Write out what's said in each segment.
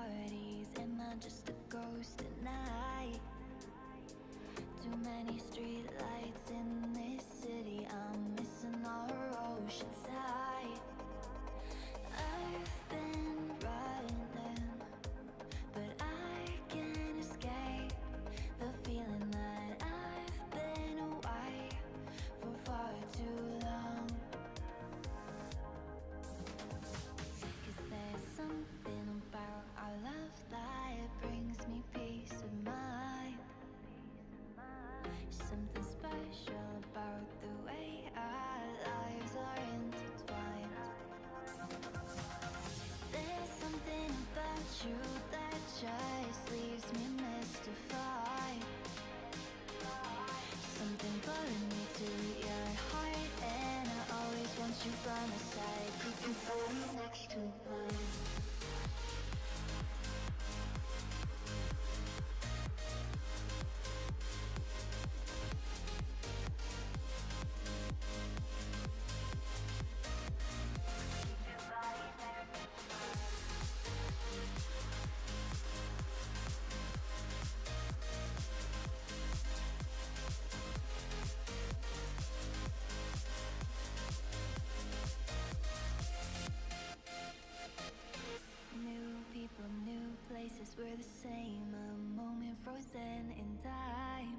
parties, am I just a ghost at night? Too many street lights in this city, I'm missing our ocean side. I've been running, but I can't escape the feeling that I've been away for far too long. 'Cause there's something about our love that brings me peace of mind. Something special about the way our lives are intertwined. There's something about you that just leaves me mystified. Something pulling me to your heart, and I always want you by my side. Keep your body next to mine. New places, we're the same, a moment frozen in time.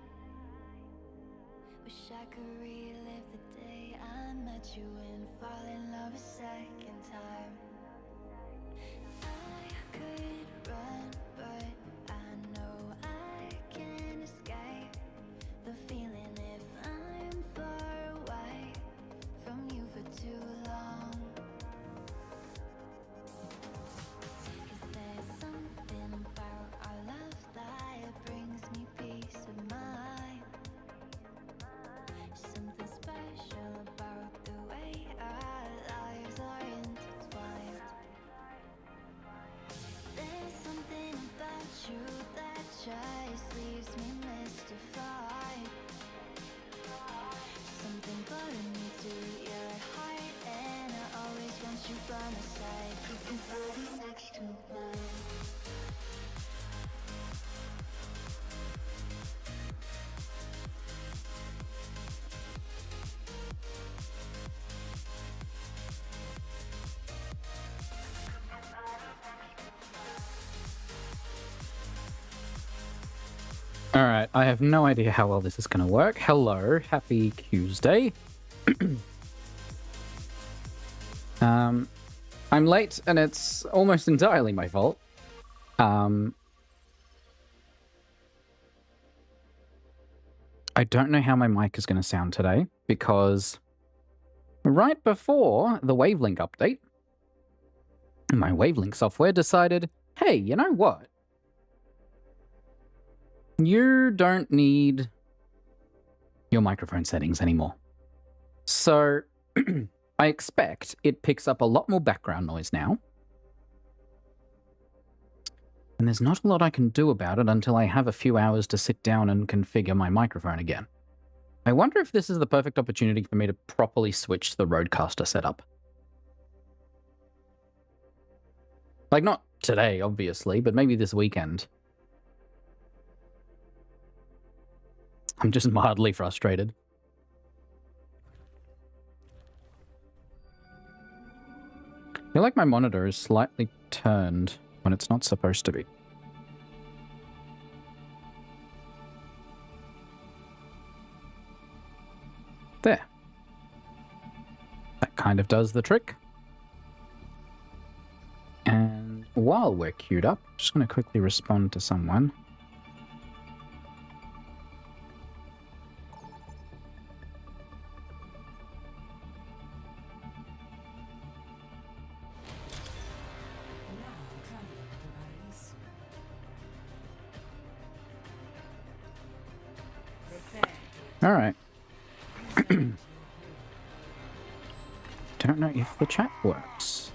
Wish I could relive the day I met you and fall in love a second time. I could run, but I know I can't escape the feeling if I'm far away from you for too long. Just leaves me mystified. Something pulling me to your heart, and I always want you by my side. Keep your body next to mine. Alright, I have no idea how well this is going to work. Hello, happy Quesday. I'm late, and it's almost entirely my fault. I don't know how my mic is going to sound today, because right before the Wavelink update, my Wavelink software decided, hey, you know what? You don't need your microphone settings anymore. So I expect it picks up a lot more background noise now. And there's not a lot I can do about it until I have a few hours to sit down and configure my microphone again. I wonder if this is the perfect opportunity for me to properly switch the Rodecaster setup. Like, not today, obviously, but maybe this weekend. I'm just mildly frustrated. I feel like my monitor is slightly turned when it's not supposed to be. There. That kind of does the trick. And while we're queued up, I'm just going to quickly respond to someone. All right. Don't know if the chat works.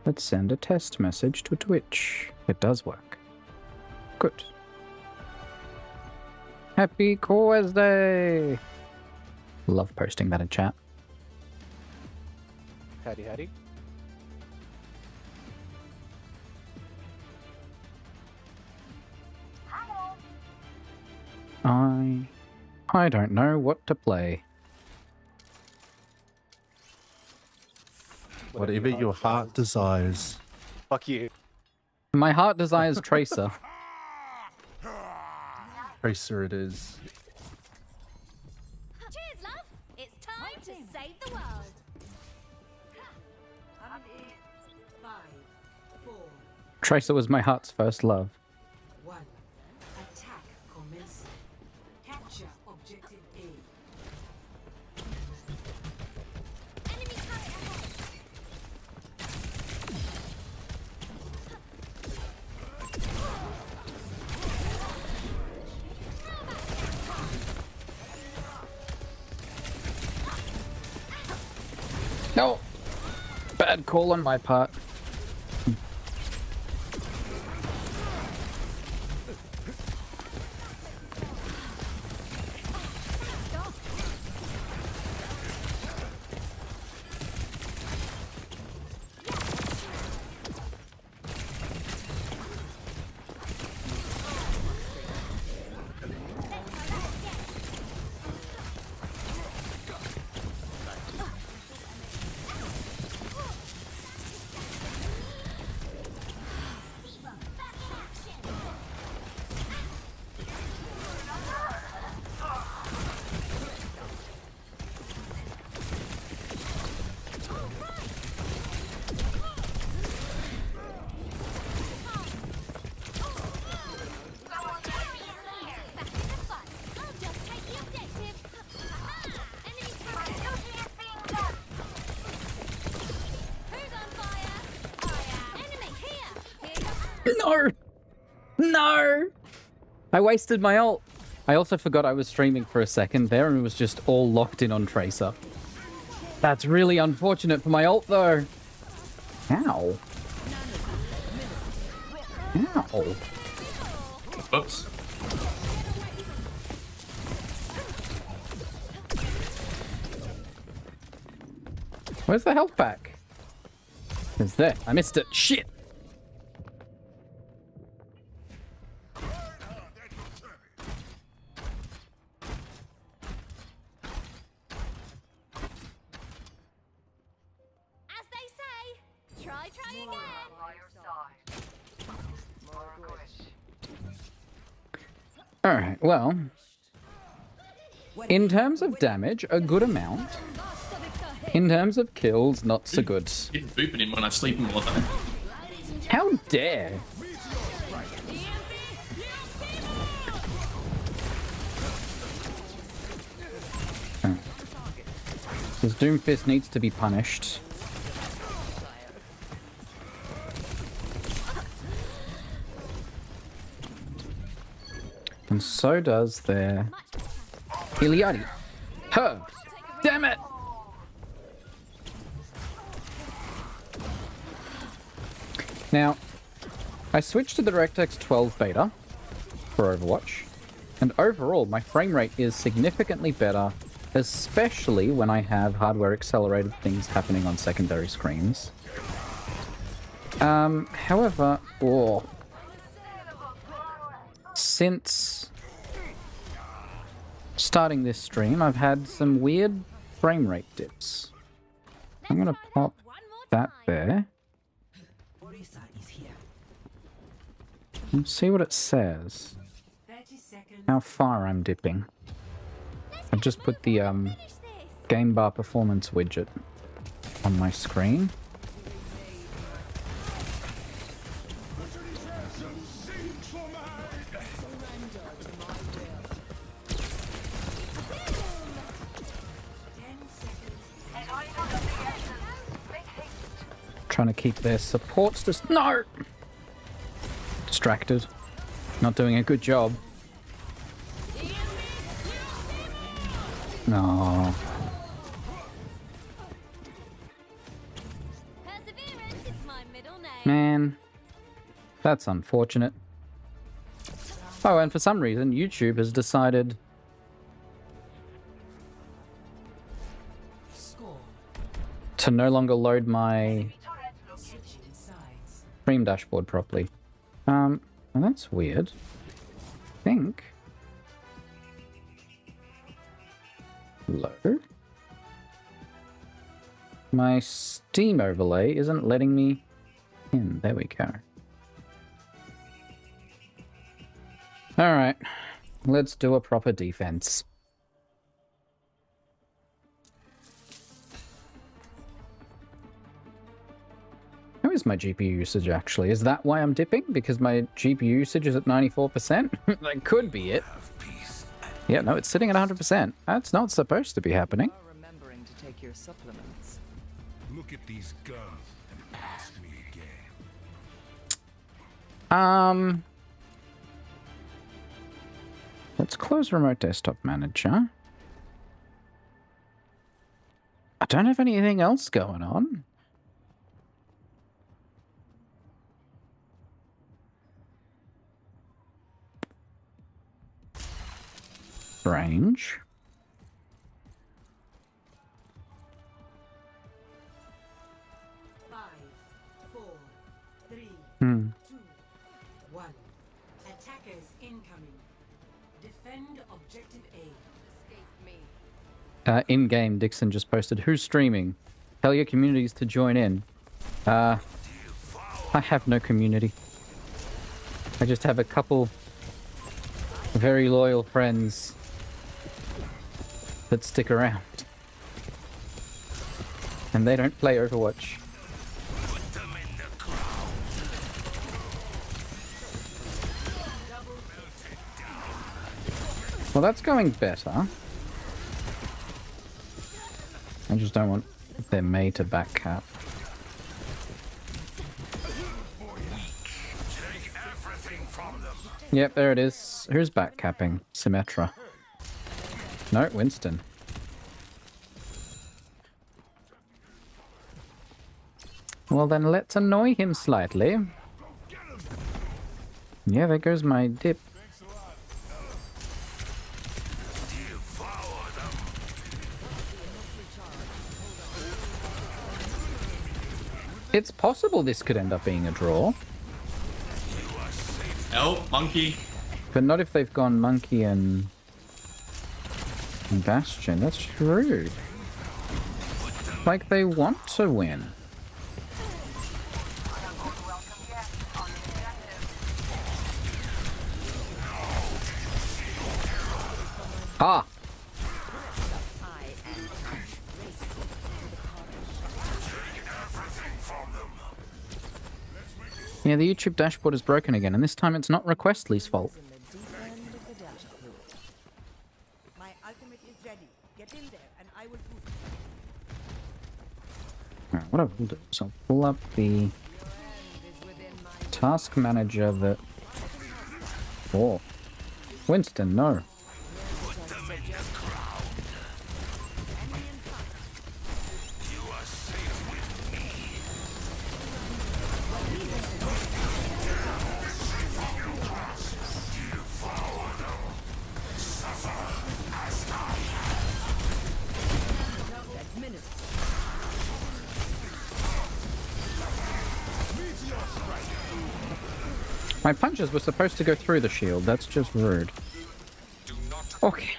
Let's send a test message to Twitch. It does work. Good. Happy Quesday! Love posting that in chat. Howdy, howdy. I don't know what to play. Whatever your heart desires. Fuck you. My heart desires Tracer. Tracer it is. Cheers, love! It's time to save the world! 5, 4, Tracer was my heart's first love. 1. Attack commencing. Capture objective A. Enemy turret ahead! No! Bad call on my part. No! No! I wasted my ult. I also forgot I was streaming for a second there and was just all locked in on Tracer. That's really unfortunate for my ult though. Ow. Ow. Oops. Where's the health pack? It's there. I missed it. Shit. As they say, try again! Alright, well. In terms of damage, a good amount. In terms of kills, not so good. Keep booping him when I sleep him all the time. How dare! This Doomfist needs to be punished. And so does their Iliadi. Huh! Damn it! Now, I switched to the DirectX 12 beta for Overwatch, and overall my frame rate is significantly better, especially when I have hardware accelerated things happening on secondary screens. However, since starting this stream, I've had some weird frame rate dips. I'm gonna pop that there. And see what it says. 30 seconds. How far I'm dipping. I've just put the game bar performance widget on my screen. Trying to keep their supports just no! Distracted. Not doing a good job. No. Perseverance is my middle name. Man. That's unfortunate. Oh, and for some reason, YouTube has decided to no longer load my Switching sides. stream dashboard properly. Well, that's weird. I think. Load. My Steam overlay isn't letting me in. There we go. Alright. Let's do a proper defense. How is my GPU usage actually? Is that why I'm dipping? Because my GPU usage is at 94%? That could be it. Yeah, no, it's sitting at 100%. That's not supposed to be happening. Are remembering to take your supplements. Look at these guns and ask me again. Let's close Remote Desktop Manager. I don't have anything else going on. Strange. 5, 4, 3, Hmm. 2, 1. Attackers incoming. Defend objective A. In-game, Dixon just posted, who's streaming? Tell your communities to join in. I have no community. I just have a couple very loyal friends that stick around. And they don't play Overwatch. Well, that's going better. I just don't want their May to back cap. Yep, there it is. Who's back capping? Symmetra. No, Winston. Well then, let's annoy him slightly. Yeah, there goes my dip. It's possible this could end up being a draw, Oh, monkey. but not if they've gone Monkey and Bastion. That's rude. Like they want to win. Ah! Yeah, the YouTube dashboard is broken again, and this time it's not Requestly's fault. In the deep end of the dashboard. My ultimate is ready. Get in there and I will boost Alright, what I will do is I'll pull up the task manager that... Oh. Winston, no. My punches were supposed to go through the shield. That's just rude. Okay.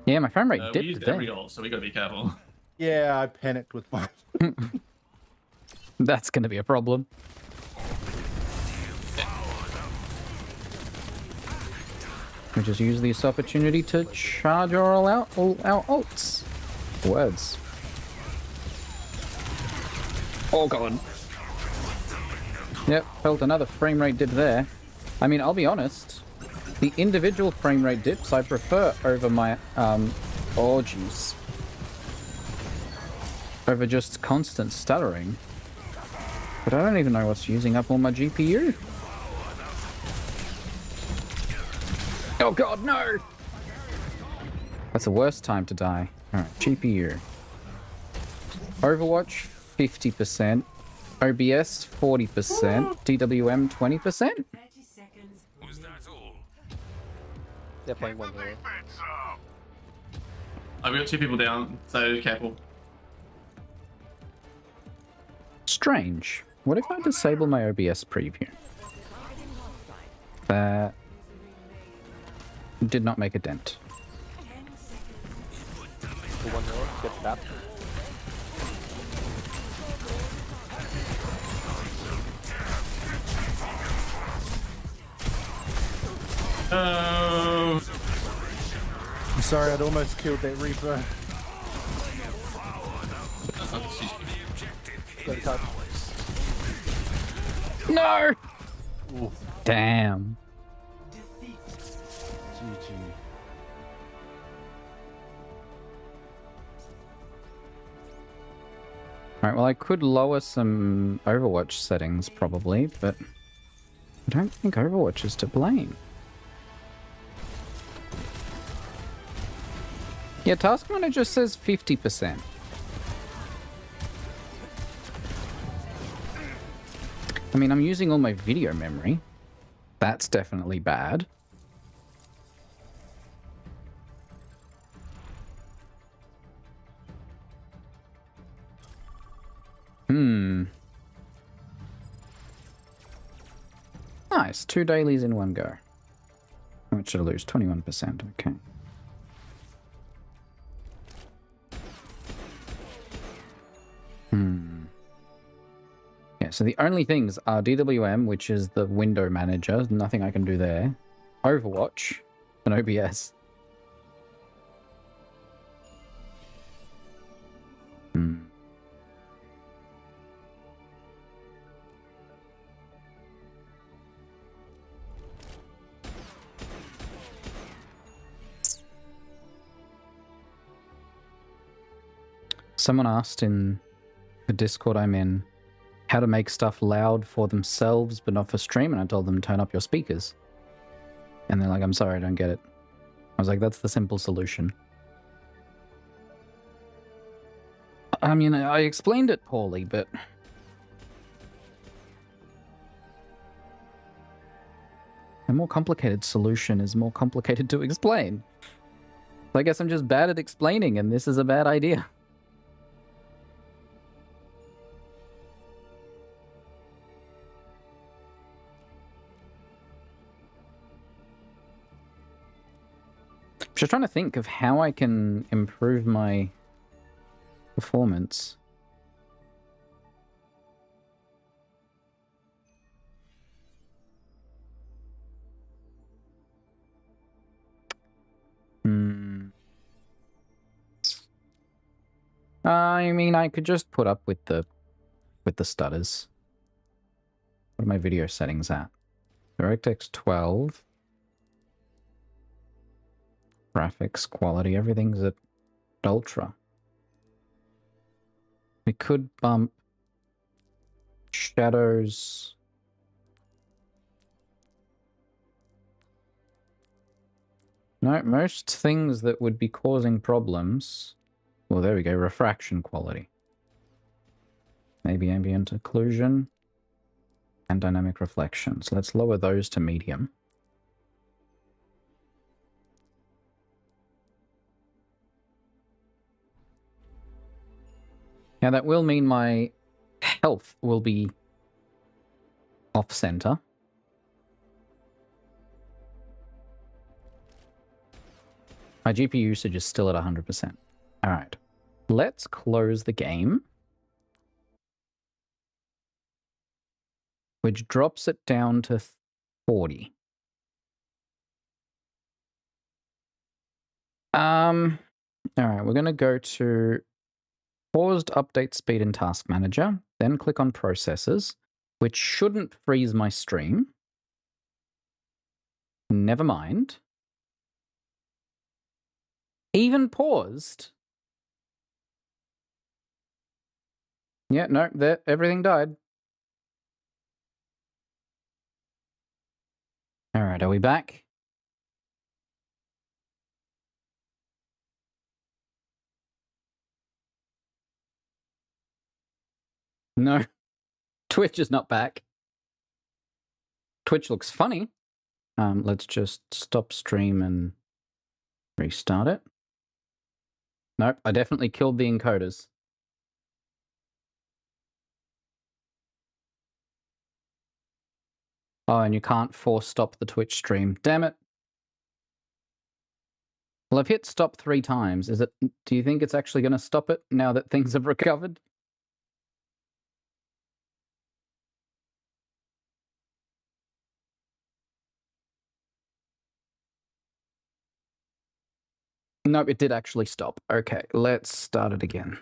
Yeah, my frame rate We dipped used there. every ult, so we gotta be careful. Yeah, I panicked with mine. That's going to be a problem. We just use this opportunity to charge all our ults. Words. Oh god. Yep, felt another frame rate dip there. I mean, I'll be honest. The individual frame rate dips I prefer over my orgies. Over just constant stuttering. But I don't even know what's using up all my GPU. Oh god, no! That's the worst time to die. Alright, GPU. Overwatch, 50%. OBS, 40%. DWM, 20%? 30 seconds. Was that all? They're playing one here. I've got two people down, so careful. Strange. What if I disable my OBS preview? That did not make a dent. The one row, get that. Oh. I'm sorry, I'd almost killed that Reaper. Get a touch. No! Ooh, Damn. GG. Alright, well I could lower some Overwatch settings probably, but I don't think Overwatch is to blame. Yeah, Task Manager says 50%. I mean, I'm using all my video memory. That's definitely bad. Nice, 2 dailies in one go. How much did I lose? 21%, okay. Yeah, so the only things are DWM, which is the window manager. Nothing I can do there. Overwatch and OBS. Someone asked in the Discord I'm in how to make stuff loud for themselves but not for stream, and I told them turn up your speakers. And they're like, I'm sorry, I don't get it. I was like, that's the simple solution. I mean, I explained it poorly, but a more complicated solution is more complicated to explain. So I guess I'm just bad at explaining, and this is a bad idea. Just trying to think of how I can improve my performance. I mean, I could just put up with the stutters. What are my video settings at? DirectX 12. Graphics, quality, everything's at ultra. We could bump shadows. No, most things that would be causing problems. Well, there we go, refraction quality. Maybe ambient occlusion and dynamic reflection. So let's lower those to medium. Now that will mean my health will be off-center. My GPU usage is still at 100%. Alright, let's close the game. Which drops it down to 40. Alright, we're going to go to paused update speed in Task Manager, then click on processes, which shouldn't freeze my stream. Never mind. Even paused. Yeah, no, there, everything died. Alright, are we back? No. Twitch is not back. Twitch looks funny. Let's just stop stream and restart it. Nope, I definitely killed the encoders. Oh, and you can't force stop the Twitch stream. Damn it. Well, I've hit stop 3 times. Do you think it's actually going to stop it now that things have recovered? Nope, it did actually stop. Okay, let's start it again.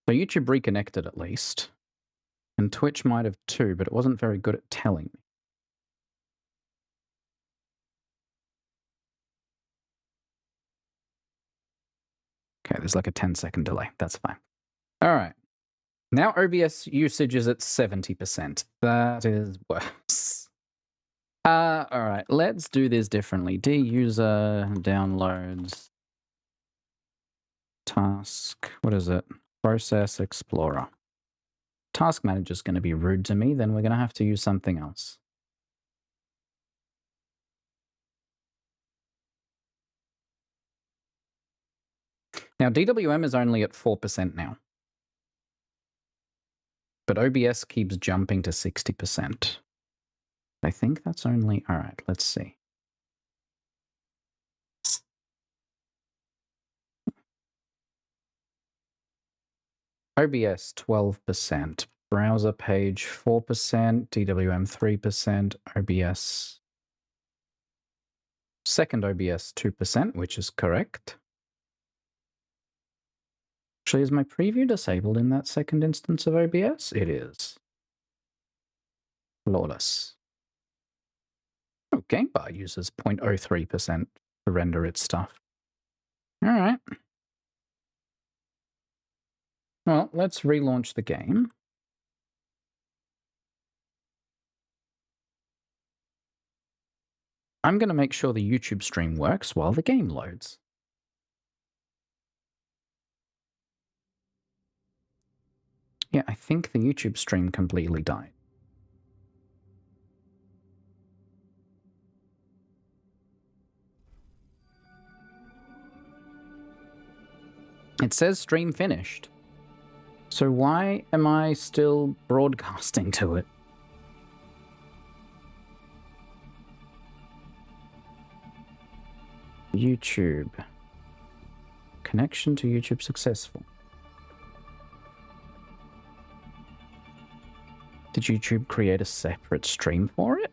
So YouTube reconnected at least. And Twitch might have too, but it wasn't very good at telling me. Okay, there's like a 10-second delay. That's fine. All right. Now OBS usage is at 70%. That is worse. All right, let's do this differently. User downloads task. What is it? Process Explorer. Task Manager is going to be rude to me, then we're going to have to use something else. Now, DWM is only at 4% now. But OBS keeps jumping to 60%. I think that's only... All right, let's see. OBS 12%, browser page 4%, DWM 3%, OBS... Second OBS 2%, which is correct. Actually, is my preview disabled in that second instance of OBS? It is. Flawless. Oh, GameBar uses 0.03% to render its stuff. All right. Well, let's relaunch the game. I'm going to make sure the YouTube stream works while the game loads. Yeah, I think the YouTube stream completely died. It says stream finished. So why am I still broadcasting to it? YouTube. Connection to YouTube successful. Did YouTube create a separate stream for it?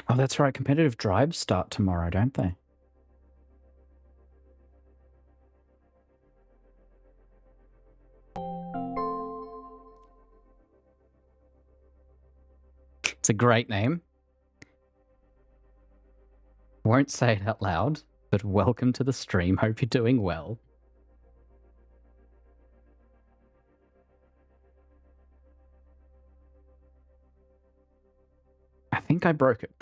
Oh, that's right. Competitive drives start tomorrow, don't they? It's a great name. Won't say it out loud, but welcome to the stream. Hope you're doing well. I think I broke it.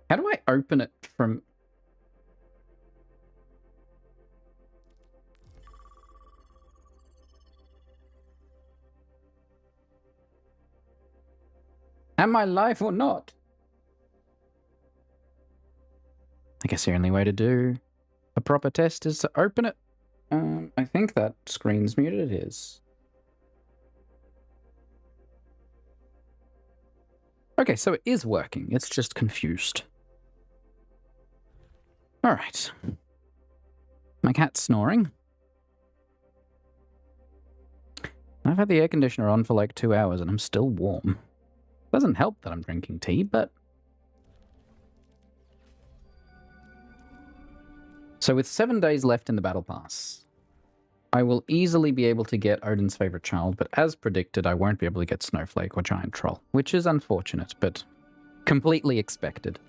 How do I open it from... Am I live or not? I guess the only way to do a proper test is to open it. I think that screen's muted. It is. Okay, so it is working. It's just confused. All right. My cat's snoring. I've had the air conditioner on for like 2 hours and I'm still warm. Doesn't help that I'm drinking tea, but... So with 7 days left in the Battle Pass, I will easily be able to get Odin's Favorite Child, but as predicted, I won't be able to get Snowflake or Giant Troll, which is unfortunate, but completely expected.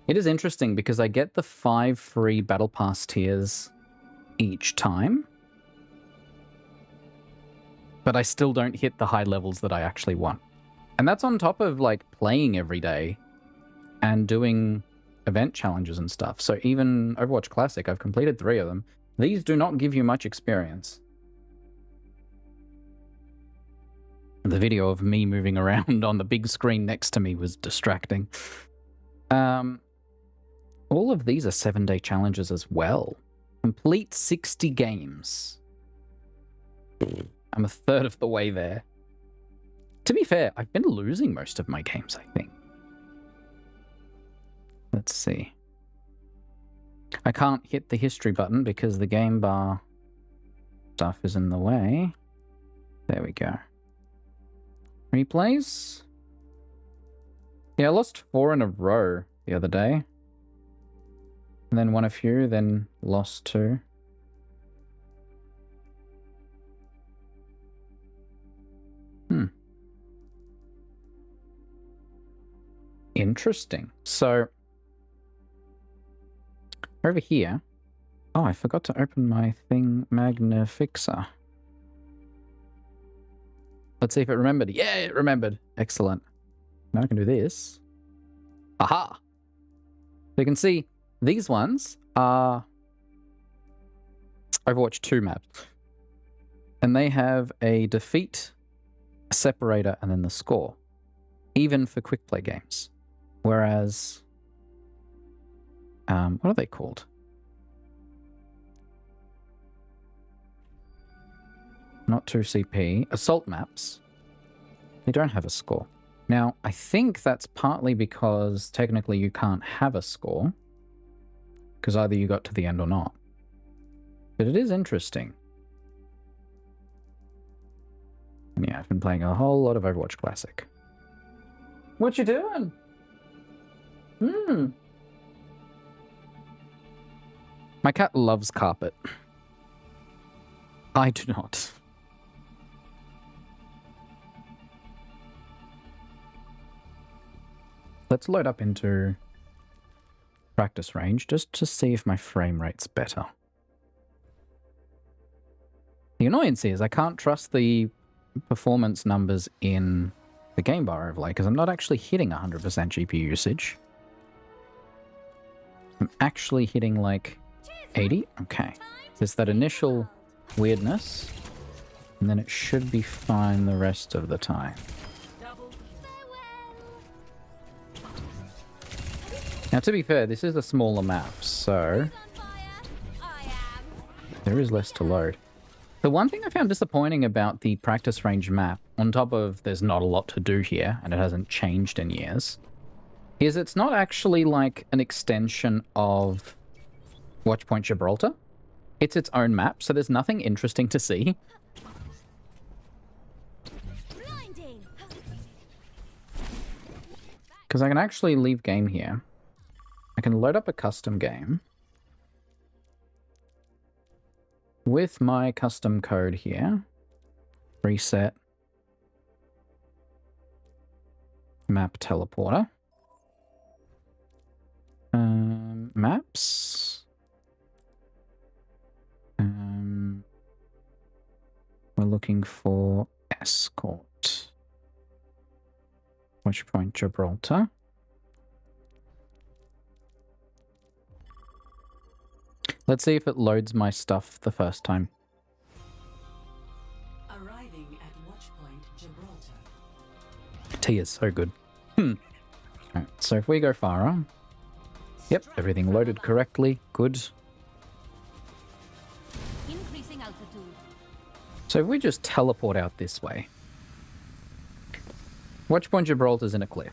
It is interesting because I get the 5 free Battle Pass tiers each time, but I still don't hit the high levels that I actually want. And that's on top of, like, playing every day and doing event challenges and stuff. So even Overwatch Classic, I've completed 3 of them. These do not give you much experience. The video of me moving around on the big screen next to me was distracting. All of these are 7-day challenges as well. Complete 60 games. I'm a third of the way there. To be fair, I've been losing most of my games, I think. Let's see. I can't hit the history button because the game bar stuff is in the way. There we go. Replays? Yeah, I lost 4 in a row the other day. And then won a few, then lost 2. Interesting. So, over here... Oh, I forgot to open my thing Magnifixer. Let's see if it remembered. Yeah, it remembered. Excellent. Now I can do this. Aha! So you can see these ones are Overwatch 2 maps. And they have a defeat, a separator, and then the score. Even for quick play games. Whereas, what are they called? Not 2CP. Assault maps. They don't have a score. Now, I think that's partly because technically you can't have a score. Because either you got to the end or not. But it is interesting. And yeah, I've been playing a whole lot of Overwatch Classic. What you doing? My cat loves carpet. I do not. Let's load up into practice range just to see if my frame rate's better. The annoyance is I can't trust the performance numbers in the game bar overlay because I'm not actually hitting 100% GPU usage. I'm actually hitting like 80? Okay. There's that initial weirdness, and then it should be fine the rest of the time. Now, to be fair, this is a smaller map, so there is less to load. The one thing I found disappointing about the practice range map, on top of there's not a lot to do here, and it hasn't changed in years, is it's not actually like an extension of Watchpoint Gibraltar. It's its own map, so there's nothing interesting to see. Because I can actually leave game here. I can load up a custom game with my custom code here. Reset. Map teleporter. Maps. We're looking for escort. Watchpoint Gibraltar. Let's see if it loads my stuff the first time. Arriving at Watchpoint Gibraltar. Tea is so good. Alright, so if we go Farah. Yep, everything loaded correctly. Good. Increasing altitude. So if we just teleport out this way. Watchpoint Gibraltar's in a cliff.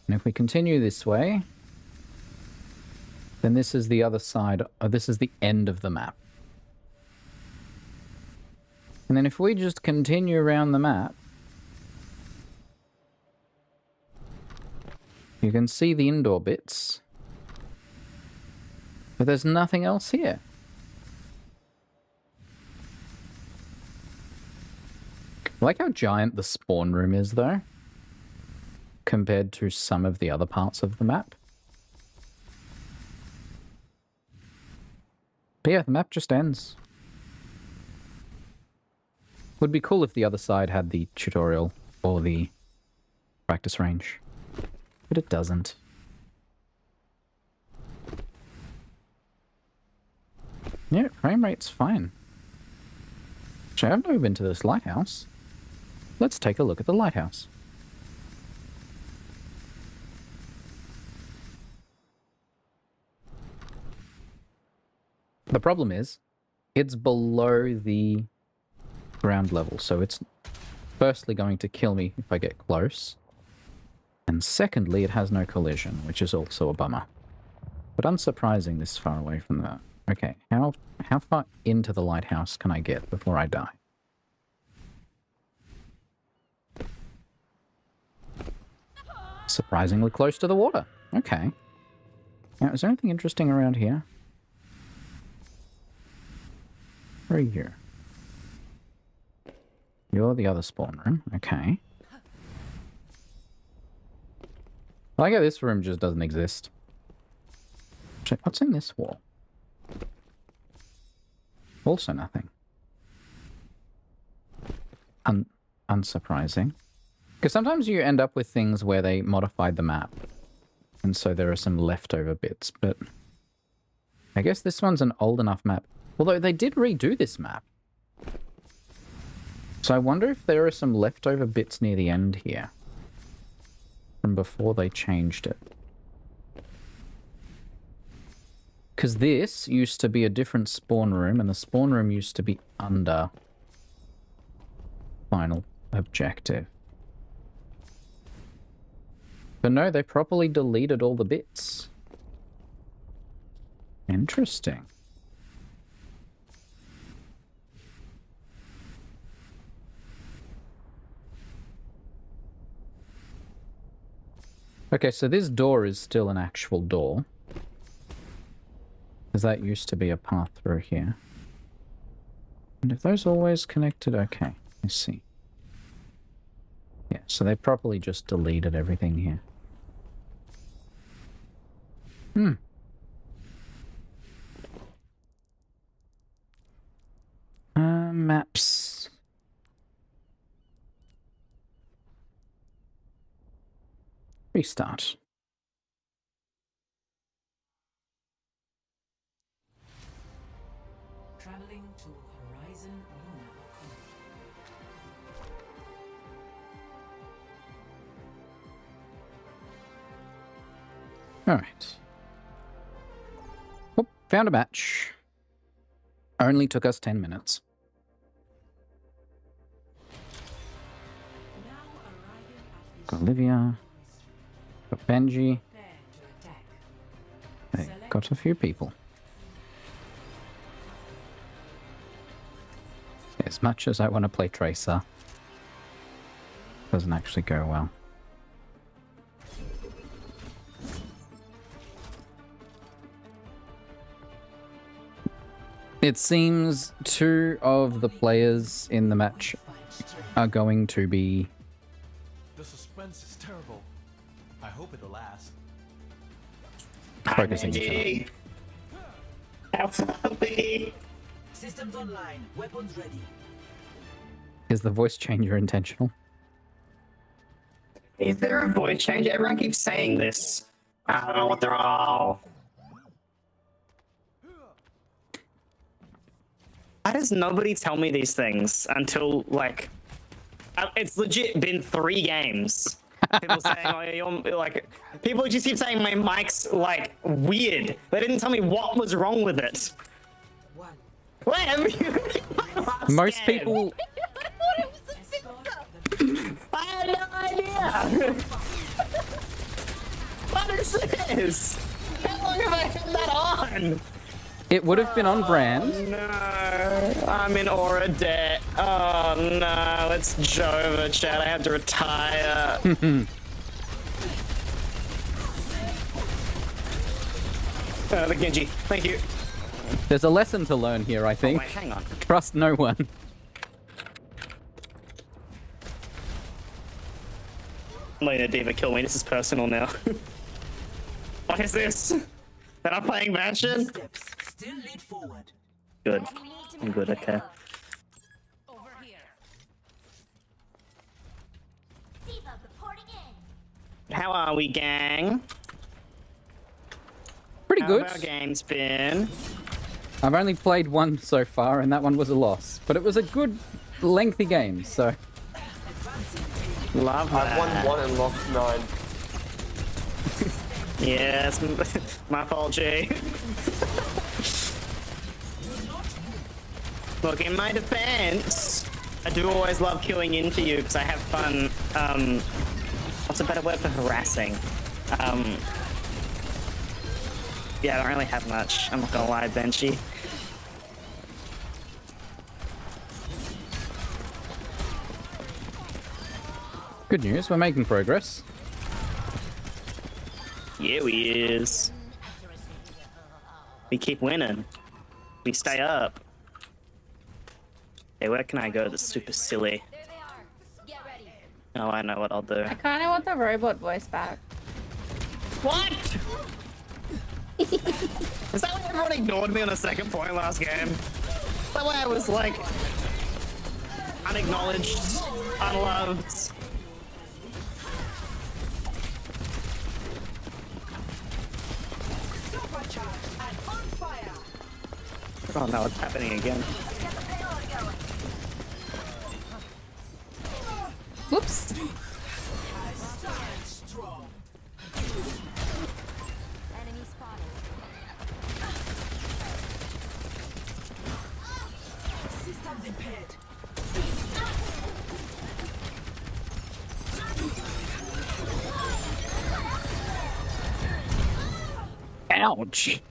And if we continue this way, then this is the other side. This is the end of the map. And then if we just continue around the map, you can see the indoor bits. But there's nothing else here. I like how giant the spawn room is, though, compared to some of the other parts of the map. But yeah, the map just ends. Would be cool if the other side had the tutorial or the practice range. But it doesn't. Yeah, frame rate's fine. Actually, I've never been to this lighthouse. Let's take a look at the lighthouse. The problem is, it's below the ground level, so it's firstly going to kill me if I get close. And secondly, it has no collision, which is also a bummer. But unsurprising this far away from the... Okay, how far into the lighthouse can I get before I die? Surprisingly close to the water. Okay. Now, is there anything interesting around here? Where are you? You're the other spawn room. Okay. I like how this room just doesn't exist. Check, what's in this wall? Also nothing. Unsurprising. Because sometimes you end up with things where they modified the map. And so there are some leftover bits, but... I guess this one's an old enough map. Although they did redo this map. So I wonder if there are some leftover bits near the end here. From before they changed it. Because this used to be a different spawn room, and the spawn room used to be under final objective. But no, they properly deleted all the bits. Interesting. Okay, so this door is still an actual door. Because that used to be a path through here. And if those always connected, okay, I see. Yeah, so they properly just deleted everything here. Maps. Restart. Traveling to Horizon Lunar. Alright. Oh, found a match. Only took us 10 minutes. Now arriving at Got Olivia. Got Benji. prepare to attack. They got a few people. As much as I want to play Tracer, doesn't actually go well. It seems 2 of the players in the match are going to be... The suspense is terrible. I hope it'll last. focusing each other. Systems online. Weapons ready. Is the voice changer intentional? Is there a voice change? Everyone keeps saying this. I don't know what they're all. Why does nobody tell me these things until, like, it's legit been 3 games. People saying, oh, you're, like, people just keep saying my mic's, like, weird. They didn't tell me what was wrong with it. Where? Most people... I had no idea! What is this? How long have I had that on? It would have been on brand. No, I'm in aura debt. Oh no, it's Jova, chat. I have to retire. The Genji, thank you. There's a lesson to learn here, I think. Oh, wait, hang on. Trust no one. I'm letting a diva kill me. This is personal now. What is this? They're not playing Mansion? Still lead forward. Good. I'm good, okay. Over here. Diva reporting in. How are we, gang? Pretty How good. have our games been? I've only played one so far, and that one was a loss. But it was a good, lengthy game, so... Love that. I've won 1 and lost 9. Yeah, it's my fault, Jay. Look, in my defense, I do always love queuing into you because I have fun. What's a better word for harassing? Yeah, I don't really have much. I'm not gonna lie, Benchy. Good news, we're making progress. Yeah, we is. We keep winning. We stay up. Hey, where can I go that's super silly? There they are. Get ready. Oh, I know what I'll do. I kind of want the robot voice back. What? Is that why everyone ignored me on a second point last game? That way I was like unacknowledged, unloved. Oh no, it's happening again. Whoops. Enemy spotted. Systems impaired. Ouch!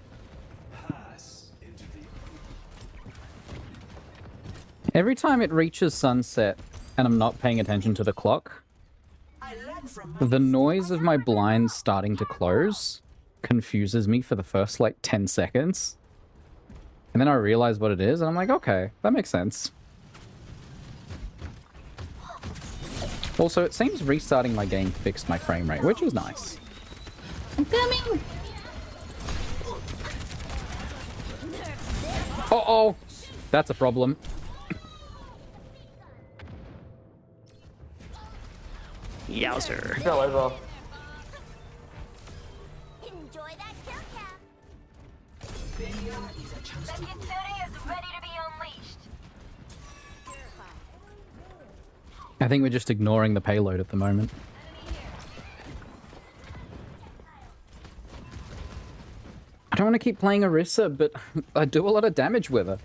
Every time it reaches sunset and I'm not paying attention to the clock, the noise of my blinds starting to close confuses me for the first like 10 seconds. And then I realize what it is and I'm like, okay, that makes sense. Also, it seems restarting my game fixed my frame rate, which is nice. I'm coming. Uh-oh! That's a problem. Yowzer. Fell over. Enjoy that kill cam. The Kitsune is ready to be unleashed. I think we're just ignoring the payload at the moment. I don't want to keep playing Orisa, but I do a lot of damage with her.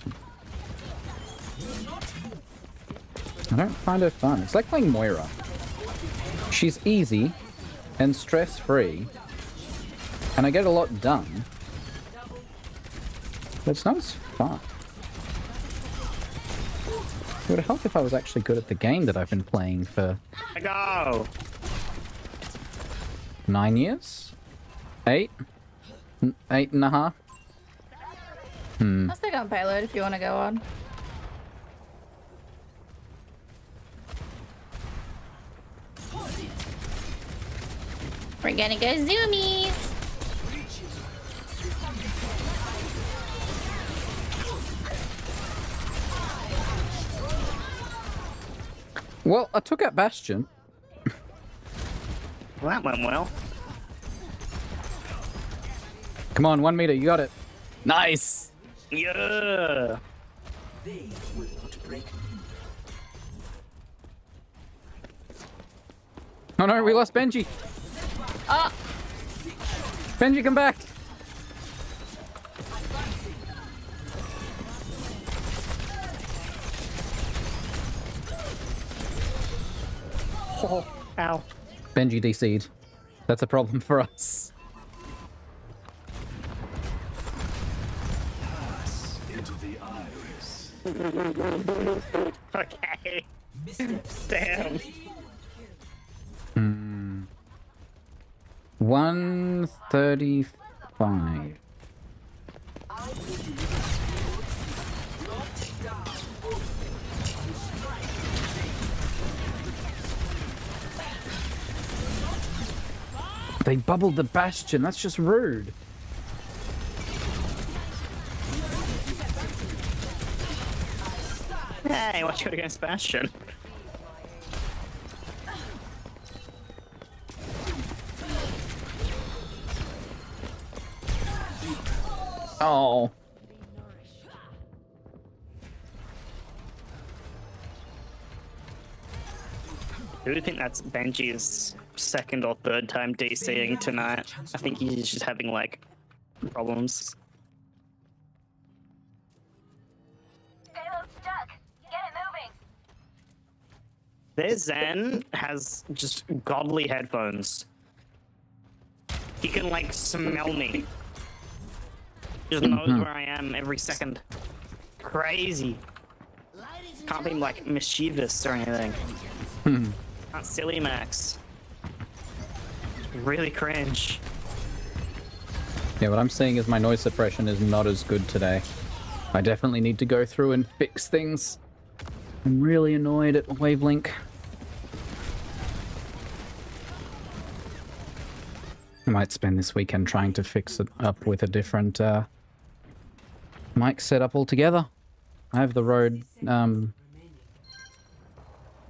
I don't find her fun. It's like playing Moira. She's easy and stress-free, and I get a lot done, but it's not as fun. It would help if I was actually good at the game that I've been playing for Go! 9 years? 8? 8.5? I'll stick on payload if you want to go on. We're gonna go zoomies. Well, I took out Bastion. Well, that went well. Come on, 1 meter, you got it. Nice! Yeah! Oh no, we lost Benji. Oh, Benji, come back. Oh, ow. Benji DC'd. That's a problem for us. Into the iris. Okay. Damn. 135. They bubbled the Bastion. That's just rude. Hey, watch out against Bastion. Oh. do think that's Benji's second or third time DCing tonight. I think he's just having like problems. Payload stuck. Get it moving. Their Zen has just godly headphones. He can like smell me. Just knows where I am every second. Crazy. Can't be like mischievous or anything. Not silly, Max. Really cringe. Yeah, what I'm seeing is my noise suppression is not as good today. I definitely need to go through and fix things. I'm really annoyed at Wavelink. I might spend this weekend trying to fix it up with a different mic setup altogether. I have the Rode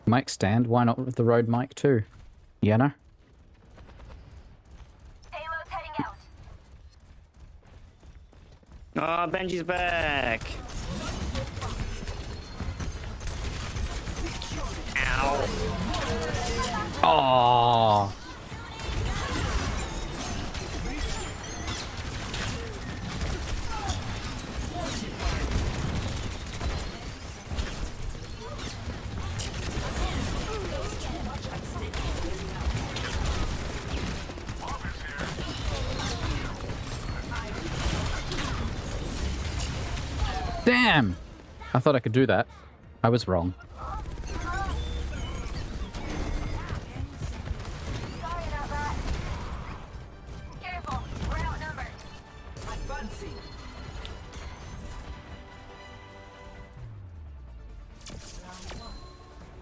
mic stand. Why not with the Rode mic too? You know? Payload's heading Oh, out. Benji's back. Ow. Oh. Damn! I thought I could do that. I was wrong. Sorry about that. Careful, we're outnumbered. Advancing.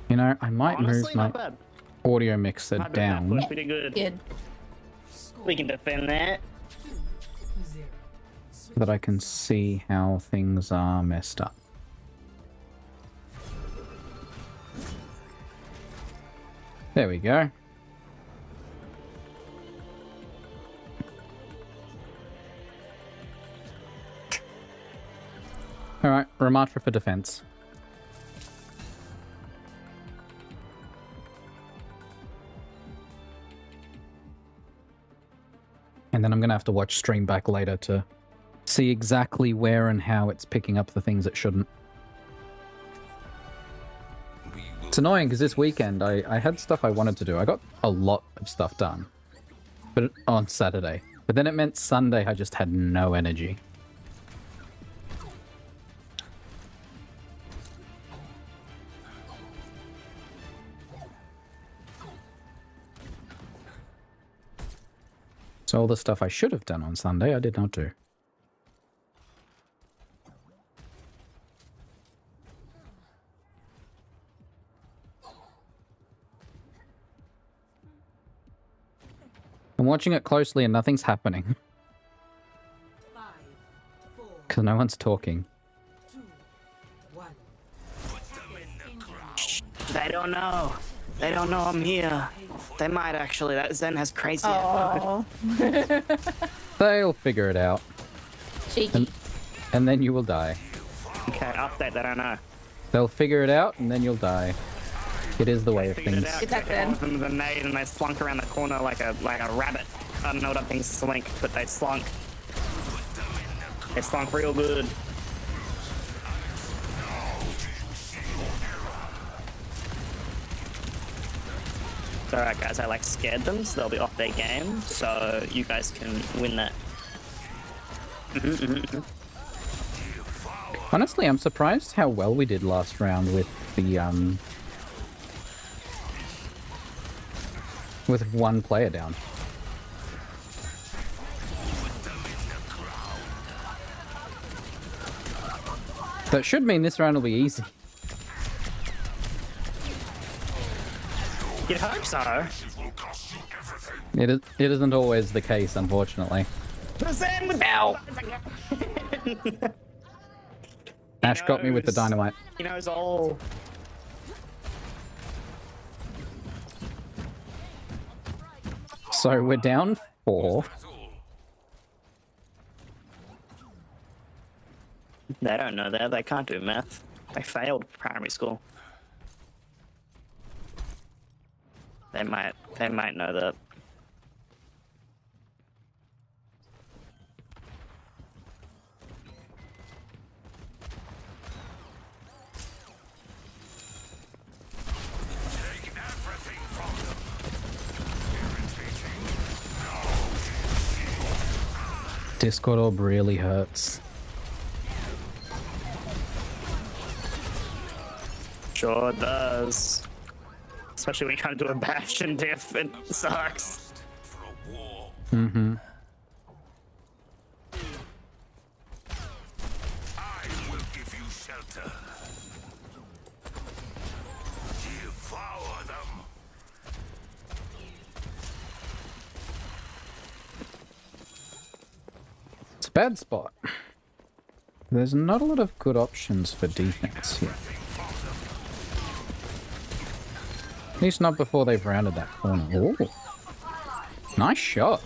You know, I might Honestly, move my not bad. audio mixer Not bad. down Pretty good. Good. We can defend that. so that I can see how things are messed up. There we go. Alright, Ramatra for defense. And then I'm going to have to watch stream back later to see exactly where and how it's picking up the things it shouldn't. It's annoying because this weekend I had stuff I wanted to do. I got a lot of stuff done but on Saturday. But then it meant Sunday I just had no energy. So all the stuff I should have done on Sunday, I did not do. I'm watching it closely and nothing's happening. 5, 4, Because no one's talking. 2, 1. They don't know. They don't know I'm here. They might actually. That Zen has crazy. Oh, They'll figure it out. cheeky. And then you will die. Okay, update that I know. They'll figure it out and then you'll die. It is the way of Figured it things. out. It's that Hit one good. of them with a nade and they slunk around the corner like a rabbit. I don't know what I think slink, but they slunk. They slunk real good. It's alright guys, I like scared them so they'll be off their game so you guys can win that. Honestly, I'm surprised how well we did last round with the with one player down. That should mean this round will be easy. You'd hope so. It isn't always the case, unfortunately. Zen with Ow! Ash got me with the dynamite. He knows all. So we're down 4. They don't know that. They can't do math. They failed primary school. They might know that. Discord orb really hurts. Sure does. Especially when you're trying to do a Bastion diff, it sucks. Mm-hmm. I will give you shelter. Devour them. It's a bad spot. There's not a lot of good options for defense here. At least not before they've rounded that corner. Ooh. Nice shot.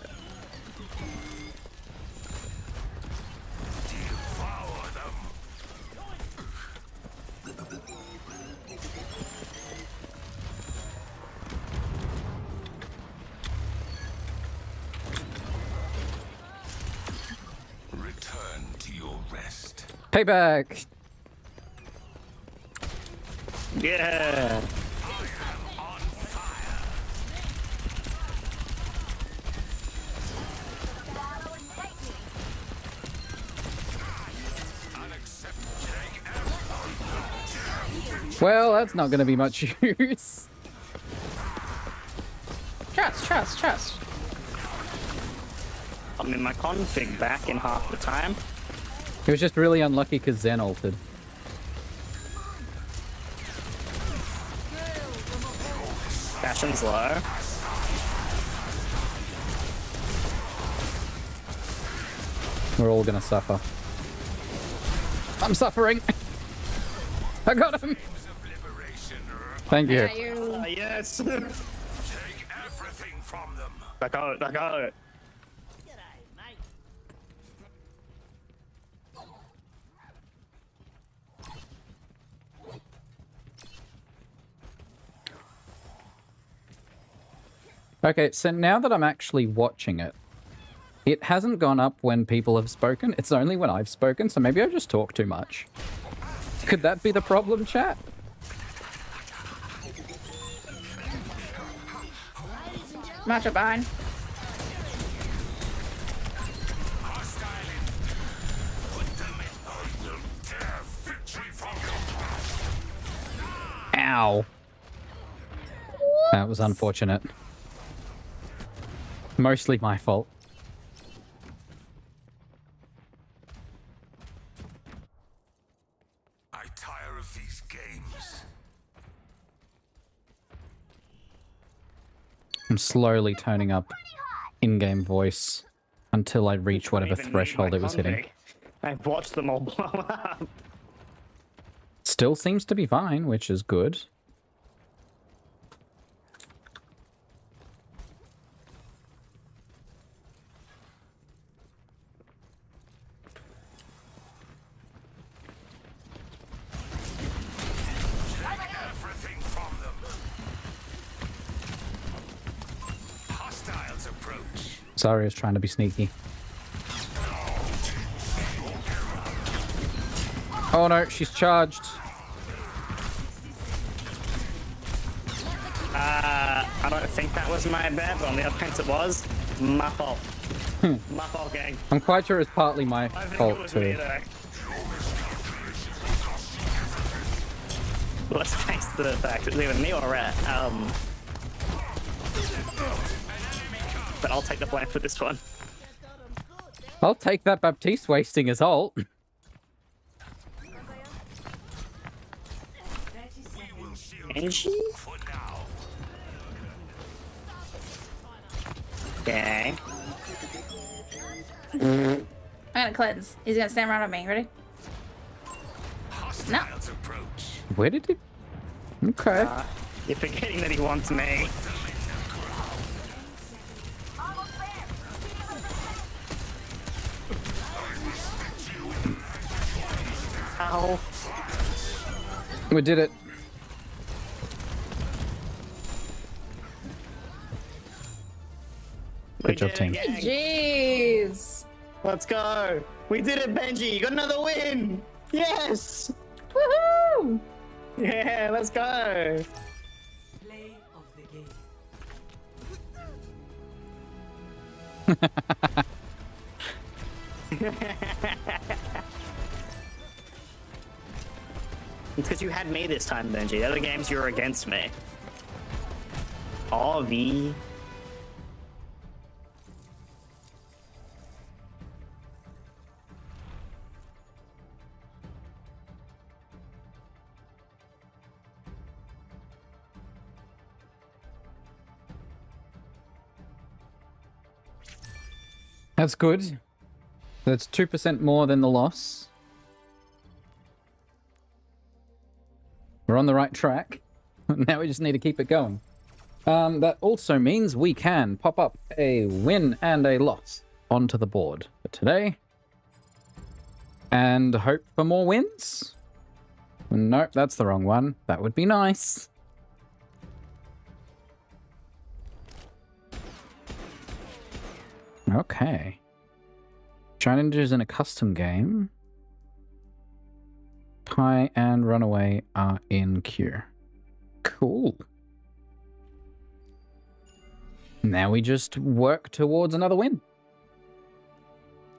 Return to your rest. Payback! Yeah. Well, that's not going to be much use. Trust. I'm in my config back in half the time. It was just really unlucky because Zen altered. Bastion's low. We're all going to suffer. I'm suffering! I got him! Thank you. Yeah, you. Yes! Take everything from them. Back out. Okay, so now that I'm actually watching it, it hasn't gone up when people have spoken. It's only when I've spoken, so maybe I just talk too much. Could that be the problem, chat? Match up behind. Ow. That was unfortunate. Mostly my fault. I tire of these games. I'm slowly turning up in-game voice until I reach whatever Even need threshold my it was hitting. config. I've watched them all blow up. Still seems to be fine, which is good. Everything from them. Hostiles approach. Zarya's trying to be sneaky. Oh no, she's charged. I don't think that was my bad, but on the other hand it was. My fault. My fault, gang. I'm quite sure it's partly my I think it fault was too. me though. Let's face the fact it's either me or Rat. But I'll take the blame for this one. I'll take that Baptiste wasting his ult. Angie? For now. Okay. I'm gonna cleanse. He's gonna stand around on me. Ready? Hostiles approach. Where did he? Okay. You're forgetting that he wants me. Ow. We did it. Good job, team. Jeez. Let's go. We did it, Benji. You got another win. Yes. Woohoo! Yeah, let's go. Play of the game. It's because you had me this time, Benji. The other games you were against me. Oh, V. That's good. That's 2% more than the loss. We're on the right track. Now we just need to keep it going. That also means we can pop up a win and a loss onto the board for today. And hope for more wins. Nope, that's the wrong one. That would be nice. Okay. Challenges in a custom game. Pie and Runaway are in queue. Cool. Now we just work towards another win.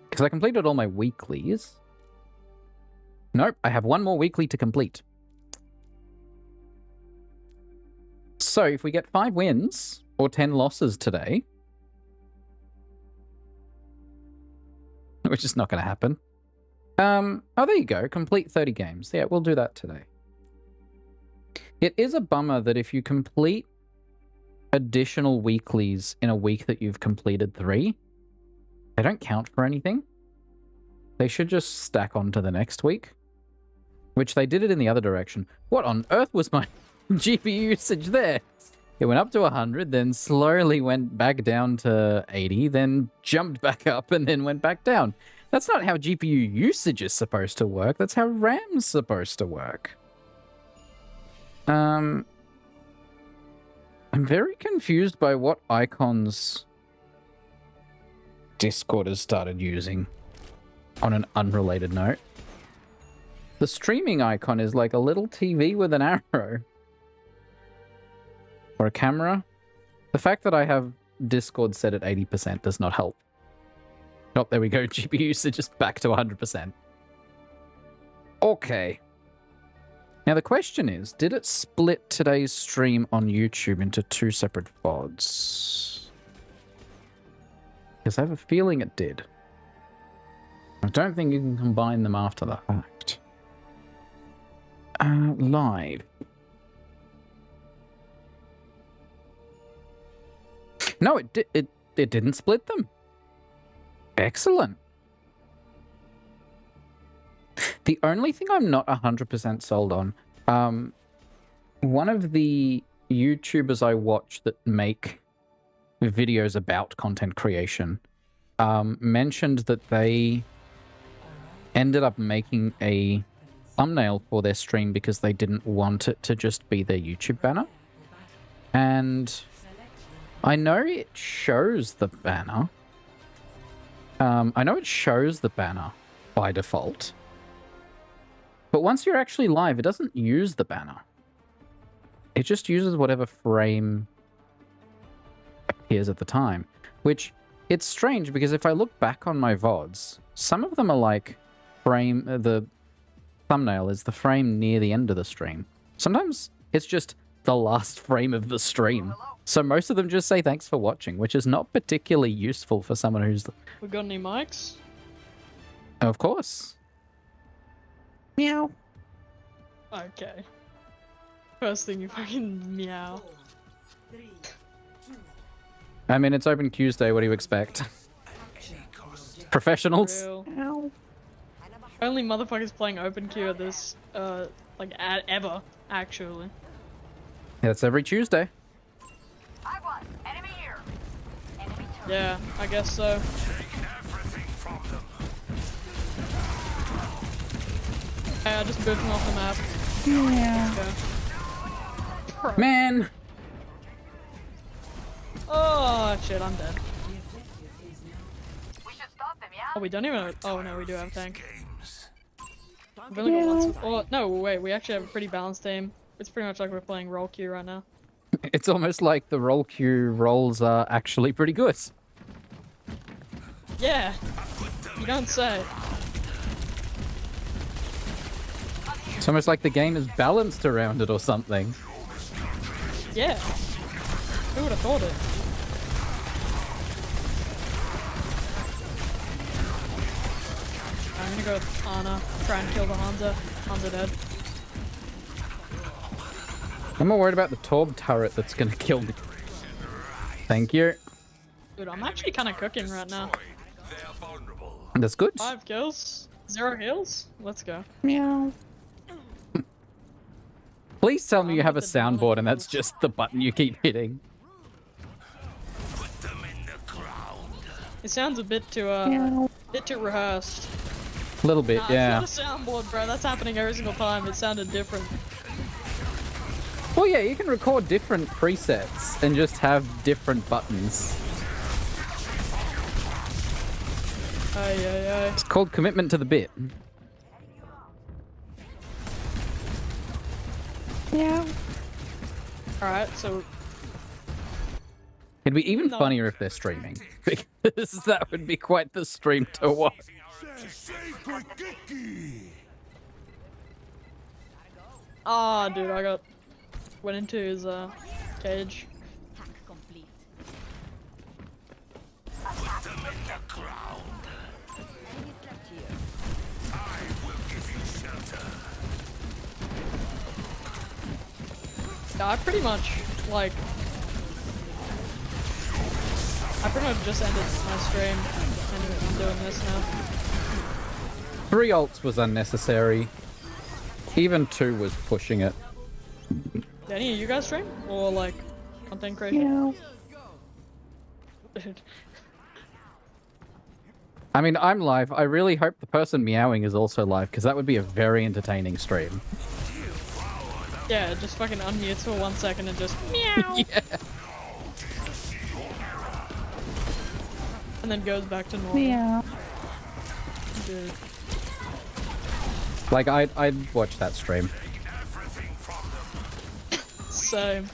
Because I completed all my weeklies. Nope, I have one more weekly to complete. So if we get 5 wins or 10 losses today, which is not going to happen. Oh, there you go. Complete 30 games. Yeah, we'll do that today. It is a bummer that if you complete additional weeklies in a week that you've completed 3, they don't count for anything. They should just stack on to the next week, which they did it in the other direction. What on earth was my GPU usage there? It went up to 100, then slowly went back down to 80, then jumped back up and then went back down. That's not how GPU usage is supposed to work. That's how RAM's supposed to work. I'm very confused by what icons Discord has started using on an unrelated note. The streaming icon is like a little TV with an arrow. Or a camera. The fact that I have Discord set at 80% does not help. Oh, there we go. GPU usage is back to 100%. Okay. Now the question is, did it split today's stream on YouTube into 2 separate VODs? Because I have a feeling it did. I don't think you can combine them after the fact. Live. No, it didn't split them. Excellent. The only thing I'm not 100% sold on, one of the YouTubers I watch that make videos about content creation mentioned that they ended up making a thumbnail for their stream because they didn't want it to just be their YouTube banner. And I know it shows the banner. I know it shows the banner by default. But once you're actually live, it doesn't use the banner. It just uses whatever frame appears at the time. Which, it's strange because if I look back on my VODs, some of them are like the thumbnail is the frame near the end of the stream. Sometimes it's just the last frame of the stream. So most of them just say thanks for watching, which is not particularly useful for someone who's... We got any mics? Of course. Meow. Okay. First thing you fucking meow. I mean, it's Open Tuesday, what do you expect? Professionals? Real. Only motherfuckers playing Open Queue at this, like, ever, actually. Yeah, it's every Tuesday. Yeah, I guess so. Yeah, just boofing off the map. Yeah. Okay. Man! Oh shit, I'm dead. Oh, we don't even. Oh no, we do have tank. We've only got lots of. Oh no, wait. We actually have a pretty balanced team. It's pretty much like we're playing role queue right now. It's almost like the role queue roles are actually pretty good. Yeah. You don't say. It's almost like the game is balanced around it or something. Yeah. Who would have thought it? I'm gonna go with Ana, try and kill the Hanzo. Hanzo dead. I'm more worried about the Torb turret that's gonna kill me. Thank you. Dude, I'm actually kind of cooking right now. That's good. 5 kills, 0 heals. Let's go. Meow. Please tell me you have a soundboard and that's just the button you keep hitting. It sounds a bit too rehearsed. A little bit, Nah, yeah. it's not a soundboard, bro. That's happening every single time. It sounded different. Well, yeah, you can record different presets and just have different buttons. Aye. It's called commitment to the bit. Yeah. Alright, so It'd be even No. funnier if they're streaming. Because that would be quite the stream to watch. ah, dude, I went into his cage. Yeah, I pretty much just ended my stream and I'm doing this now. 3 ults was unnecessary. Even 2 was pushing it. Did any of you guys stream? Or like content creation? Dude. I mean, I'm live. I really hope the person meowing is also live, because that would be a very entertaining stream. Yeah, just fucking unmutes for 1 second and just meow. Yeah. And then goes back to normal. Yeah. Dude. Like, I'd watch that stream. Same.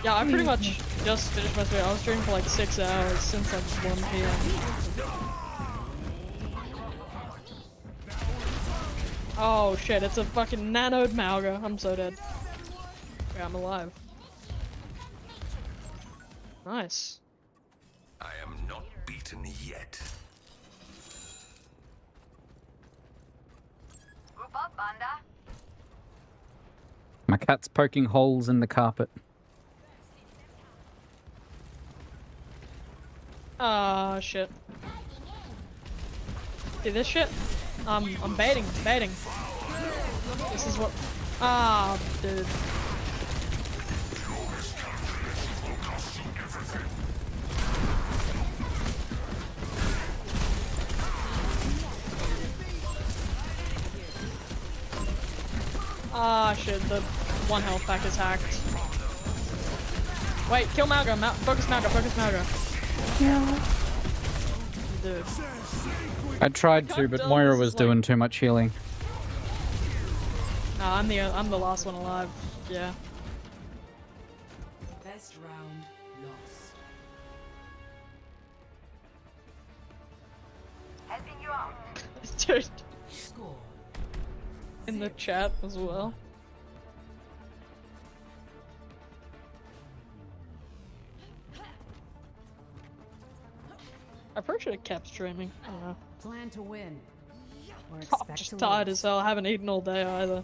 Yeah, I pretty much just finished my stream. I was streaming for like 6 hours since like 1 PM. Oh shit, it's a fucking nanoed Malga. I'm so dead. Yeah, I'm alive. Nice. I am not beaten yet. Group up, Banda. My cat's poking holes in the carpet. Ah, shit. See this shit? I'm baiting. This is what. Ah, dude. Ah, shit. The 1 health pack is hacked. Wait, kill Malga. Focus Malga. Yeah. Dude. I tried to, but Moira was doing too much healing. Nah, I'm the last one alive. Yeah. Best round lost. Helping you out. Dude. Score. In the chat as well. I probably should have kept streaming. I don't know. Plan to win. Or I'm expect just to tired lose. as hell. I haven't eaten all day either.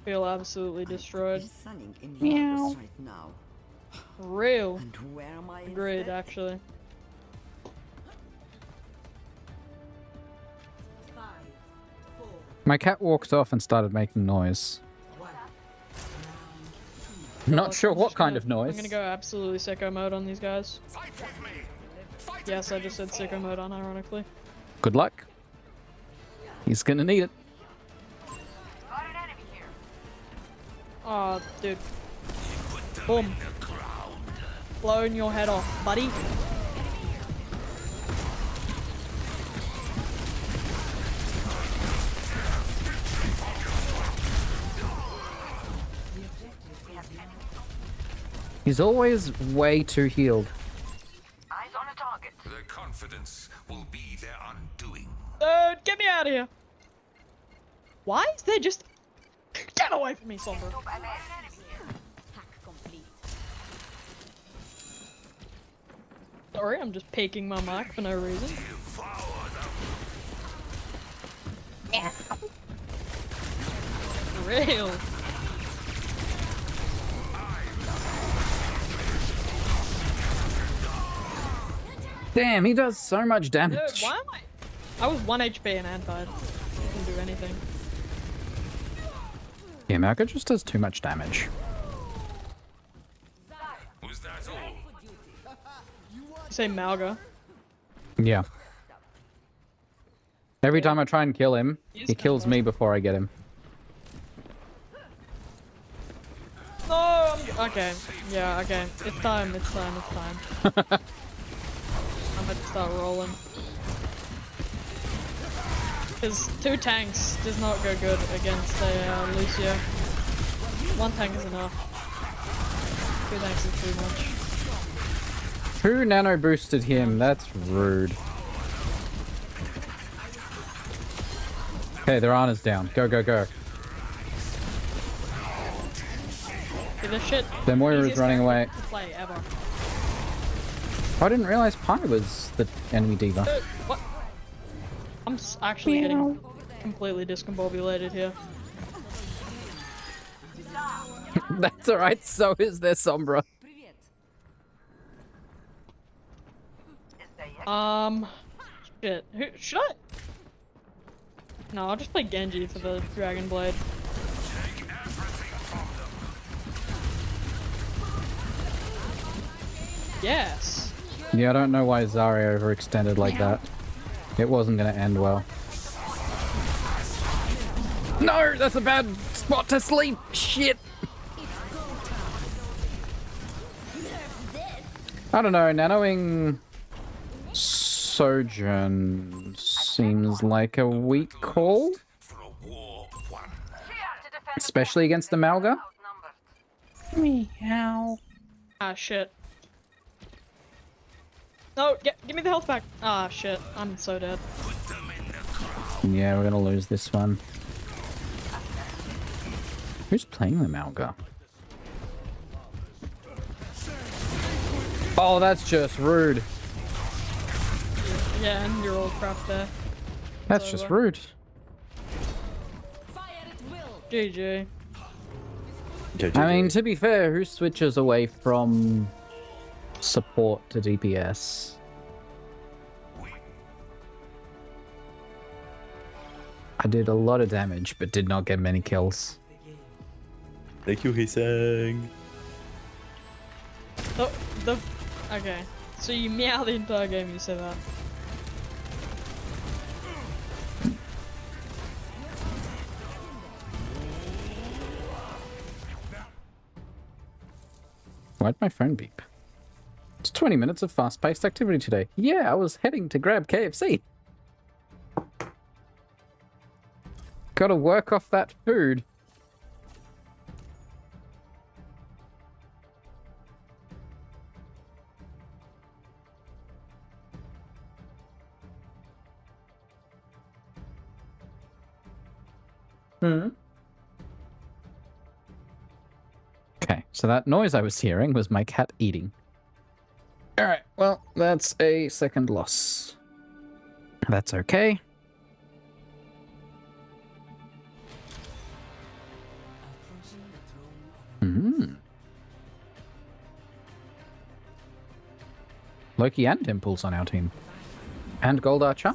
Feel absolutely destroyed. Sunning in Meow. right now. Real. And where am I Agreed, instead? actually. 5, 4, My cat walked off and started making noise. 1. Not sure I'm what just kind gonna- of noise. I'm gonna go absolutely sicko mode on these guys. Yes, I just said sicko mode on, ironically. Good luck. He's gonna need it. Got an enemy here. Oh, dude. Boom. Blowing your head off, buddy. He's always way too healed. Their confidence will be their undoing. Get me out of here. Why is there just... Get away from me, Sombra. Sorry, I'm just peeking my mic for no reason. For real. Damn, he does so much damage. Dude, why am I was 1 HP and anti. Didn't do anything. Yeah, Malga just does too much damage. Was that all? You say Malga. Yeah. Every time I try and kill him, he kills me before I get him. No, okay. Yeah, okay. It's time, it's time, it's time. I'm gonna start rolling. Because 2 tanks does not go good against a Lucio. 1 tank is enough. 2 tanks is too much. Who nano boosted him? That's rude. Okay, their Ana's down. Go, go, go. See this shit? Their Moira's Easiest running away. character to play ever. I didn't realize Pi was the enemy diva. Dude, what? I'm actually getting completely discombobulated here. That's alright, so is their Sombra. Shit. Should I? No, I'll just play Genji for the Dragon Blade. Yes. Yeah, I don't know why Zarya overextended like that. It wasn't gonna end well. No, that's a bad spot to sleep. Shit. I don't know, nanoing Sojourn seems like a weak call. Especially against the Malga. Meow. Ah, shit. No, give me the health back. Ah, shit. I'm so dead. Yeah, we're gonna lose this one. Who's playing the Malga? Oh, that's just rude. Yeah, and you're all crap there. That's just rude. GG. I mean, to be fair, who switches away from support to DPS? I did a lot of damage, but did not get many kills. Thank you, Hiseng. Okay. So you meow the entire game, you say that. Why'd my phone beep? It's 20 minutes of fast-paced activity today. Yeah, I was heading to grab KFC. Gotta work off that food. Okay, so that noise I was hearing was my cat eating. Alright, well, that's a second loss. That's okay. Loki and Impulse on our team. And Gold Archer.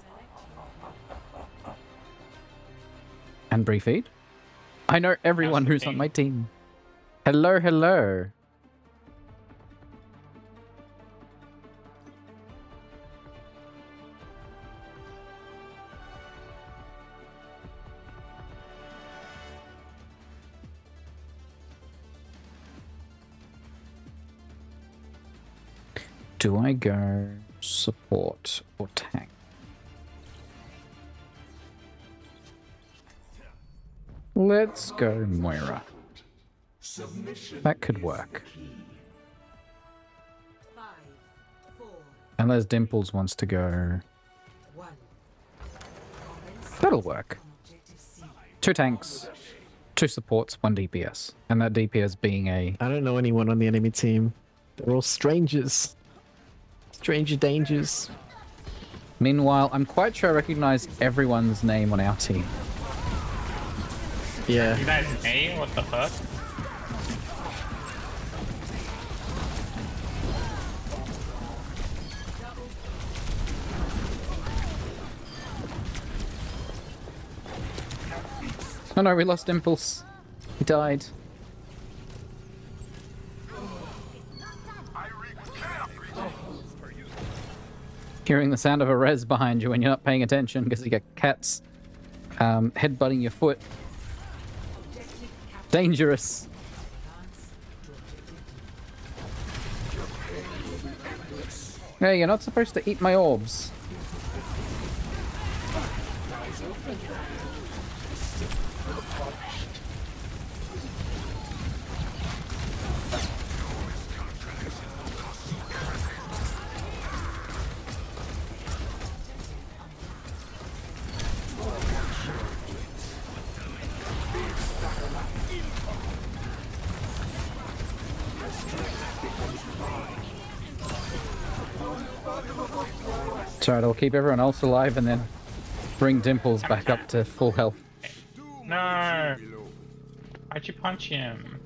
And Briefeed. I know everyone who's on my team. Hello, hello. Do I go support or tank? Let's go Moira. That could work. Unless Dimples wants to go. That'll work. 2 tanks, 2 supports, 1 DPS. And that DPS being a... I don't know anyone on the enemy team. They're all strangers. Stranger dangers. Meanwhile, I'm quite sure I recognize everyone's name on our team. Yeah. You guys A? What the fuck? Oh no, we lost Impulse. He died. Hearing the sound of a res behind you when you're not paying attention because you get cats headbutting your foot. Dangerous. Hey, you're not supposed to eat my orbs. It's alright, I'll keep everyone else alive and then bring Dimples back up to full health. No! Why'd you punch him?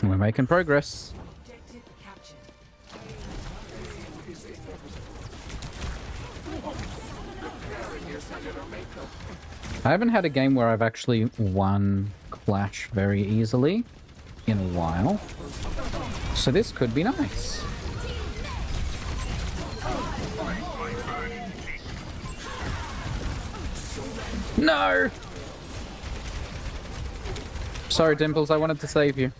We're making progress. I haven't had a game where I've actually won Clash very easily in a while. So this could be nice. No! Sorry, Dimples, I wanted to save you.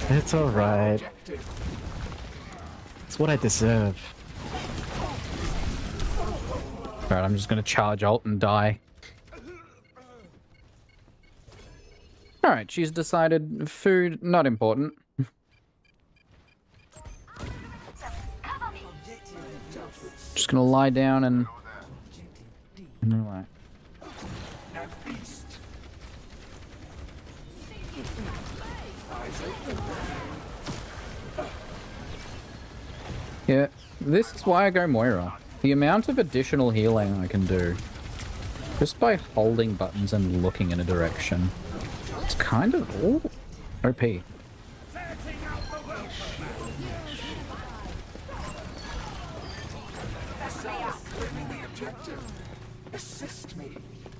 It's alright. It's what I deserve. Alright, I'm just gonna charge ult and die. Alright, she's decided food, not important. Just gonna lie down and relax. Yeah, this is why I go Moira. The amount of additional healing I can do just by holding buttons and looking in a direction. It's kind of all OP.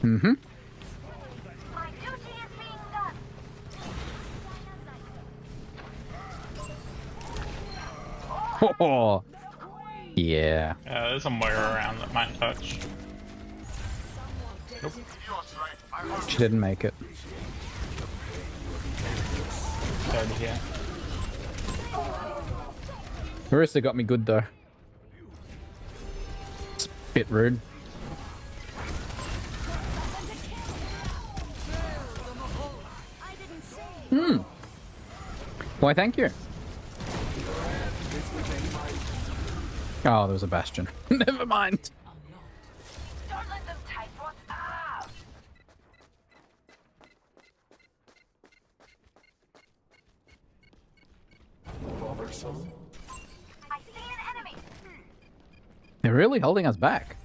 Mm-hmm. Oh, yeah. There's a Moira around that might touch. Nope. She didn't make it. Dead here. Marissa got me good though. It's a bit rude. Why, thank you. Oh, there was a bastion. Never mind. Don't let them take what's ours. I see an enemy. They're really holding us back.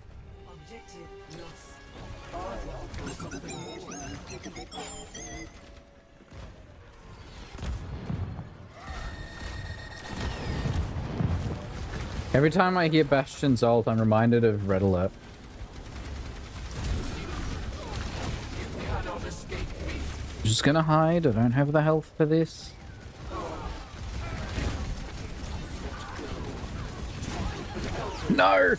Every time I hear Bastion's ult, I'm reminded of Red Alert. I'm just gonna hide. I don't have the health for this. No!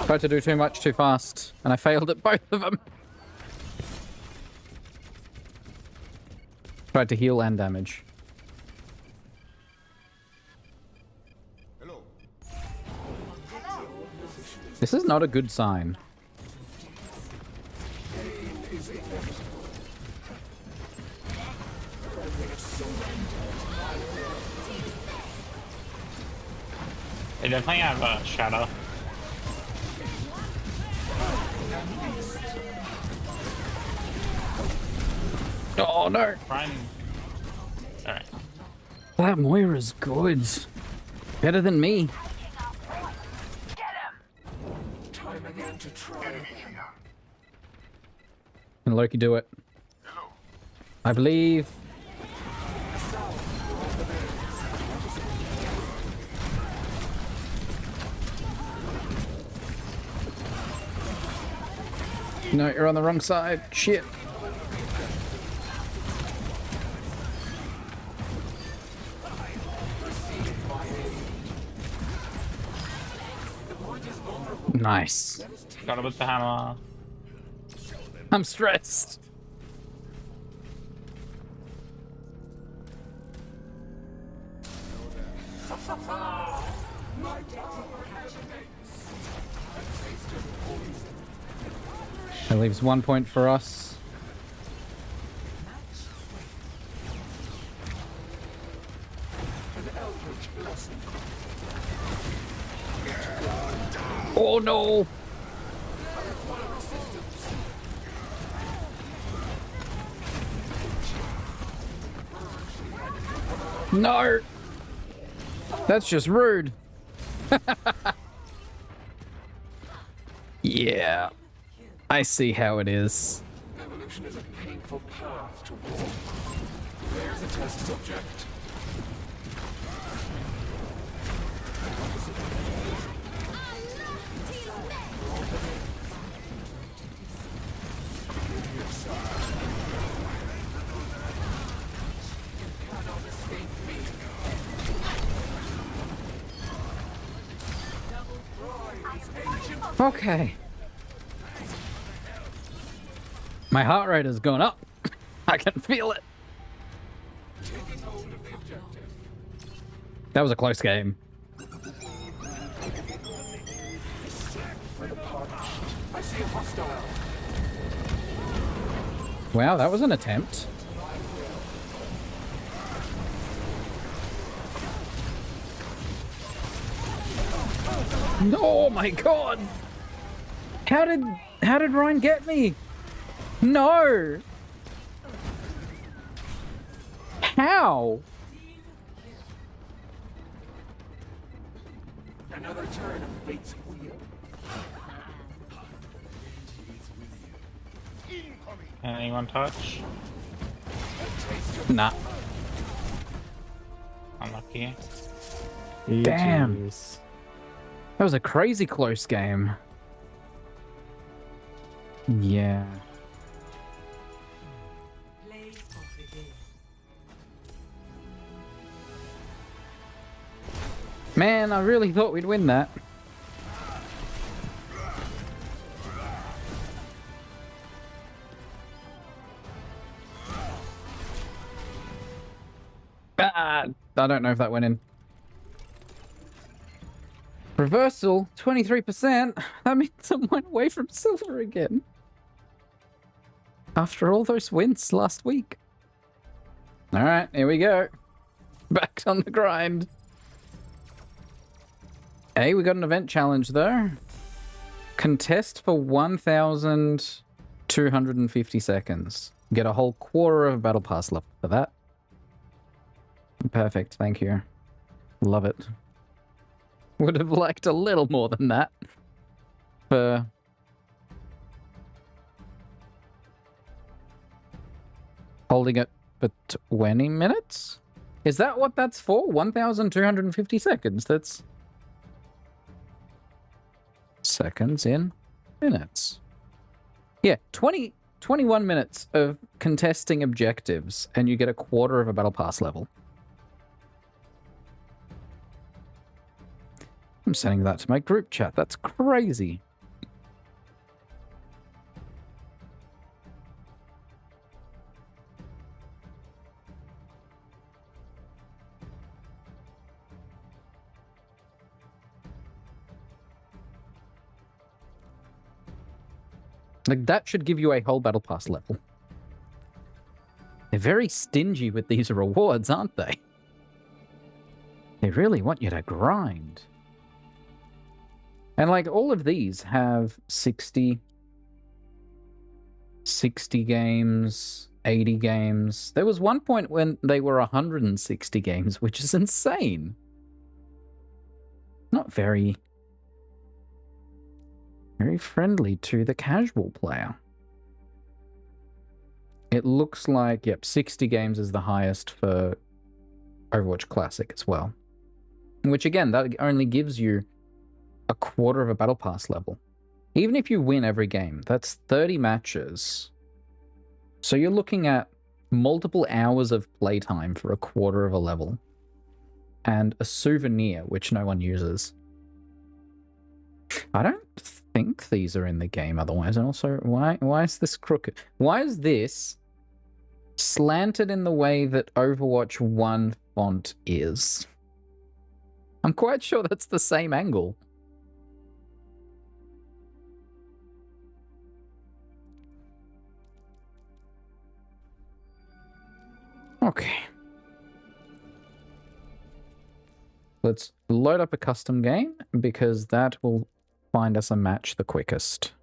Tried to do too much too fast, and I failed at both of them. Tried to heal and damage. This is not a good sign. They definitely have a shadow. Oh no! Run. Alright. That Moira's good. Better than me. Time again to try. Can Loki do it? I believe. No, you're on the wrong side. Shit. Nice. Got it with the hammer. I'm stressed. That leaves 1 point for us. Oh no! No! That's just rude. Yeah. I see how it is. Evolution is a painful path to war. There's a test subject. Okay. My heart rate has gone up. I can feel it. That was a close game. I see a hostile. Wow, that was an attempt. Oh my god! How did Ryan get me? No! How? Another turn of fate's wheel. Anyone touch? Nah. Unlucky. Damn. GGs. That was a crazy close game. Yeah. Man, I really thought we'd win that. Ah, I don't know if that went in. Reversal, 23%. That means I went away from silver again. After all those wins last week. Alright, here we go. Back on the grind. Hey, we got an event challenge though. Contest for 1,250 seconds. Get a whole quarter of a battle pass level for that. Perfect, thank you. Love it. Would have liked a little more than that. For... holding it for 20 minutes? Is that what that's for? 1,250 seconds. That's... seconds in minutes. Yeah, 21 minutes of contesting objectives, and you get a quarter of a battle pass level. I'm sending that to my group chat. That's crazy. Like, that should give you a whole battle pass level. They're very stingy with these rewards, aren't they? They really want you to grind. And like all of these have 60 games, 80 games. There was one point when they were 160 games, which is insane. Not very friendly to the casual player. It looks like, yep, 60 games is the highest for Overwatch Classic as well. Which again, that only gives you a quarter of a Battle Pass level. Even if you win every game, that's 30 matches. So you're looking at multiple hours of playtime for a quarter of a level. And a souvenir, which no one uses. I don't think these are in the game otherwise. And also, why is this crooked? Why is this slanted in the way that Overwatch 1 font is? I'm quite sure that's the same angle. Okay. Let's load up a custom game, because that will find us a match the quickest.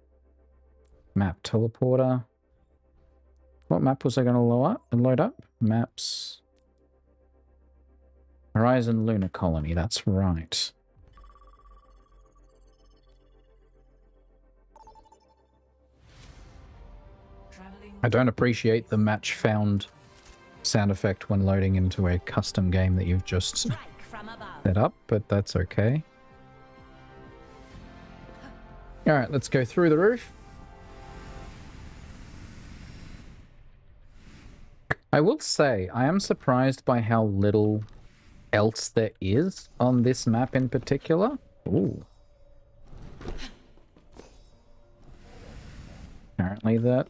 Map teleporter. What map was I going to load up? Maps. Horizon Lunar Colony, that's right. I don't appreciate the match found sound effect when loading into a custom game that you've just set up, but that's okay. Alright, let's go through the roof. I will say, I am surprised by how little else there is on this map in particular. Ooh. Apparently that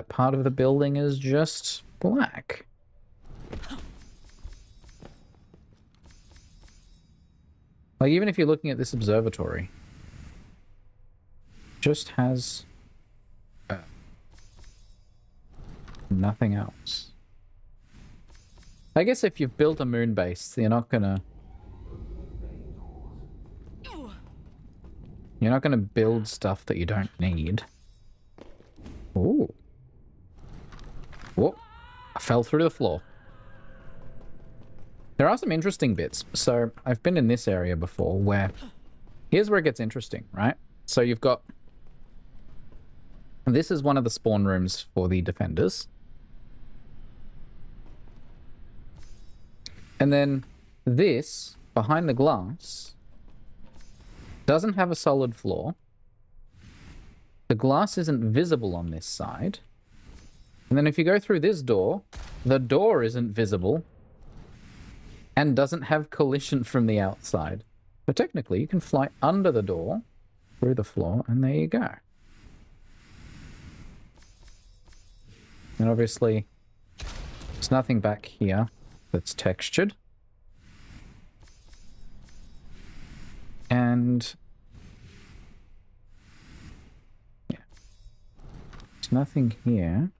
part of the building is just black. Like, even if you're looking at this observatory, just has nothing else. I guess if you've built a moon base, you're not gonna build stuff that you don't need. Ooh. Whoop. I fell through the floor. There are some interesting bits. So, I've been in this area before where... Here's where it gets interesting, right? So you've got... This is one of the spawn rooms for the defenders. And then this, behind the glass, doesn't have a solid floor. The glass isn't visible on this side. And then if you go through this door, the door isn't visible and doesn't have collision from the outside. But technically, you can fly under the door, through the floor, and there you go. And obviously, there's nothing back here that's textured. And yeah, there's nothing here.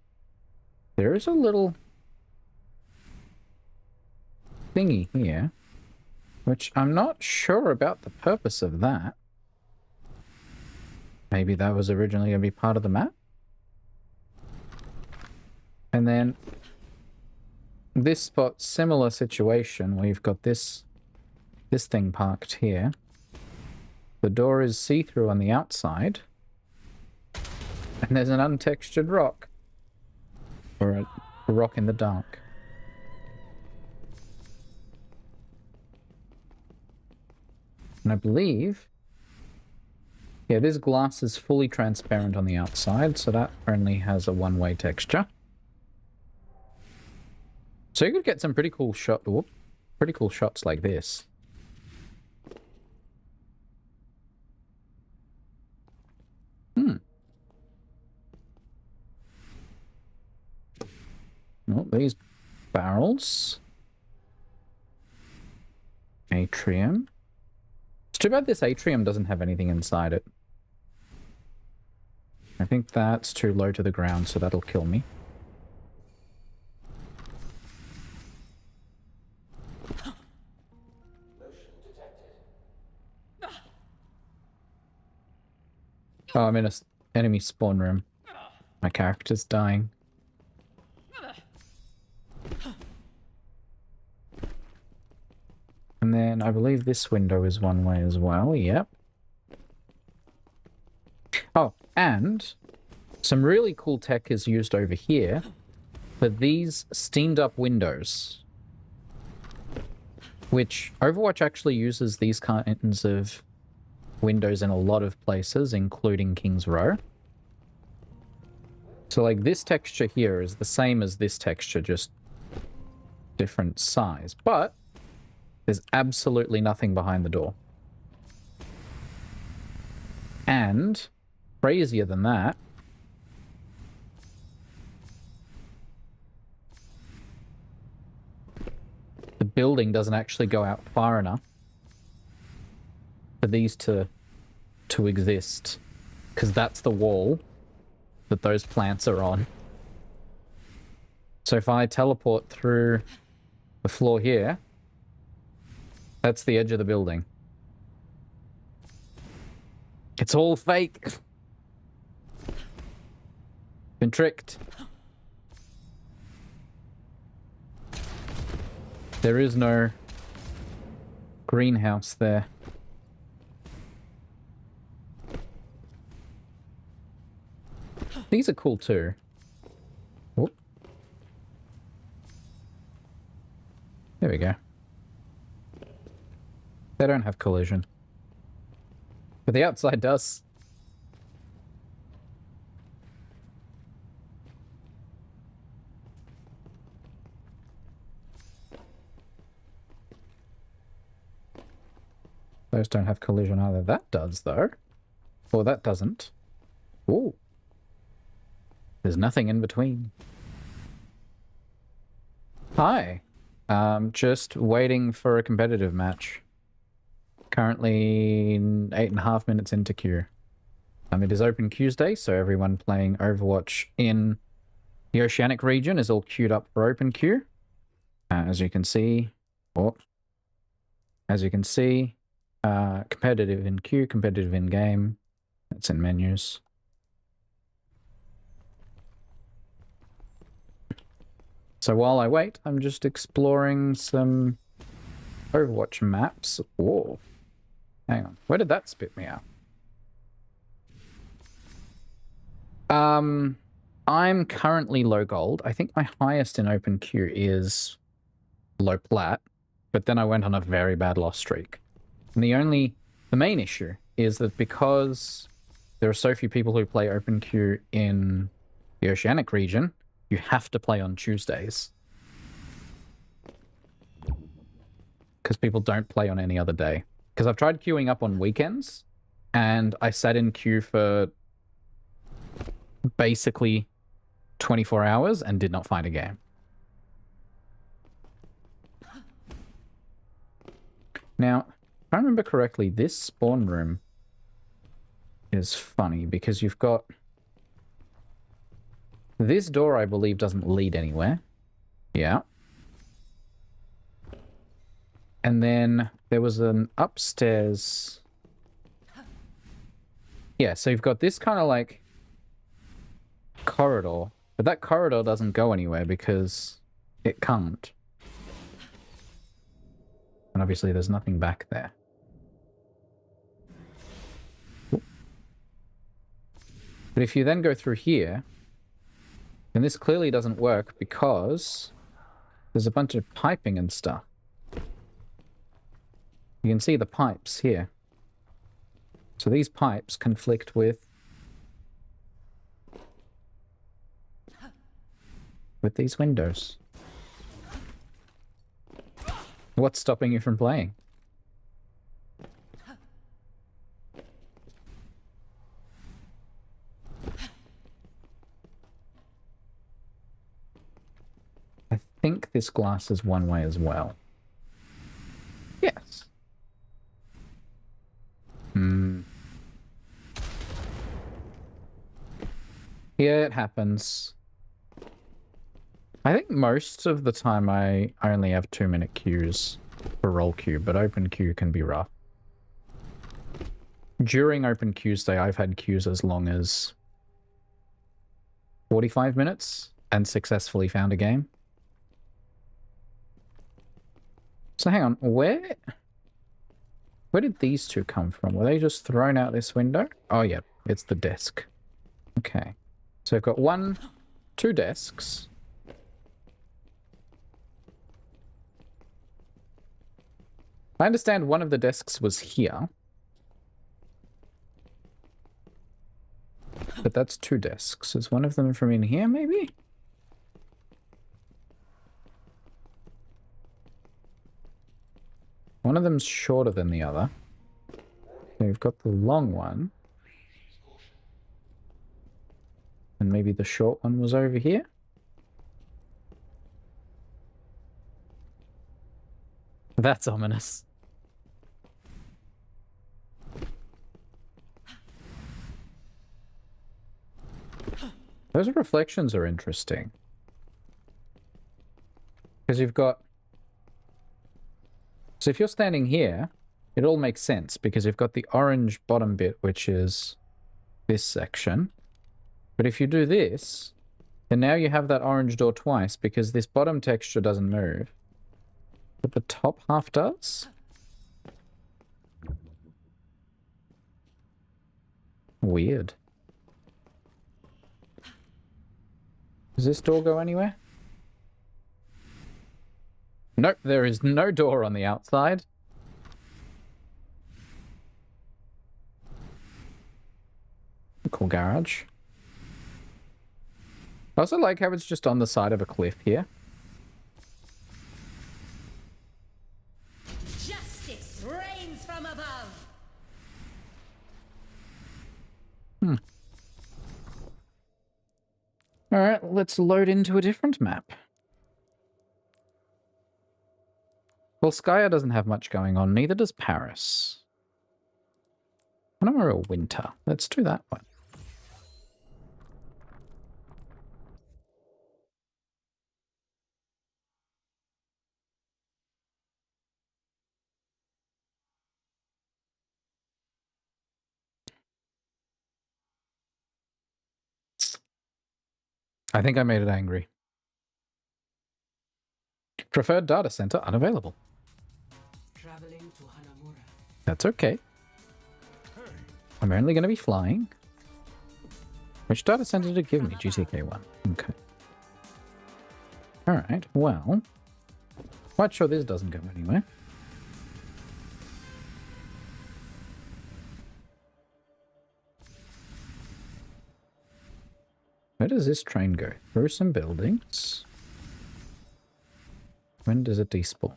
There is a little thingy here, which I'm not sure about the purpose of that. Maybe that was originally going to be part of the map? And then this spot, similar situation, where you've got this thing parked here. The door is see-through on the outside. And there's an untextured rock. Or a rock in the dark. And I believe... Yeah, this glass is fully transparent on the outside, so that only has a one-way texture. So you could get some pretty cool shots like this. Oh, these barrels. Atrium. It's too bad this atrium doesn't have anything inside it. I think that's too low to the ground, so that'll kill me. Oh, I'm in a enemy spawn room. My character's dying. And then I believe this window is one way as well. Yep. Oh, and some really cool tech is used over here for these steamed up windows, which Overwatch actually uses these kinds of windows in a lot of places, including King's Row. So like this texture here is the same as this texture, just different size, but there's absolutely nothing behind the door. And crazier than that, the building doesn't actually go out far enough for these to exist, because that's the wall that those plants are on. So if I teleport through the floor here, that's the edge of the building. It's all fake. Been tricked. There is no greenhouse there. These are cool too. Whoop. There we go. They don't have collision. But the outside does. Those don't have collision either. That does, though. Or that doesn't. Ooh. There's nothing in between. Hi. Just waiting for a competitive match. Currently 8.5 minutes into queue. It is open Quesday, so everyone playing Overwatch in the Oceanic region is all queued up for open queue. As you can see, competitive in queue, competitive in game. That's in menus. So while I wait, I'm just exploring some Overwatch maps. Whoa. Hang on. Where did that spit me out? I'm currently low gold. I think my highest in open queue is low plat, but then I went on a very bad loss streak. And the main issue is that because there are so few people who play open queue in the Oceanic region, you have to play on Tuesdays. Because people don't play on any other day. Because I've tried queuing up on weekends, and I sat in queue for basically 24 hours and did not find a game. Now, if I remember correctly, this spawn room is funny because you've got... This door, I believe, doesn't lead anywhere. Yeah. And then there was an upstairs... Yeah, so you've got this kind of like corridor, but that corridor doesn't go anywhere because it can't. And obviously there's nothing back there. But if you then go through here, then this clearly doesn't work because there's a bunch of piping and stuff. You can see the pipes here. So these pipes conflict with these windows. What's stopping you from playing? I think this glass is one way as well. Yes. Yeah, it happens. I think most of the time I only have 2-minute queues for roll queue, but open queue can be rough. During open Quesday, I've had queues as long as 45 minutes and successfully found a game. So hang on, where did these two come from? Were they just thrown out this window? Oh yeah, it's the desk. Okay. So I've got two desks. I understand one of the desks was here. But that's two desks. Is one of them from in here, maybe? One of them's shorter than the other. So we've got the long one. And maybe the short one was over here? That's ominous. Those reflections are interesting. Because you've got... So if you're standing here, it all makes sense because you've got the orange bottom bit, which is this section. But if you do this, then now you have that orange door twice because this bottom texture doesn't move. But the top half does? Weird. Does this door go anywhere? Nope, there is no door on the outside. Cool garage. I also like how it's just on the side of a cliff here. Justice reigns from above. Alright, let's load into a different map. Well, Skya doesn't have much going on, neither does Paris. Summer or winter? Let's do that one. I think I made it angry. Preferred data center unavailable. Traveling to Hanamura. That's okay. I'm only going to be flying. Which data center did it give me? GTK1. Okay. Alright, well. Quite sure this doesn't go anywhere. Where does this train go? Through some buildings. When does it despawn?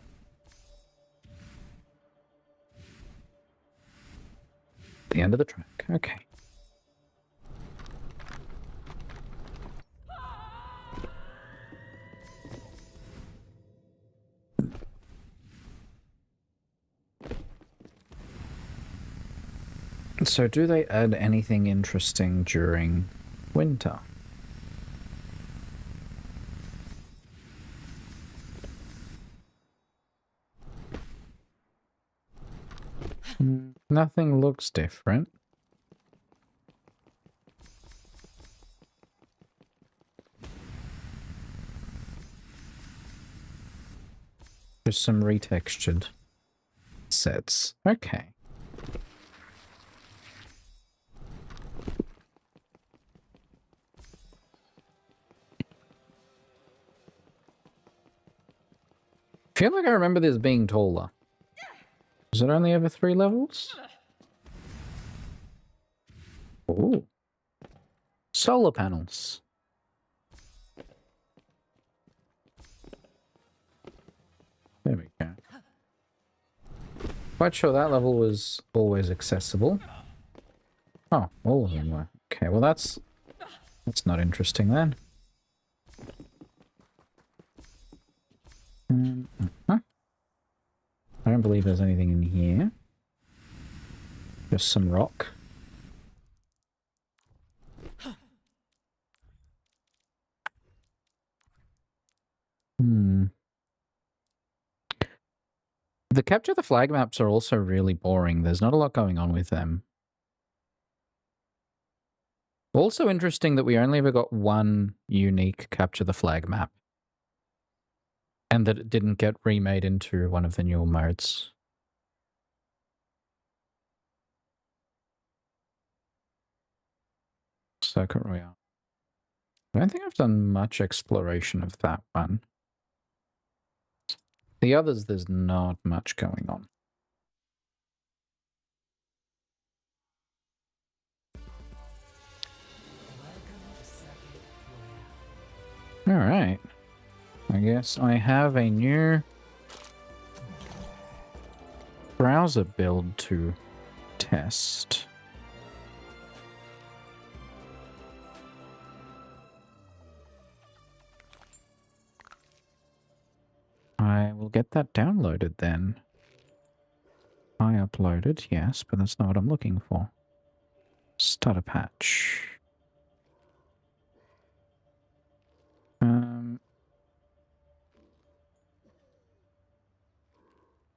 The end of the track. Okay. So do they add anything interesting during winter? Nothing looks different. Just some retextured sets. Okay. I feel like I remember this being taller. Is it only over 3 levels? Ooh. Solar panels. There we go. Quite sure that level was always accessible. Oh, all of them were. Okay, well that's not interesting then. I don't believe there's anything in here. Just some rock. The capture the flag maps are also really boring. There's not a lot going on with them. Also interesting that we only ever got one unique capture the flag map. And that it didn't get remade into one of the newer modes. Circuit Royale. I don't think I've done much exploration of that one. The others, there's not much going on. Alright. I guess I have a new browser build to test. I will get that downloaded then. I uploaded, yes, but that's not what I'm looking for. Start a patch.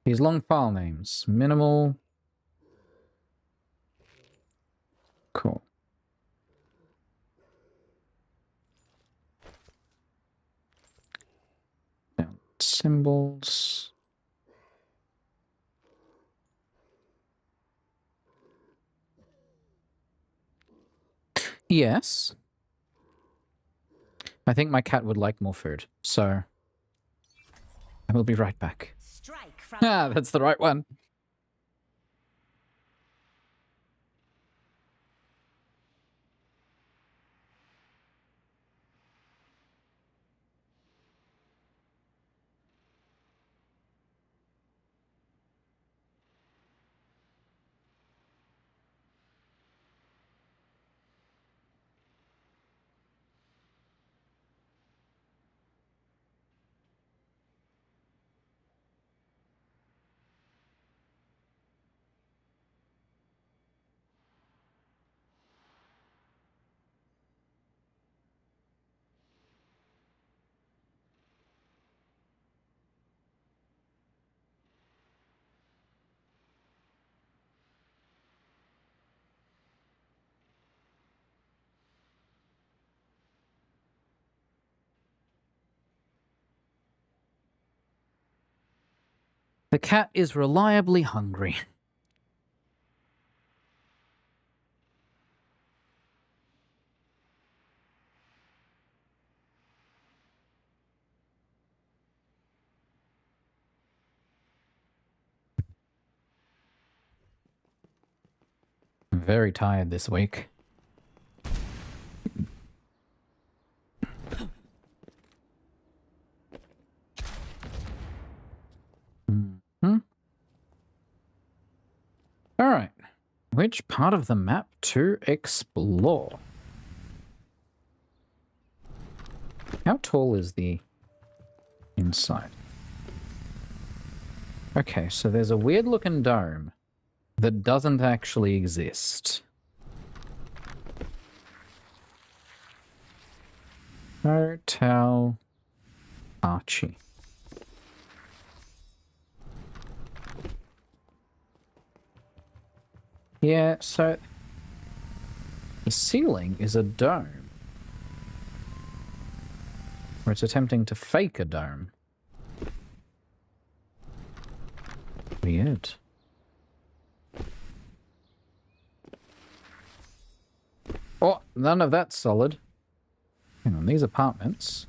These long file names. Minimal. Cool. Down symbols. Yes. I think my cat would like more food, so I will be right back. Ah, that's the right one. The cat is reliably hungry. I'm very tired this week. Alright. Which part of the map to explore? How tall is the inside? Okay, so there's a weird looking dome that doesn't actually exist. Hotel Archie. Yeah, so the ceiling is a dome. Or it's attempting to fake a dome. Weird. Oh, none of that's solid. Hang on, these apartments.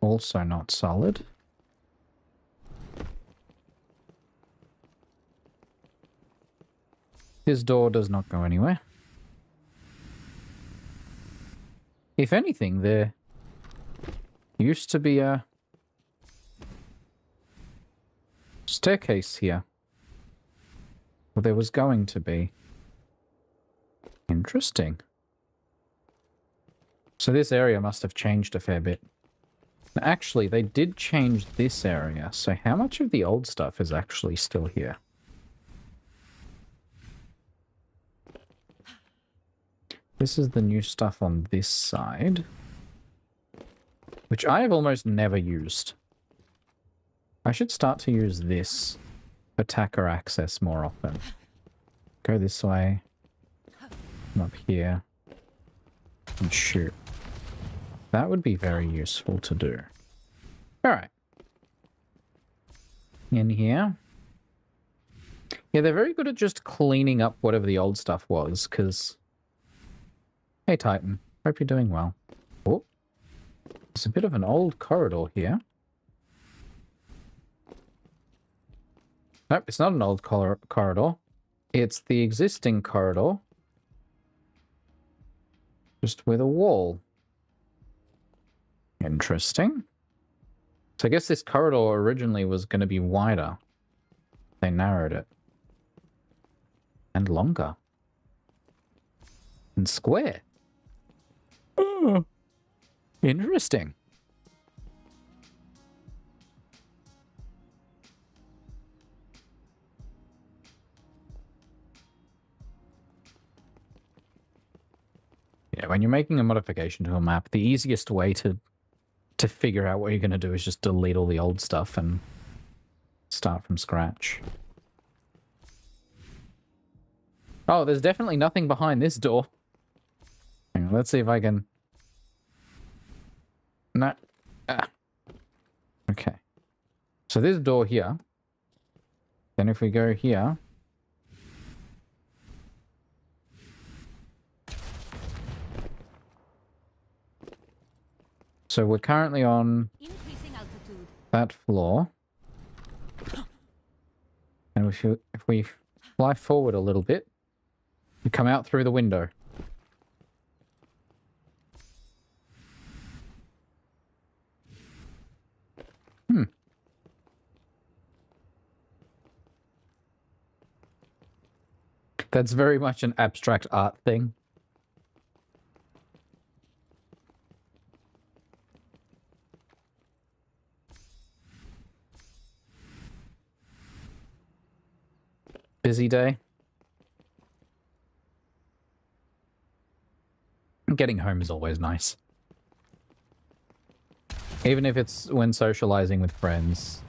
Also not solid. His door does not go anywhere. If anything, there used to be a staircase here. Well, there was going to be. Interesting. So this area must have changed a fair bit. Actually, they did change this area. So how much of the old stuff is actually still here? This is the new stuff on this side, which I have almost never used. I should start to use this attacker access more often. Go this way. Come up here and shoot. That would be very useful to do. Alright. In here. Yeah, they're very good at just cleaning up whatever the old stuff was, because... Hey, Titan. Hope you're doing well. Oh. There's a bit of an old corridor here. Nope, it's not an old corridor. It's the existing corridor. Just with a wall. Interesting. So I guess this corridor originally was going to be wider. They narrowed it. And longer. And square. Oh. Interesting. Yeah, when you're making a modification to a map, the easiest way to figure out what you're going to do is just delete all the old stuff and start from scratch. Oh, there's definitely nothing behind this door. Hang on, let's see if I can... No. Ah. Okay. So this door here. Then if we go here... So we're currently on that floor. And if we fly forward a little bit, we come out through the window. That's very much an abstract art thing. Busy day. Getting home is always nice. Even if it's when socializing with friends.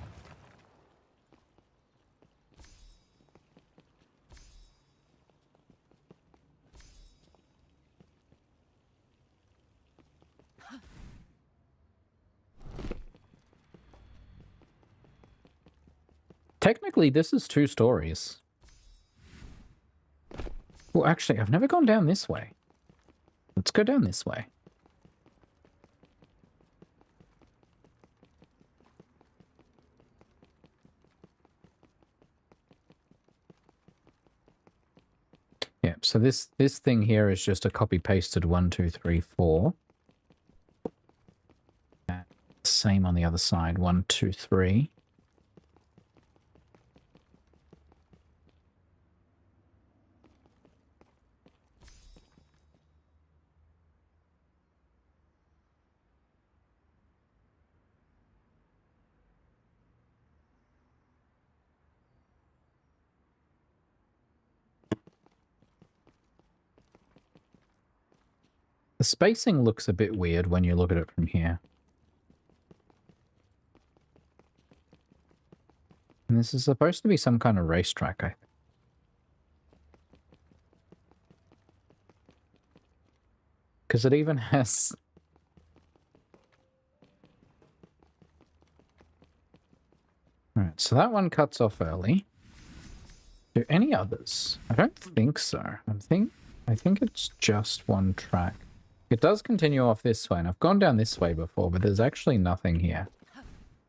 Technically, this is 2 stories. Well, actually, I've never gone down this way. Let's go down this way. Yeah, so this thing here is just a copy-pasted 1, 2, 3, 4. Same on the other side, 1, 2, 3. The spacing looks a bit weird when you look at it from here. And this is supposed to be some kind of racetrack, I think. Because it even has... Alright, so that one cuts off early. Do any others? I don't think so. I think it's just one track. It does continue off this way, and I've gone down this way before, but there's actually nothing here.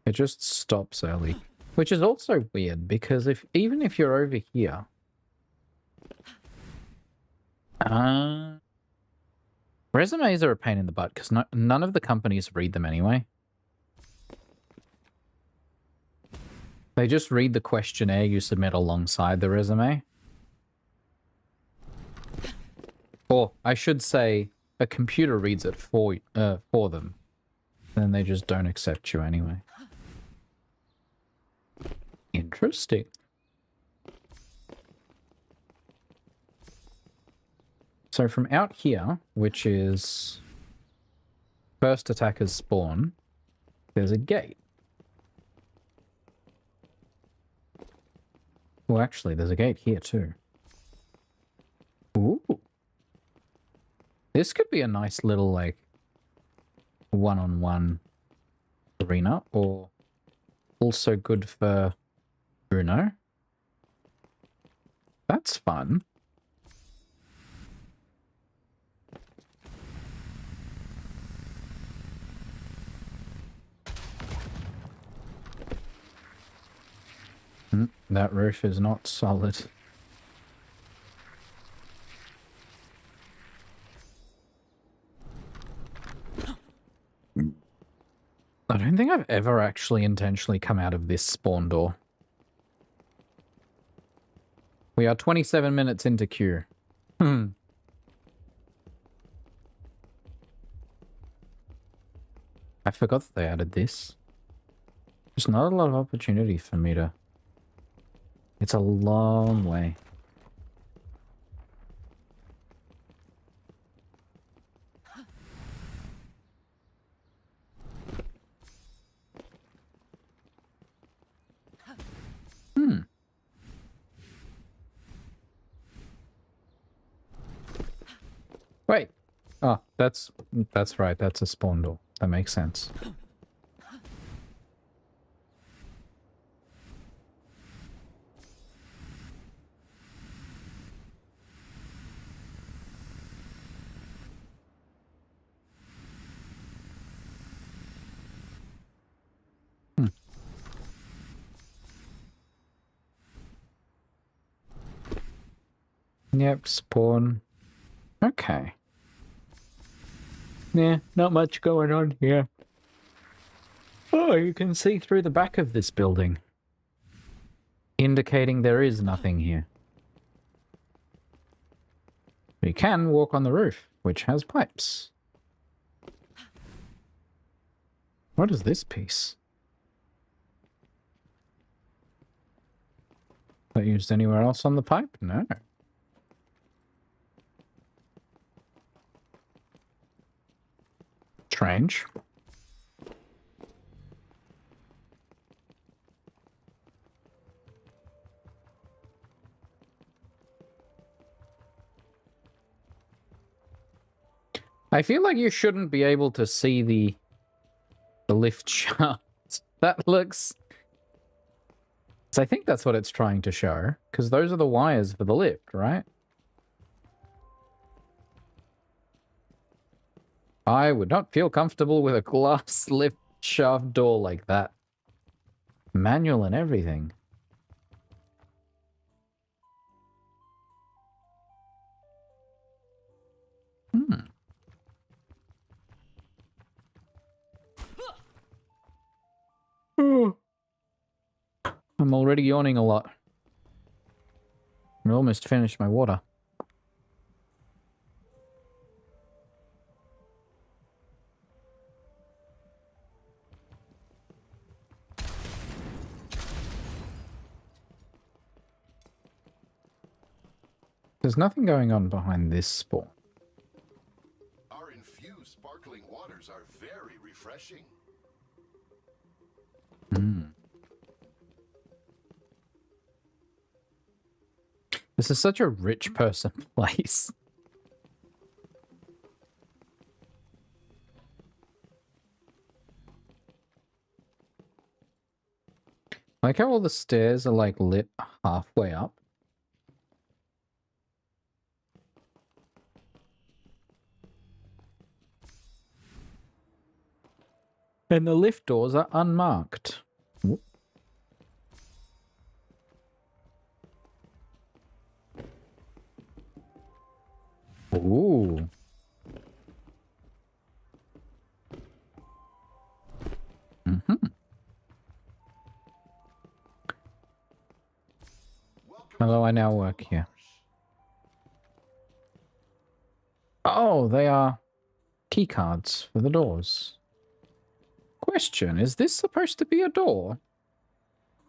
It just stops early. Which is also weird, because even if you're over here... resumes are a pain in the butt, because none of the companies read them anyway. They just read the questionnaire you submit alongside the resume. Or, I should say, a computer reads it for them. Then they just don't accept you anyway. Interesting. So from out here, which is first attackers spawn, there's a gate. Well, actually, there's a gate here too. Ooh. This could be a nice little, like, one-on-one arena, or also good for Bruno. That's fun. That roof is not solid. I don't think I've ever actually intentionally come out of this spawn door. We are 27 minutes into queue. I forgot that they added this. There's not a lot of opportunity for me to... It's a long way. Wait. Oh, that's right. That's a spawn door. That makes sense. Yep, spawn. Okay. Yeah, not much going on here. Oh, you can see through the back of this building, indicating there is nothing here. You can walk on the roof, which has pipes. What is this piece? Not used anywhere else on the pipe? No. Strange. I feel like you shouldn't be able to see the lift shaft. That looks... So I think that's what it's trying to show, because those are the wires for the lift, right? I would not feel comfortable with a glass lift shaft door like that. Manual and everything. I'm already yawning a lot. I almost finished my water. There's nothing going on behind this spawn. Our infused sparkling waters are very refreshing. This is such a rich person place. I like how all the stairs are like lit halfway up. And the lift doors are unmarked. Whoop. Ooh. Hello, I now work here. Oh, they are key cards for the doors. Question, is this supposed to be a door?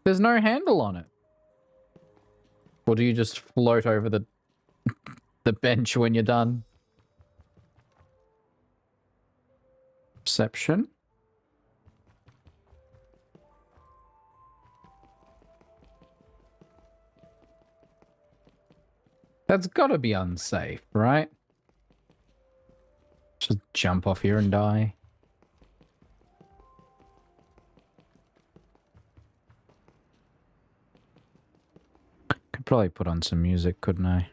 There's no handle on it. Or do you just float over the bench when you're done? Perception? That's gotta be unsafe, right? Just jump off here and die. Could probably put on some music, couldn't I?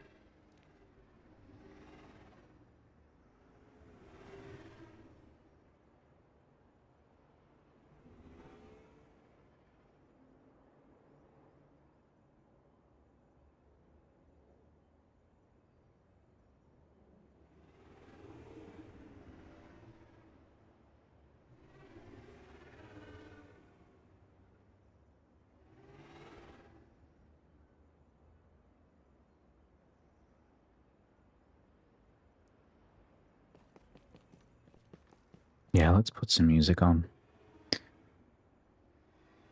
Yeah, let's put some music on.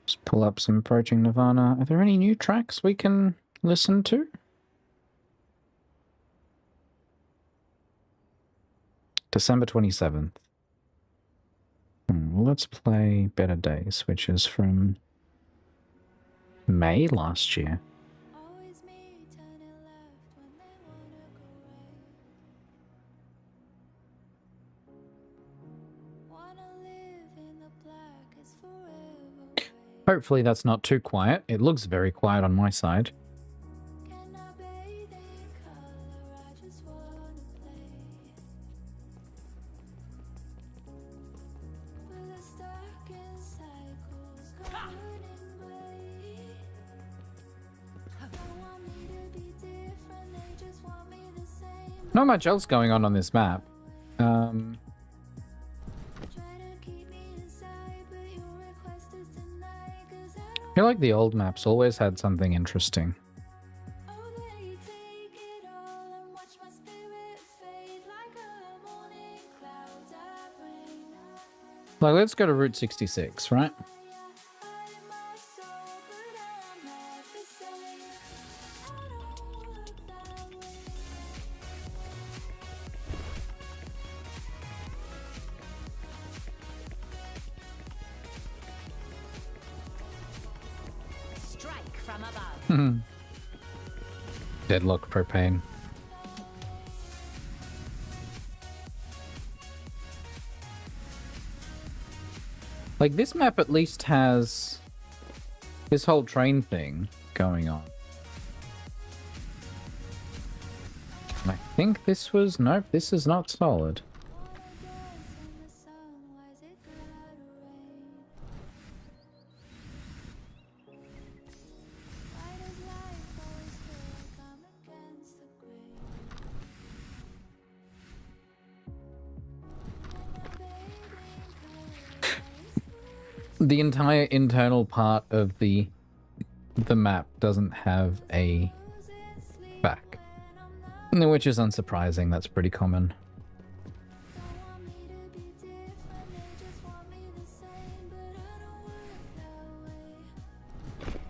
Just pull up some Approaching Nirvana. Are there any new tracks we can listen to? December 27th. Well, let's play Better Days, which is from May last year. Always me turning left when they wanna go right. Wanna live in the black is forever. Hopefully that's not too quiet. It looks very quiet on my side. Can I bathe in color? I just wanna play. With the stuck in cycles, covered in gray. Don't want me to be different, they just want me the same. Not much else going on this map. Try to keep me inside, but your request is denied. 'Cause I feel like the old maps always had something interesting. they take it all and watch my spirit fade like a morning cloud that rain. Like, let's go to Route 66, right? I'm my soul, but I'm not the same. I don't work that way. Strike from above. Deadlock propane. Like, this map at least has this whole train thing going on. And I think this was... Nope, this is not solid. In the sun, why's it gotta rain? Why does life always feel like I'm against the grain? The entire internal part of the map doesn't have a back, which is unsurprising. That's pretty common.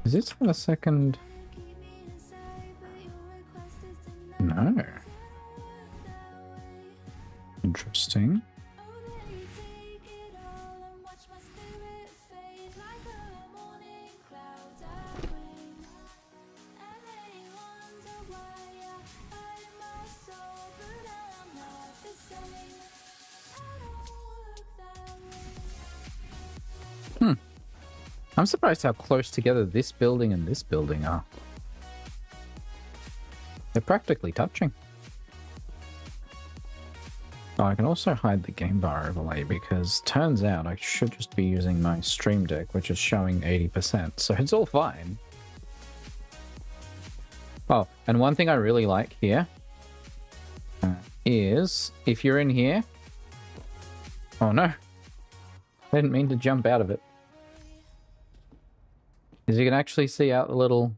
Is this for a second? No. Interesting. I'm surprised how close together this building and this building are. They're practically touching. Oh, I can also hide the game bar overlay because turns out I should just be using my Stream Deck, which is showing 80%, so it's all fine. Oh, and one thing I really like here is if you're in here... Oh no, I didn't mean to jump out of it. Is you can actually see out the little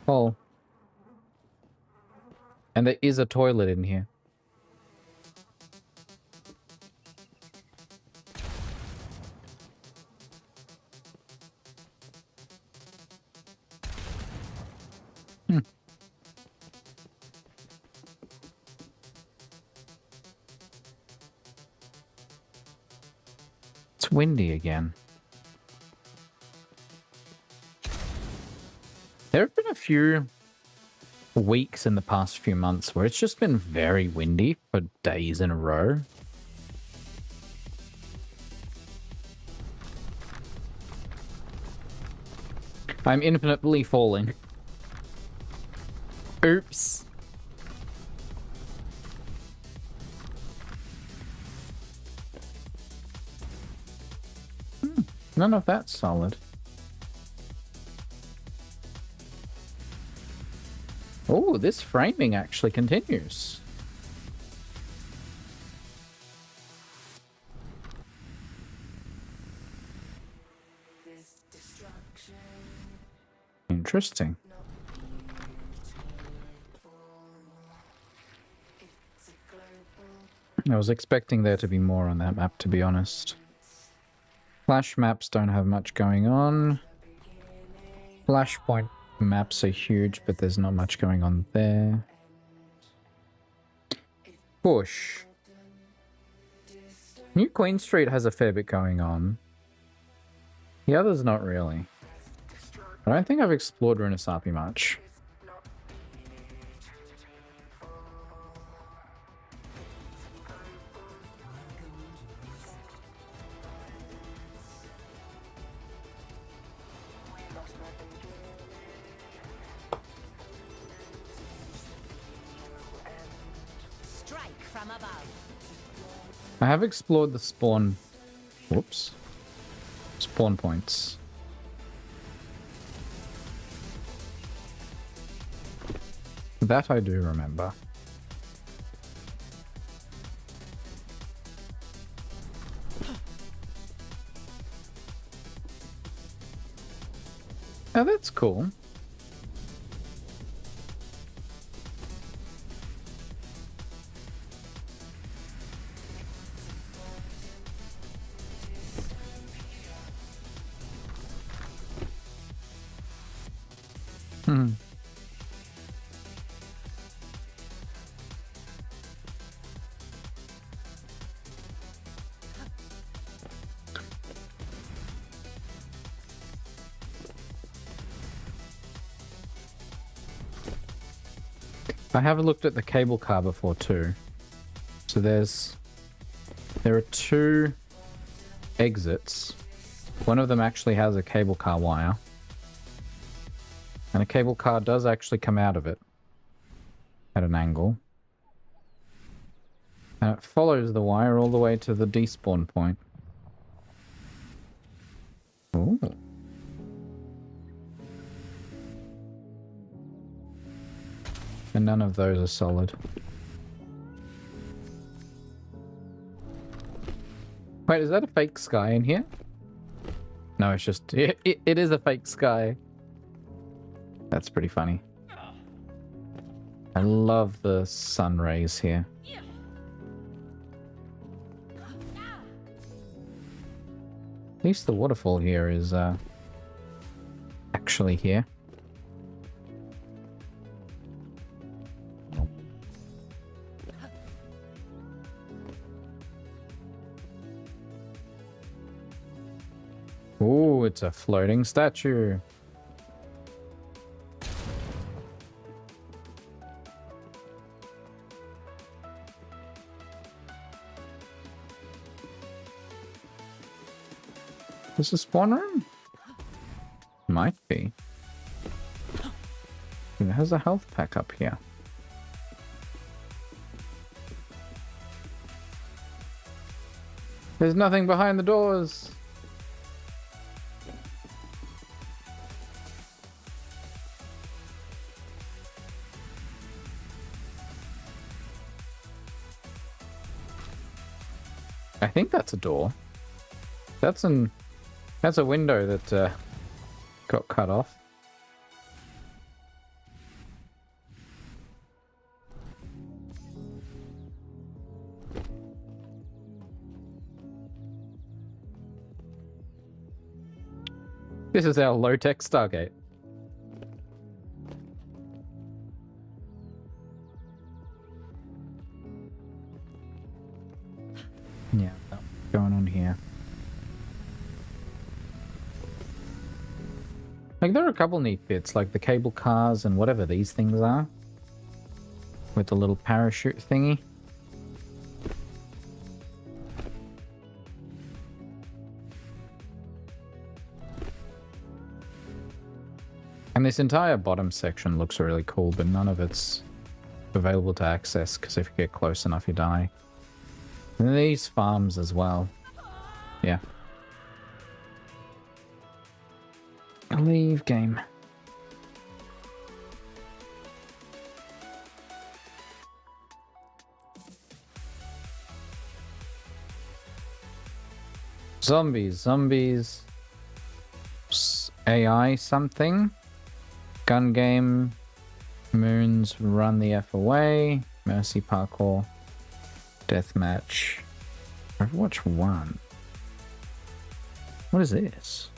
hole. And there is a toilet in here. It's windy again. There have been a few weeks in the past few months where it's just been very windy for days in a row. I'm infinitely falling. Oops. None of that's solid. Oh, this framing actually continues. Interesting. I was expecting there to be more on that map, to be honest. Flash maps don't have much going on. Flashpoint maps are huge, but there's not much going on there. Bush. New Queen Street has a fair bit going on. The others not really. I don't think I've explored RuneScape much. Strike from above. I have explored the spawn... Whoops. Spawn points. That I do remember. Oh, that's cool. Hmm. I have looked at the cable car before too. So there are two exits. One of them actually has a cable car wire. And a cable car does actually come out of it at an angle. And it follows the wire all the way to the despawn point. Ooh. And none of those are solid. Wait, is that a fake sky in here? No, it's just... It is a fake sky. That's pretty funny. I love the sun rays here. At least the waterfall here is actually here. Ooh, it's a floating statue. Is this a spawn room? Might be. It has a health pack up here. There's nothing behind the doors. I think that's a door. That's a window that got cut off. This is our low-tech Stargate. Yeah, that's going on here. Like, there are a couple neat bits, like the cable cars and whatever these things are. with the little parachute thingy. And this entire bottom section looks really cool, but none of it's available to access because if you get close enough, you die. And these farms as well. Yeah. Leave game. Zombies. AI something. Gun game. Moons run the F away. Mercy parkour. Deathmatch. Overwatch 1. What is this?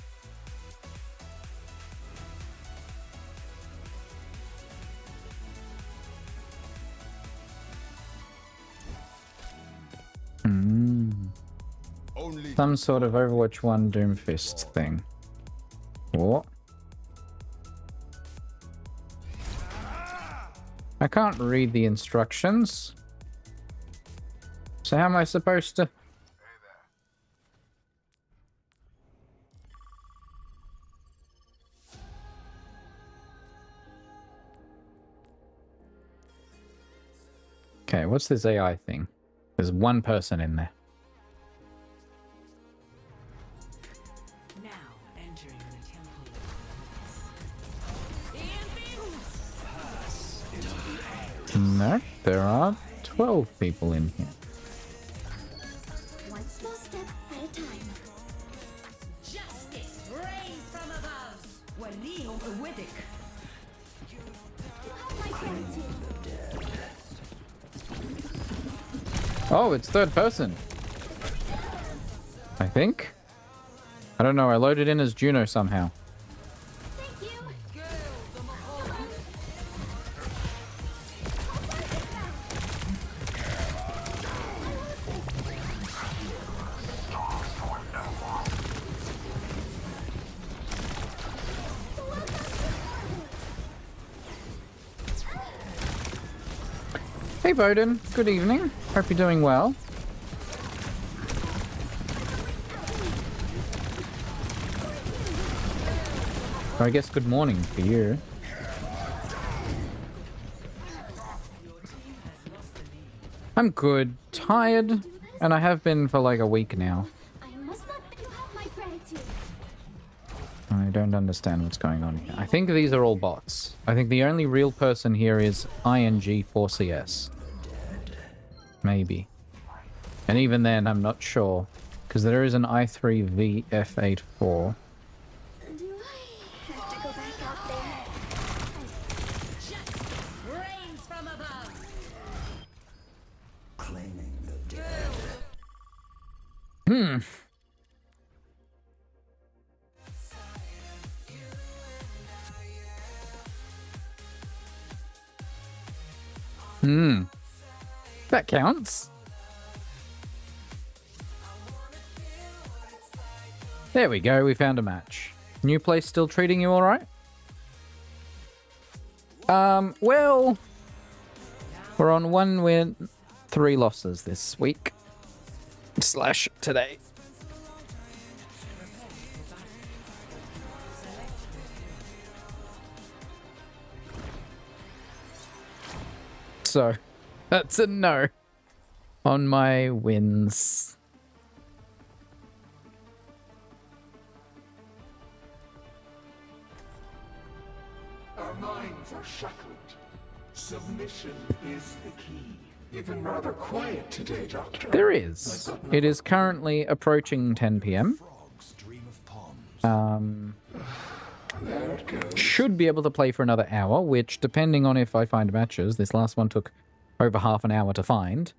Some sort of Overwatch 1 Doomfist thing. What? I can't read the instructions. So how am I supposed to... Okay, what's this AI thing? There's one person in there. Now entering the temple. No, there are 12 people in here. One small step at a time. Justice reigns from above. ولي أودك. You have my gratitude. Oh, it's third person. I think. I don't know, I loaded in as Juno somehow. Thank you. Hey Bowden, good evening. Hope you're doing well. Or I guess good morning for you. I'm good, tired, and I have been for like a week now. I must not. You have my gratitude. I don't understand what's going on here. I think these are all bots. I think the only real person here is ING4CS. Maybe. And even then, I'm not sure. Because there is an i3VF84. Do I have to go back out there? Justice reigns from above. Claiming the dead. That counts. There we go, we found a match. New place still treating you alright? Well... We're on 1 win, 3 losses this week. / today. So, that's a no on my wins. Our minds are shackled. Submission is the key. Even rather quiet today, Doctor. There is. It is currently approaching 10 PM. Should be able to play for another hour, which, depending on if I find matches, this last one took over half an hour to find.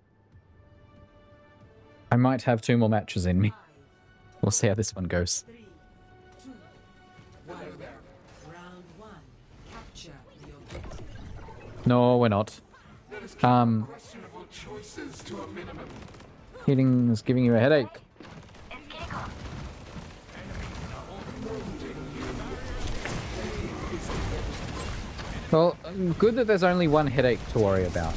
I might have 2 more matches in me. We'll see how this one goes. 3, 2, 1. Round 1. Capture the objective. No, we're not. Questionable choices to a minimum. Hitting is giving you a headache. Well, good that there's only one headache to worry about.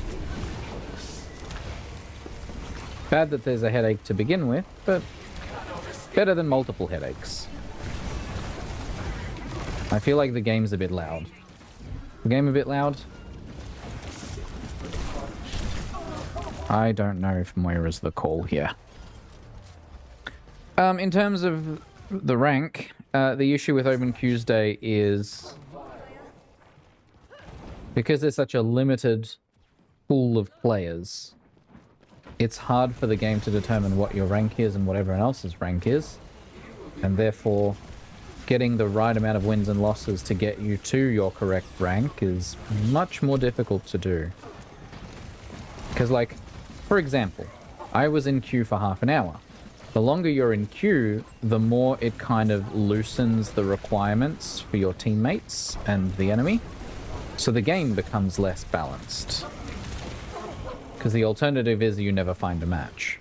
Bad that there's a headache to begin with, but better than multiple headaches. I feel like the game's a bit loud. The game a bit loud? I don't know if Moira's the call here. In terms of the rank, the issue with Open Quesday is because there's such a limited pool of players, it's hard for the game to determine what your rank is and what everyone else's rank is, and therefore getting the right amount of wins and losses to get you to your correct rank is much more difficult to do. Because, like, for example, I was in queue for half an hour. The longer you're in queue, the more it kind of loosens the requirements for your teammates and the enemy. So the game becomes less balanced. Because the alternative is you never find a match.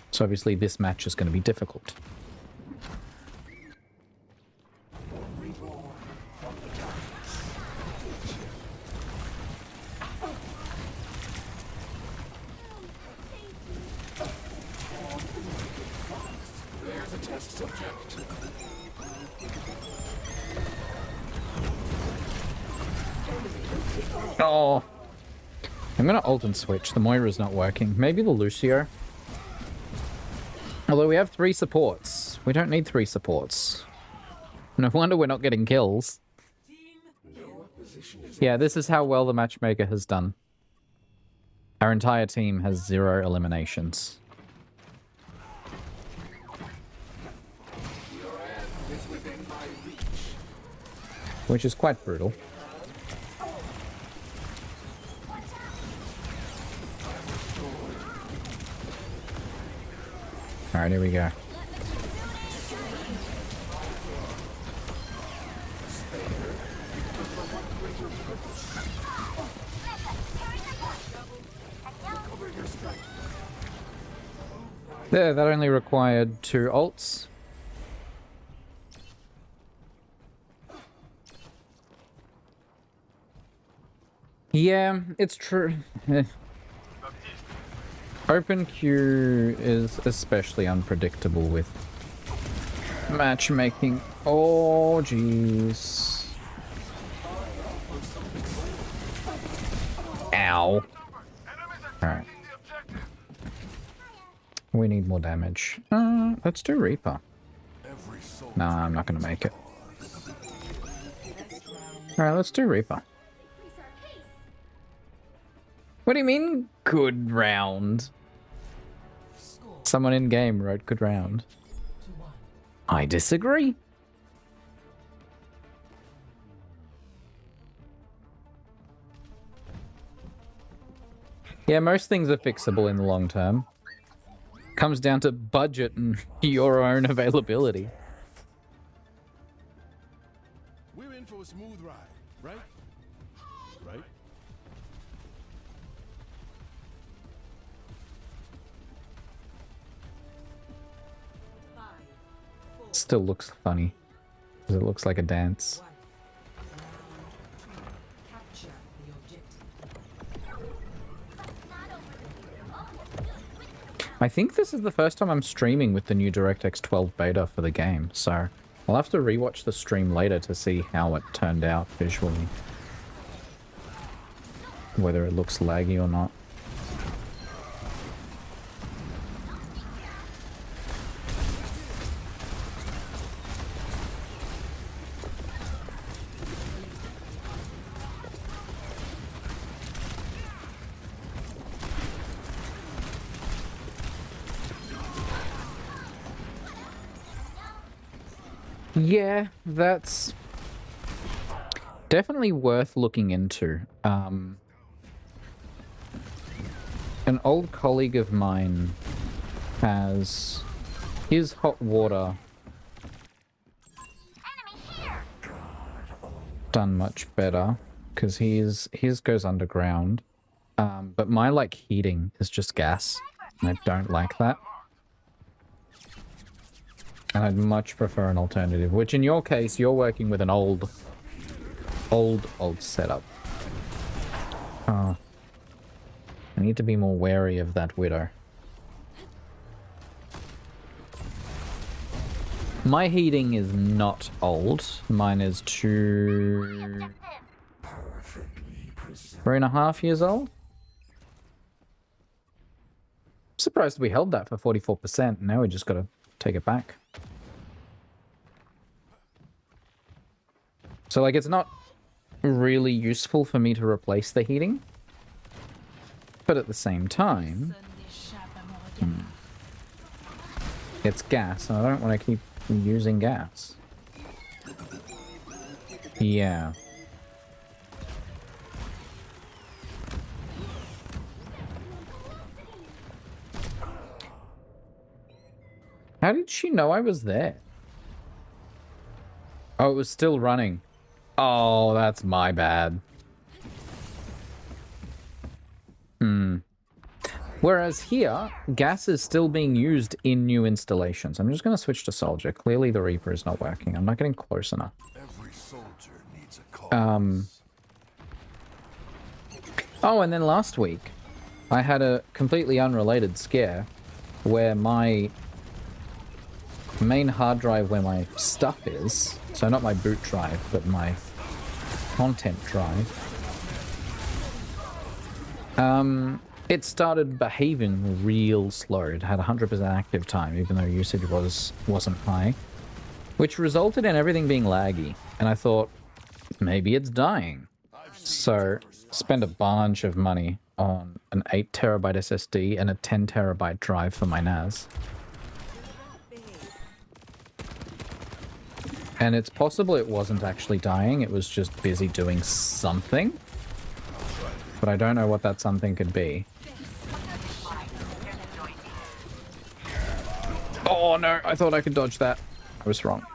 So obviously this match is going to be difficult. There's a test subject. Oh, I'm gonna ult and switch. The Moira's not working. Maybe the Lucio. Although we have 3 supports. We don't need 3 supports. No wonder we're not getting kills. Yeah, this is how well the matchmaker has done. Our entire team has 0 eliminations. Which is quite brutal. Alright, here we go. There, that only required 2 ults. Yeah, it's true. Open queue is especially unpredictable with matchmaking. Oh, jeez. Ow. Alright. We need more damage. Let's do Reaper. Nah, I'm not gonna make it. Alright, let's do Reaper. What do you mean, good round? Someone in game wrote good round. I disagree. Yeah, most things are fixable in the long term. Comes down to budget and your own availability. We're in for a smooth ride, right? Right? Still looks funny. Because it looks like a dance. I think this is the first time I'm streaming with the new DirectX 12 beta for the game, so I'll have to rewatch the stream later to see how it turned out visually. Whether it looks laggy or not. Yeah, that's definitely worth looking into. An old colleague of mine has his hot water done much better because his goes underground. But my like heating is just gas, and I don't like that. And I'd much prefer an alternative, which in your case, you're working with an old setup. Oh. I need to be more wary of that Widow. My heating is not old. Mine is 3.5 years old. I'm surprised we held that for 44%. Now we just gotta take it back. So, like, it's not really useful for me to replace the heating. But at the same time, it's gas, and I don't want to keep using gas. Yeah. How did she know I was there? Oh, it was still running. Oh, that's my bad. Whereas here, gas is still being used in new installations. I'm just going to switch to Soldier. Clearly the Reaper is not working. I'm not getting close enough. Every soldier needs a cause. Oh, and then last week, I had a completely unrelated scare where my main hard drive where my stuff is, so not my boot drive, but my content drive, it started behaving real slow. It had 100% active time, even though usage wasn't high, which resulted in everything being laggy. And I thought, maybe it's dying. So, spent a bunch of money on an 8 terabyte SSD and a 10 terabyte drive for my NAS. And it's possible it wasn't actually dying, it was just busy doing something. But I don't know what that something could be. Oh no, I thought I could dodge that. I was wrong.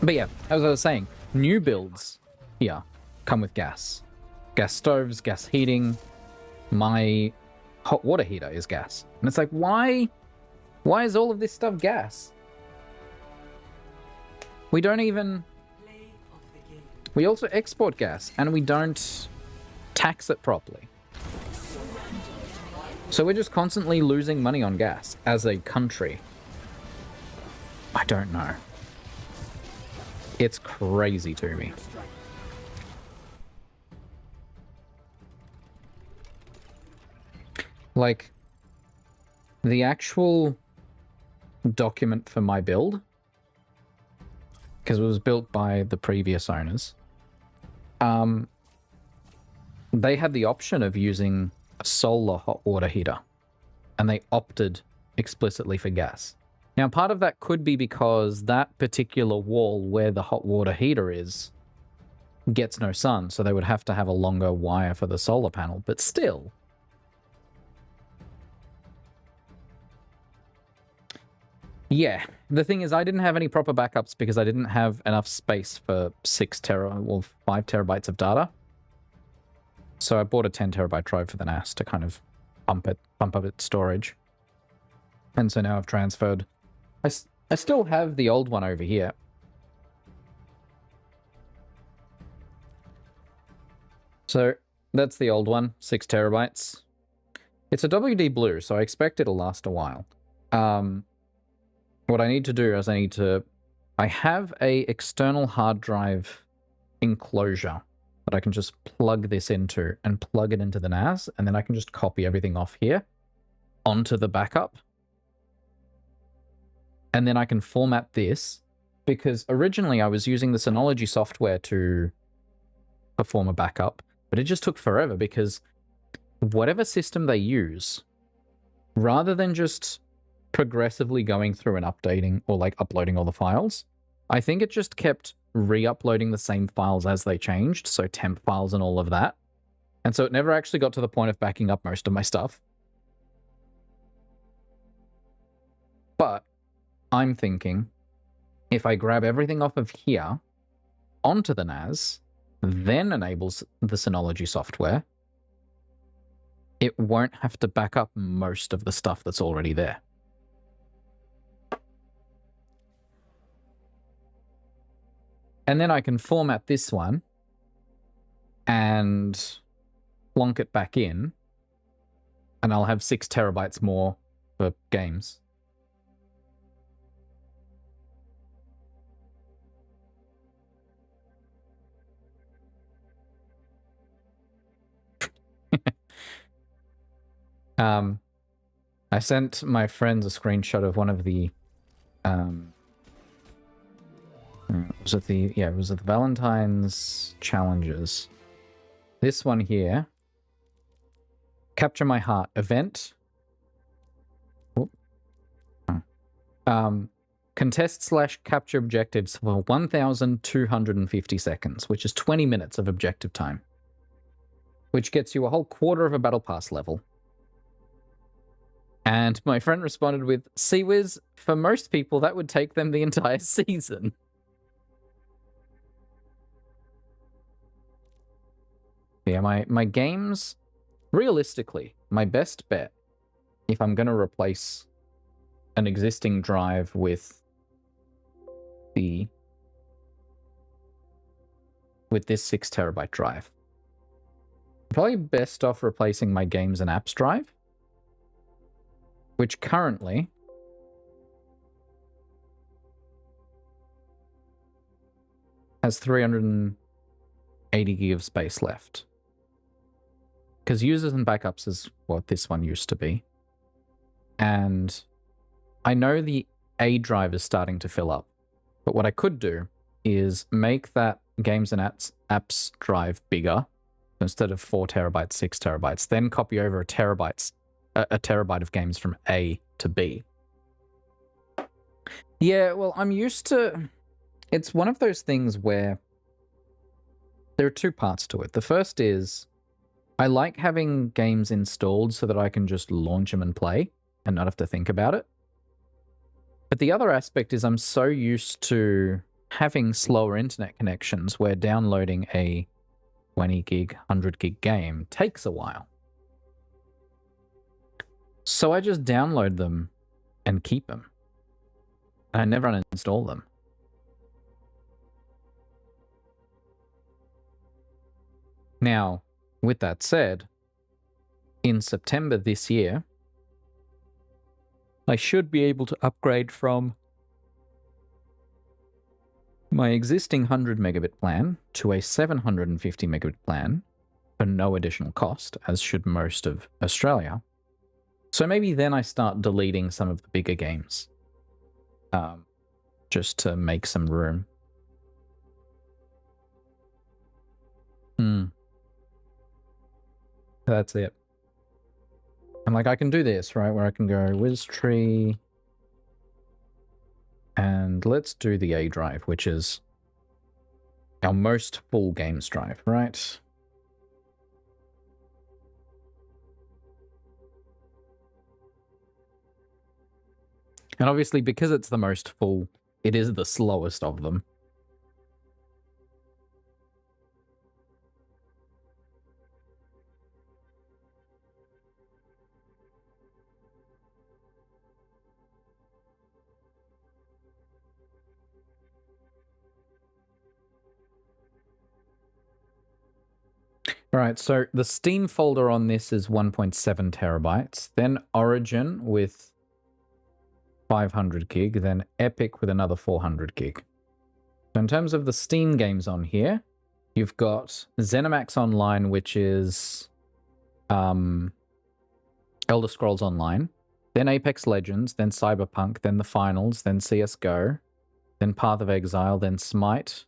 But yeah, as I was saying, new builds here come with gas. Gas stoves, gas heating. My hot water heater is gas. And it's like, why is all of this stuff gas? We don't even... We also export gas, and we don't tax it properly. So we're just constantly losing money on gas as a country. I don't know. It's crazy to me. Like, the actual document for my build, because it was built by the previous owners, they had the option of using a solar hot water heater, and they opted explicitly for gas. Now, part of that could be because that particular wall where the hot water heater is gets no sun, so they would have to have a longer wire for the solar panel, but still. Yeah, the thing is I didn't have any proper backups because I didn't have enough space for 5 terabytes of data. So I bought a 10 terabyte drive for the NAS to kind of bump up its storage. And so now I've transferred. I still have the old one over here. So that's the old one, 6 terabytes. It's a WD Blue, so I expect it'll last a while. What I need to do is I have a external hard drive enclosure that I can just plug this into and plug it into the NAS, and then I can just copy everything off here onto the backup. And then I can format this, because originally I was using the Synology software to perform a backup, but it just took forever because whatever system they use, rather than just progressively going through and updating or like uploading all the files, I think it just kept re-uploading the same files as they changed, so temp files and all of that. And so it never actually got to the point of backing up most of my stuff. But I'm thinking, if I grab everything off of here onto the NAS, then enables the Synology software, it won't have to back up most of the stuff that's already there. And then I can format this one and plonk it back in, and I'll have 6 terabytes more for games. I sent my friends a screenshot of one of the was it the Valentine's challenges. This one here, Capture My Heart event. Contest/capture objectives for 1,250 seconds, which is 20 minutes of objective time, which gets you a whole quarter of a battle pass level. And my friend responded with, "Seawiz, for most people, that would take them the entire season." Yeah, my games, realistically, my best bet, if I'm going to replace an existing drive with this 6 terabyte drive, probably best off replacing my games and apps drive, which currently has 380 gig of space left. Because users and backups is what this one used to be. And I know the A drive is starting to fill up, but what I could do is make that games and apps drive bigger. Instead of 4 terabytes, 6 terabytes, then copy over a terabyte of games from A to B. Yeah, well, I'm used to... It's one of those things where there are 2 parts to it. The first is I like having games installed so that I can just launch them and play and not have to think about it. But the other aspect is I'm so used to having slower internet connections where downloading a 20 gig, 100 gig game takes a while. So I just download them and keep them. And I never uninstall them. Now, with that said, in September this year, I should be able to upgrade from my existing 100 megabit plan to a 750 megabit plan for no additional cost, as should most of Australia. So maybe then I start deleting some of the bigger games, just to make some room. That's it. And like I can do this, right, where I can go Wiz Tree, and let's do the A drive, which is our most full games drive, right? And obviously, because it's the most full, it is the slowest of them. All right, so the Steam folder on this is 1.7 terabytes, then Origin with 500 gig, then Epic with another 400 gig. So in terms of the Steam games on here, you've got ZeniMax Online, which is Elder Scrolls Online, then Apex Legends, then Cyberpunk, then The Finals, then CSGO, then Path of Exile, then Smite,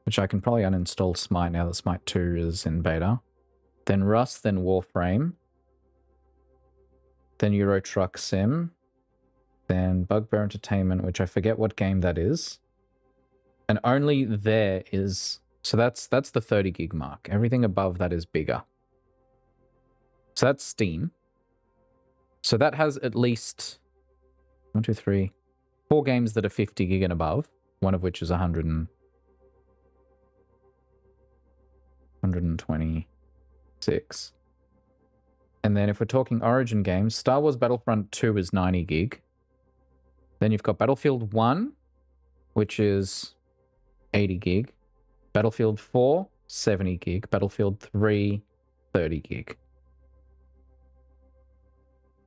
which I can probably uninstall Smite now that Smite 2 is in beta. Then Rust, then Warframe. Then Euro Truck Sim. Then Bugbear Entertainment, which I forget what game that is. And only there is... So that's the 30 gig mark. Everything above that is bigger. So that's Steam. So that has at least 1, 2, 3, 4 games that are 50 gig and above, one of which is 126. And then if we're talking Origin games, Star Wars Battlefront 2 is 90 gig. Then you've got Battlefield 1, which is 80 gig. Battlefield 4, 70 gig. Battlefield 3, 30 gig.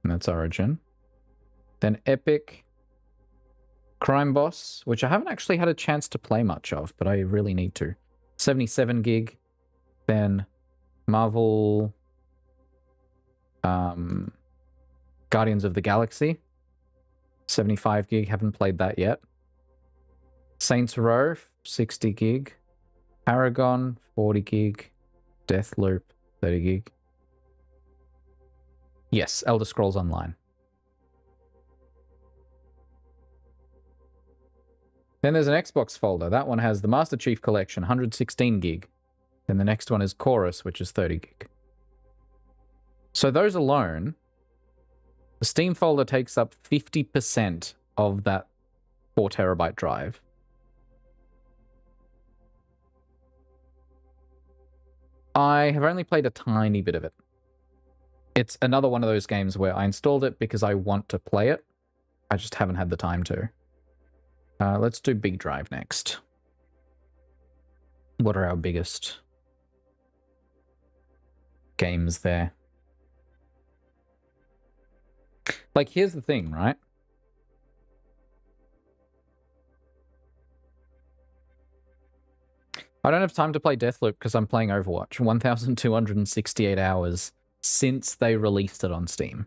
And that's Origin. Then Epic, Crime Boss, which I haven't actually had a chance to play much of, but I really need to. 77 gig. Then Marvel Guardians of the Galaxy, 75 gig. Haven't played that yet. Saints Row, 60 gig. Paragon, 40 gig. Deathloop, 30 gig. Yes, Elder Scrolls Online. Then there's an Xbox folder. That one has the Master Chief Collection, 116 gig. Then the next one is Chorus, which is 30 gig. So those alone, the Steam folder takes up 50% of that 4 terabyte drive. I have only played a tiny bit of it. It's another one of those games where I installed it because I want to play it. I just haven't had the time to. Let's do Big Drive next. What are our biggest games there? Like, here's the thing, right? I don't have time to play Deathloop because I'm playing Overwatch. 1,268 hours since they released it on Steam.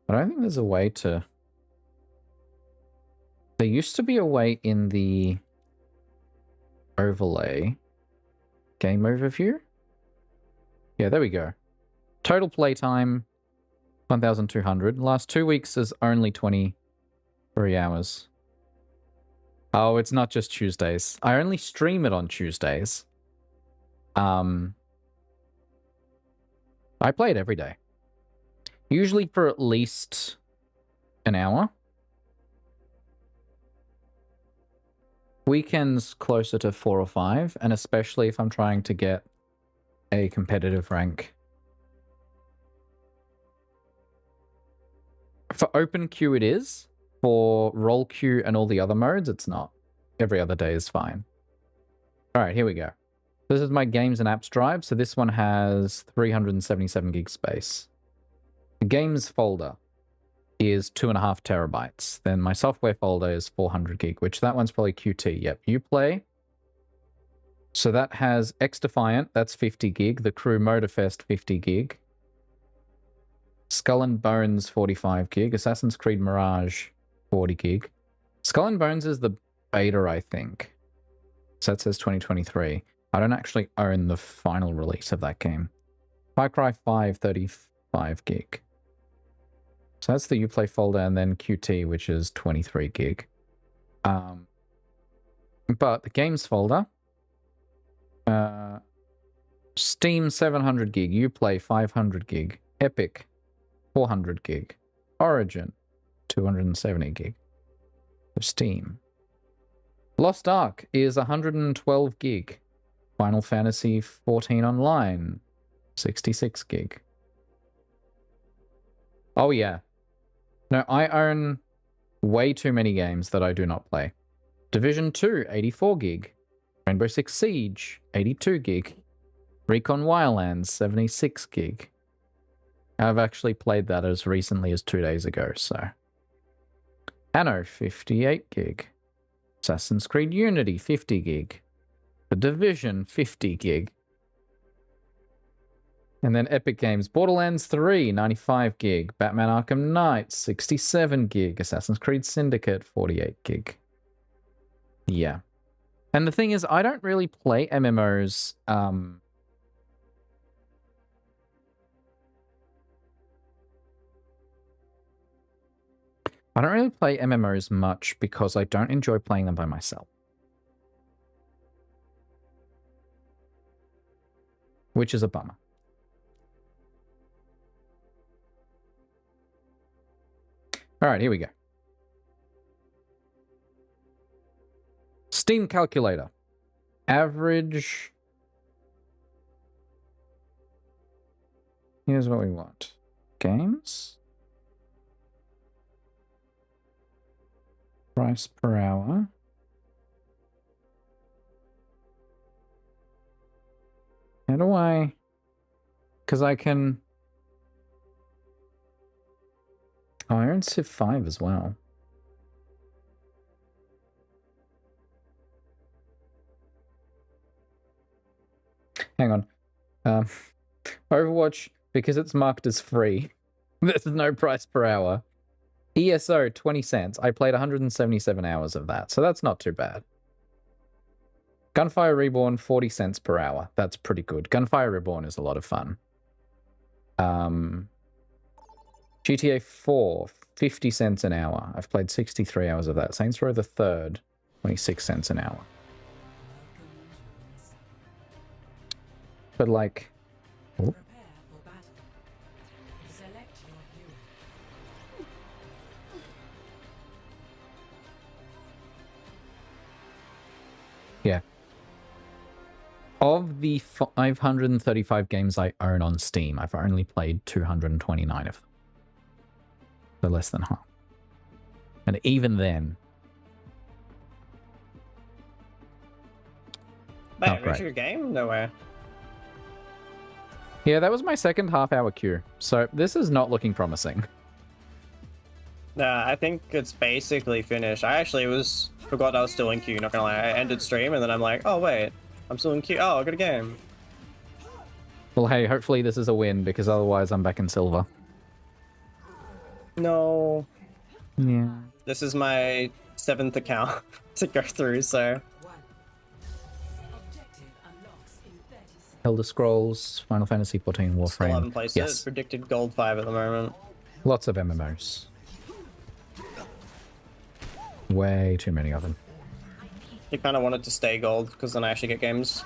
I don't think there's a way to... There used to be a way in the overlay. Game overview? Yeah, there we go. Total playtime, 1,200. Last 2 weeks is only 23 hours. Oh, it's not just Tuesdays. I only stream it on Tuesdays. I play it every day. Usually for at least an hour. Weekends closer to 4 or 5, and especially if I'm trying to get a competitive rank. For open queue it is. For roll queue and all the other modes, it's not. Every other day is fine. Alright, here we go. This is my games and apps drive, so this one has 377 gig space. The games folder is 2.5 terabytes. Then my software folder is 400 gig, which that one's probably QT. Yep, Uplay. So that has X-Defiant, that's 50 gig. The Crew Motorfest, 50 gig. Skull and Bones, 45 gig. Assassin's Creed Mirage, 40 gig. Skull and Bones is the beta, I think. So that says 2023. I don't actually own the final release of that game. Far Cry 5, 35 gig. So that's the Uplay folder, and then QT, which is 23 gig. But the games folder, Steam 700 gig, Uplay 500 gig, Epic 400 gig, Origin 270 gig of Steam. Lost Ark is 112 gig. Final Fantasy 14 Online 66 gig. Oh yeah. No, I own way too many games that I do not play. Division 2, 84 gig. Rainbow Six Siege, 82 gig. Recon Wildlands, 76 gig. I've actually played that as recently as 2 days ago, so. Anno, 58 gig. Assassin's Creed Unity, 50 gig. The Division, 50 gig. And then Epic Games, Borderlands 3, 95 gig. Batman Arkham Knight, 67 gig. Assassin's Creed Syndicate, 48 gig. Yeah. And the thing is, I don't really play MMOs, I don't really play MMOs much because I don't enjoy playing them by myself. Which is a bummer. Alright, here we go. Steam Calculator. Average. Here's what we want. Games. Price per hour. How do I... Because I can... Oh, I earn Civ 5 as well. Hang on. Overwatch, because it's marked as free, there's no price per hour. ESO, 20 cents. I played 177 hours of that, so that's not too bad. Gunfire Reborn, 40 cents per hour. That's pretty good. Gunfire Reborn is a lot of fun. GTA 4, 50 cents an hour. I've played 63 hours of that. Saints Row the Third, 26 cents an hour. But like... Oh. Yeah. Of the 535 games I own on Steam, I've only played 229 of them. So less than half. And even then... Wait, reach your game? Nowhere. Yeah, that was my second half-hour queue. So this is not looking promising. Nah, I think it's basically finished. I actually forgot I was still in queue, not gonna lie. I ended stream and then I'm like, oh wait, I'm still in queue. Oh, I got a game. Well, hey, hopefully this is a win, because otherwise I'm back in silver. No. Yeah. This is my 7th account to go through, so... Elder Scrolls, Final Fantasy XIV, Warframe. Still haven't placed it. Predicted gold 5 at the moment. Lots of MMOs. Way too many of them. You kind of wanted to stay gold, because then I actually get games.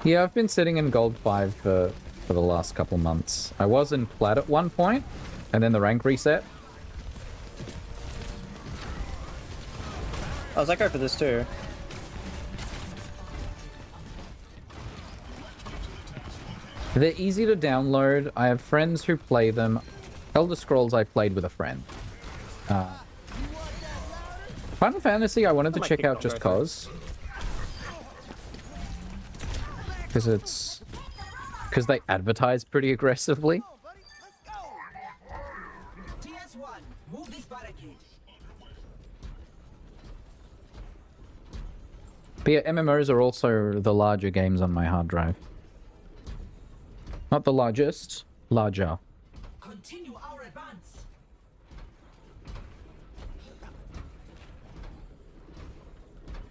Yeah, I've been sitting in gold 5 for the last couple months. I was in plat at one point, and then the rank reset. Oh, was I go for this too? They're easy to download. I have friends who play them. Elder Scrolls I played with a friend. Final Fantasy I wanted to check out just cause. Because they advertise pretty aggressively. But yeah, MMOs are also the larger games on my hard drive. Not the largest, larger. Continue our advance.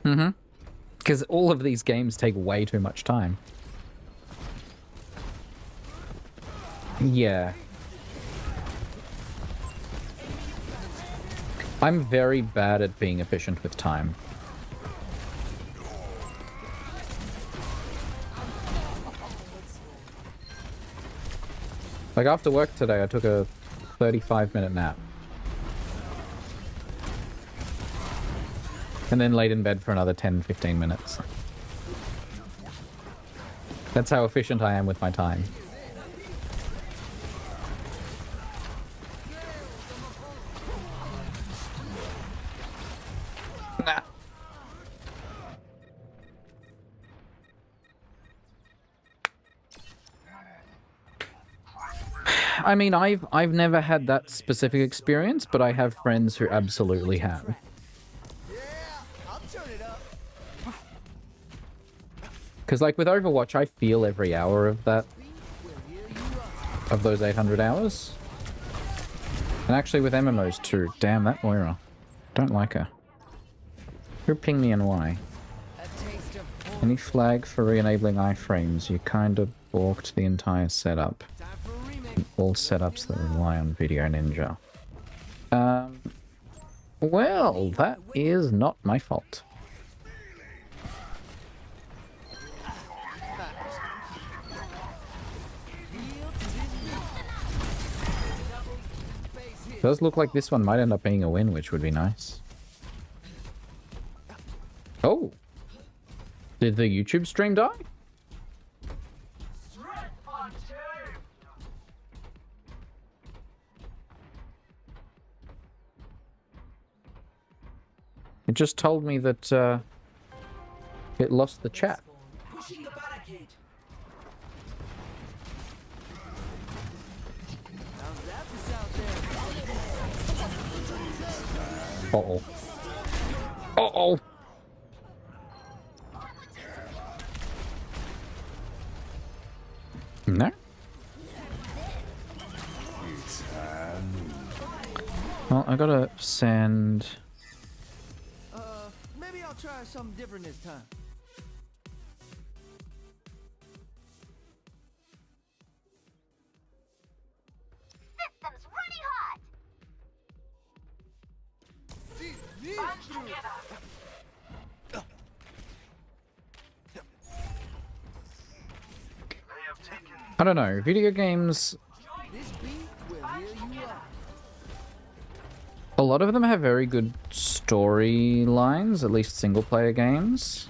Mm-hmm. Because all of these games take way too much time. Yeah. I'm very bad at being efficient with time. Like after work today, I took a 35-minute nap. And then laid in bed for another 10-15 minutes. That's how efficient I am with my time. Nah. I mean, I've never had that specific experience, but I have friends who absolutely have. Because like with Overwatch, I feel every hour of that, of those 800 hours. And actually with MMOs too. Damn, that Moira. Don't like her. Who pinged me and why? Any flag for re-enabling iframes? You kind of balked the entire setup. All setups that rely on Video Ninja. Well, that is not my fault. Does look like this one might end up being a win, which would be nice. Oh! Did the YouTube stream die? It just told me that it lost the chat. Pushing the barricade. Uh-oh. Uh-oh! No? Well, I gotta send... Maybe I'll try something different this time. System's running hot. I don't know, video games... A lot of them have very good storylines, at least single-player games,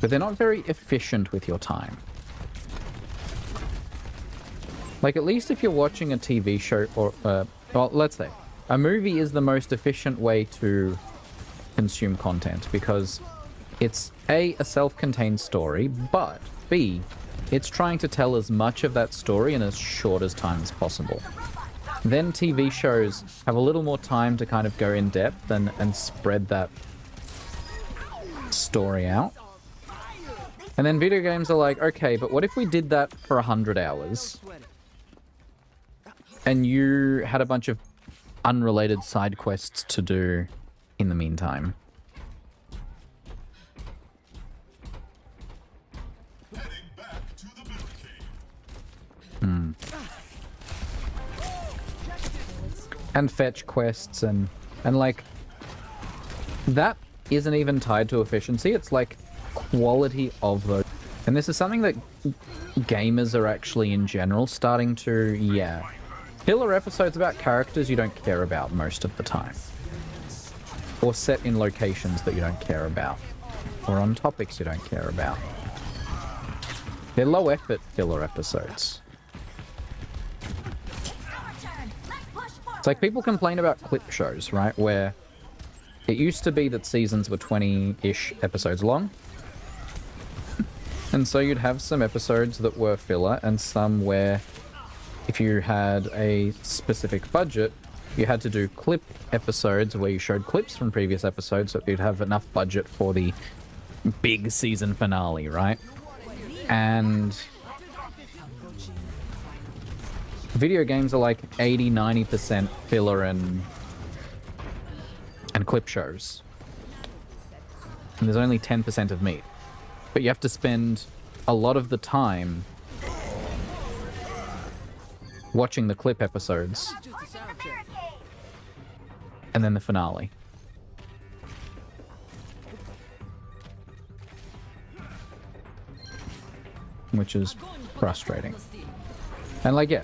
but they're not very efficient with your time. Like, at least if you're watching a TV show, or, well, let's say, a movie is the most efficient way to consume content, because it's A, a self-contained story, but B, it's trying to tell as much of that story in as short as time as possible. Then TV shows have a little more time to kind of go in depth and spread that story out. And then video games are like, okay, but what if we did that for 100 hours? And you had a bunch of unrelated side quests to do in the meantime. And fetch quests and like that isn't even tied to efficiency. It's like quality of those. And this is something that gamers are actually in general starting to, yeah. Filler episodes about characters you don't care about most of the time. Or set in locations that you don't care about. Or on topics you don't care about. They're low effort filler episodes. It's like people complain about clip shows, right? Where it used to be that seasons were 20-ish episodes long. And so you'd have some episodes that were filler and some where if you had a specific budget, you had to do clip episodes where you showed clips from previous episodes so you'd have enough budget for the big season finale, right? And video games are like 80-90% filler and clip shows. And there's only 10% of meat. But you have to spend a lot of the time watching the clip episodes. And then the finale. Which is frustrating. And like, yeah,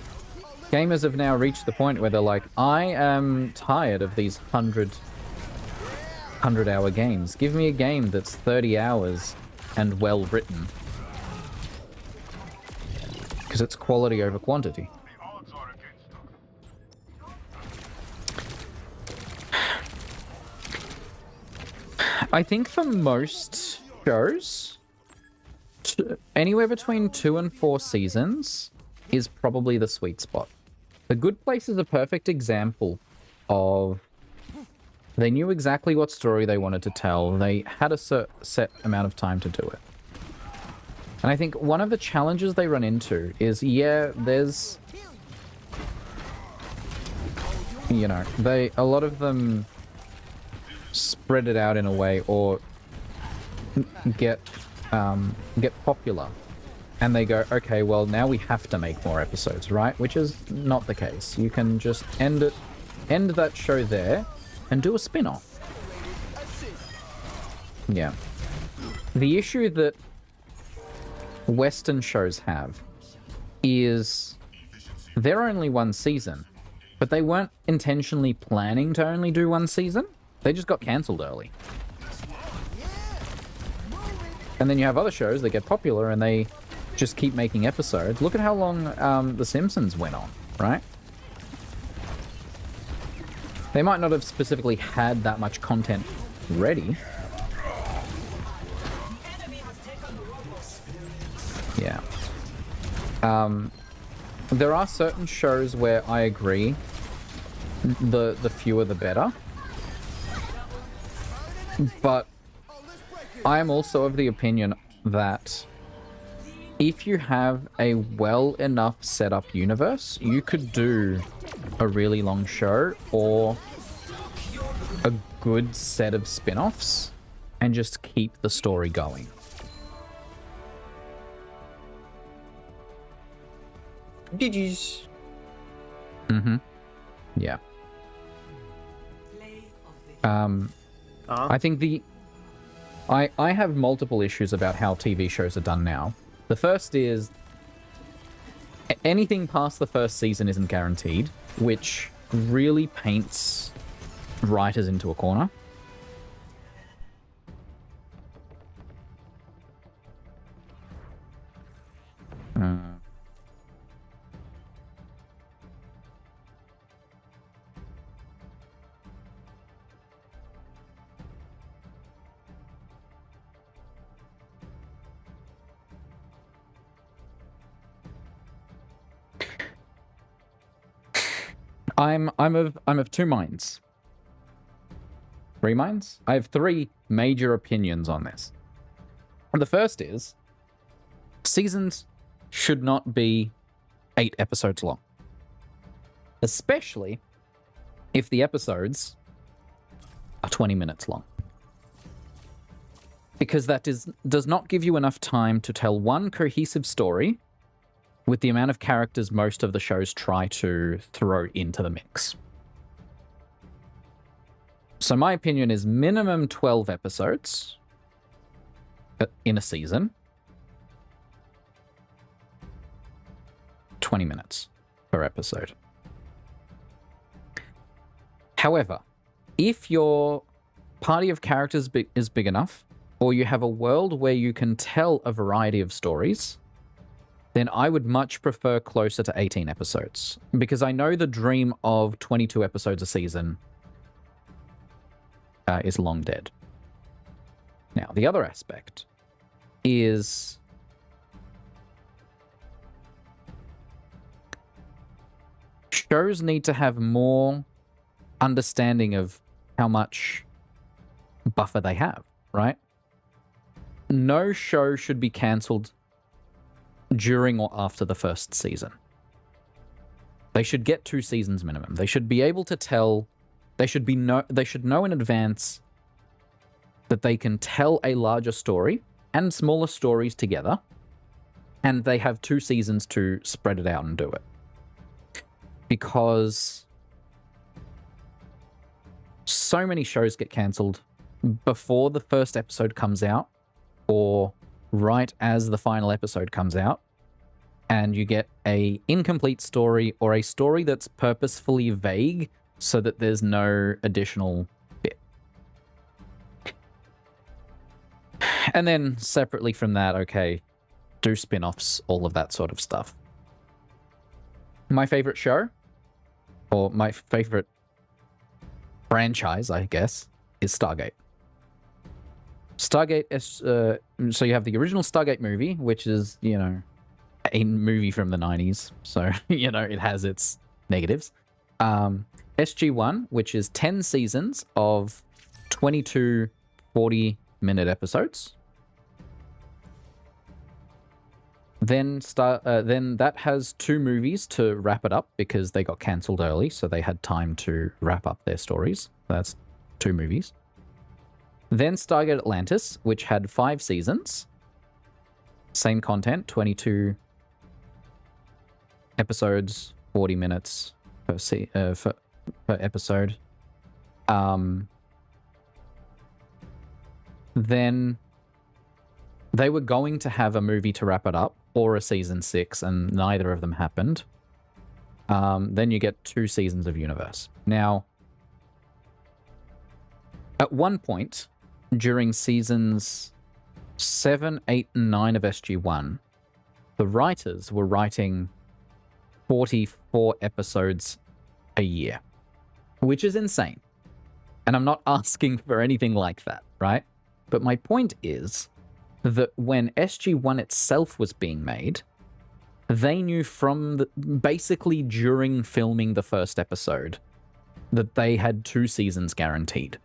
gamers have now reached the point where they're like, I am tired of these 100-hour games. Give me a game that's 30 hours and well written. Because it's quality over quantity. I think for most shows, anywhere between 2 and 4 seasons is probably the sweet spot. The Good Place is a perfect example of they knew exactly what story they wanted to tell. They had a set amount of time to do it. And I think one of the challenges they run into is, yeah, there's, you know, a lot of them spread it out in a way or get popular. And they go, okay, well, now we have to make more episodes, right? Which is not the case. You can just end that show there and do a spin-off. Yeah. The issue that Western shows have is they're only one season, but they weren't intentionally planning to only do one season. They just got cancelled early. And then you have other shows that get popular and they just keep making episodes. Look at how long The Simpsons went on, right? They might not have specifically had that much content ready. Yeah. There are certain shows where I agree the fewer the better. But I am also of the opinion that if you have a well enough set up universe, you could do a really long show or a good set of spin-offs and just keep the story going. GG's. Mm-hmm. Yeah. I think I have multiple issues about how TV shows are done now. The first is anything past the first season isn't guaranteed, which really paints writers into a corner. I'm of two minds. Three minds? I have three major opinions on this. The first is seasons should not be 8 episodes long. Especially if the episodes are 20 minutes long. Because that does not give you enough time to tell one cohesive story with the amount of characters most of the shows try to throw into the mix. So my opinion is minimum 12 episodes in a season. 20 minutes per episode. However, if your party of characters is big enough, or you have a world where you can tell a variety of stories, then I would much prefer closer to 18 episodes. Because I know the dream of 22 episodes a season is long dead. Now, the other aspect is shows need to have more understanding of how much buffer they have, right? No show should be cancelled during or after the first season. They should get 2 seasons minimum. They should be able to tell. They should know in advance that they can tell a larger story and smaller stories together, and they have 2 seasons to spread it out and do it. Because so many shows get cancelled before the first episode comes out, or right as the final episode comes out, and you get a incomplete story or a story that's purposefully vague so that there's no additional bit. And then separately from that, okay, do spin-offs, all of that sort of stuff. My favorite show, or my favorite franchise, I guess, is Stargate. Stargate is, so you have the original Stargate movie, which is, you know, a movie from the 90s. So, you know, it has its negatives. SG-1, which is 10 seasons of 22 40-minute episodes. Then that has 2 movies to wrap it up because they got cancelled early, so they had time to wrap up their stories. That's 2 movies. Then Stargate Atlantis, which had 5 seasons. Same content, 22 episodes, 40 minutes per episode. Then they were going to have a movie to wrap it up, or a season 6, and neither of them happened. Then you get 2 seasons of universe. Now, at one point during seasons 7, 8, and 9 of SG1, the writers were writing 44 episodes a year, which is insane. And I'm not asking for anything like that, right? But my point is that when SG1 itself was being made, they knew from basically during filming the first episode that they had 2 seasons guaranteed.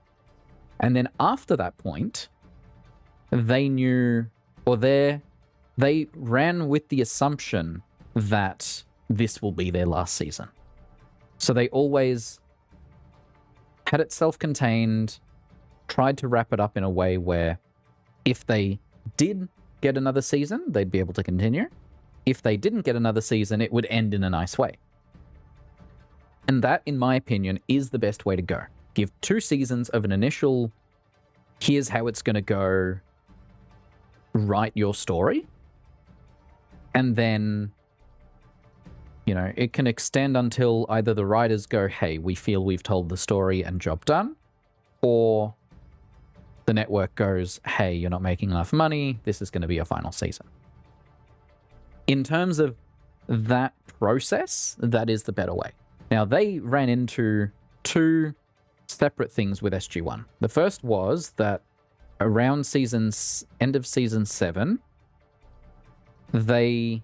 And then after that point, they knew, or they ran with the assumption that this will be their last season. So they always had it self-contained, tried to wrap it up in a way where if they did get another season, they'd be able to continue. If they didn't get another season, it would end in a nice way. And that, in my opinion, is the best way to go. Give 2 seasons of an initial, here's how it's going to go, write your story, and then, you know, it can extend until either the writers go, hey, we feel we've told the story and job done, or the network goes, hey, you're not making enough money, this is going to be your final season. In terms of that process, that is the better way. Now, they ran into 2 separate things with SG1. The first was that around end of season 7, they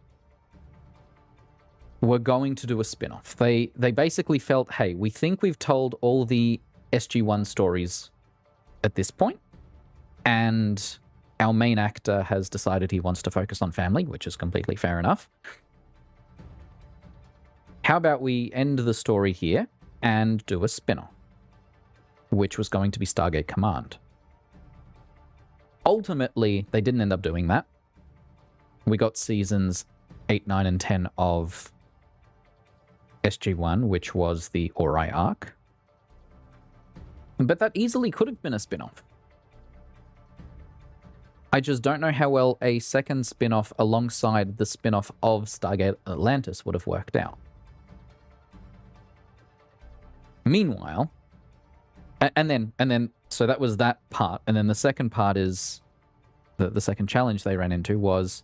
were going to do a spin-off. They basically felt, hey, we think we've told all the SG1 stories at this point, and our main actor has decided he wants to focus on family, which is completely fair enough. How about we end the story here and do a spin-off, which was going to be Stargate Command. Ultimately, they didn't end up doing that. We got seasons 8, 9, and 10 of SG1, which was the Ori arc. But that easily could have been a spin-off. I just don't know how well a second spin-off alongside the spin-off of Stargate Atlantis would have worked out. Meanwhile, and then, so that was that part, and then the second part is, the second challenge they ran into was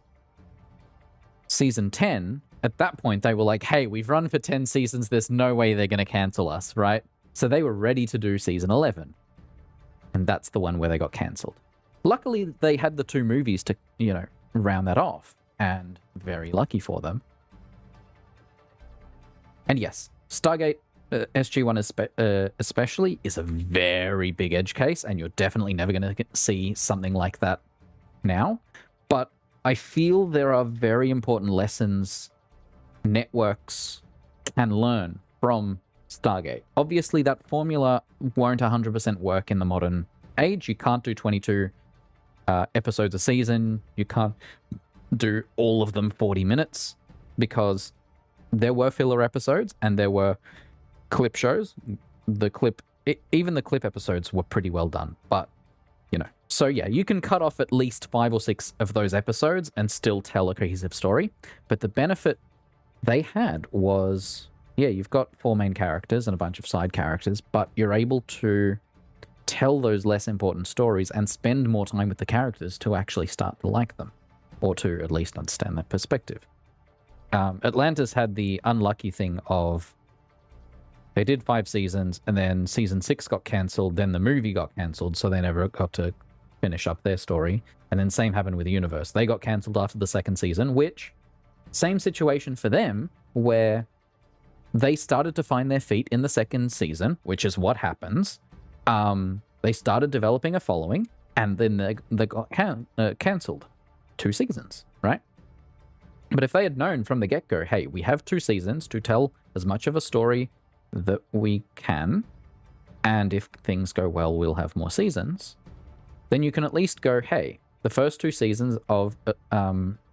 season 10. At that point, they were like, hey, we've run for 10 seasons, there's no way they're going to cancel us, right? So they were ready to do season 11. And that's the one where they got cancelled. Luckily, they had the 2 movies to, you know, round that off. And very lucky for them. And yes, Stargate SG1 especially is a very big edge case, and you're definitely never going to see something like that now. But I feel there are very important lessons networks can learn from Stargate. Obviously, that formula won't 100% work in the modern age. You can't do 22 episodes a season. You can't do all of them 40 minutes, because there were filler episodes and there were clip shows. Even the clip episodes were pretty well done, but, you know. So yeah, you can cut off at least 5 or 6 of those episodes and still tell a cohesive story. But the benefit they had was, yeah, you've got 4 main characters and a bunch of side characters, but you're able to tell those less important stories and spend more time with the characters to actually start to like them, or to at least understand their perspective. Atlantis had the unlucky thing of, they did 5 seasons, and then season 6 got cancelled, then the movie got cancelled, so they never got to finish up their story. And then same happened with the universe. They got cancelled after the 2nd season, which, same situation for them, where they started to find their feet in the 2nd season, which is what happens. They started developing a following, and then they got cancelled. 2 seasons, right? But if they had known from the get-go, hey, we have 2 seasons to tell as much of a story that we can, and if things go well, we'll have more seasons, then you can at least go, hey, the first 2 seasons of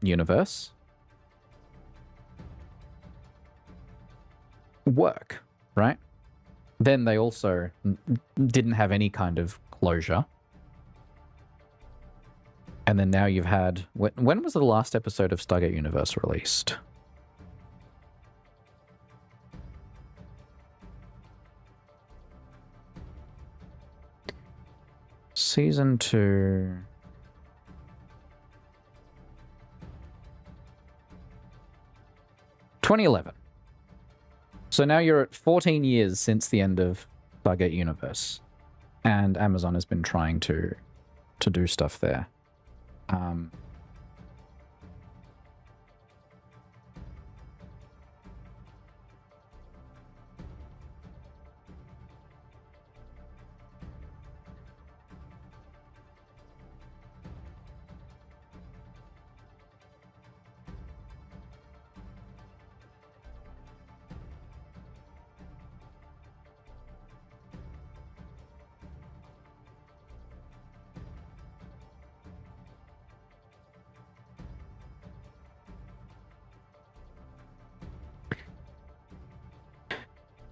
Universe work, right? Then they also didn't have any kind of closure. And then now you've had... When was the last episode of Stargate Universe released? Season 2... 2011. So now you're at 14 years since the end of Stargate Universe, and Amazon has been trying to do stuff there.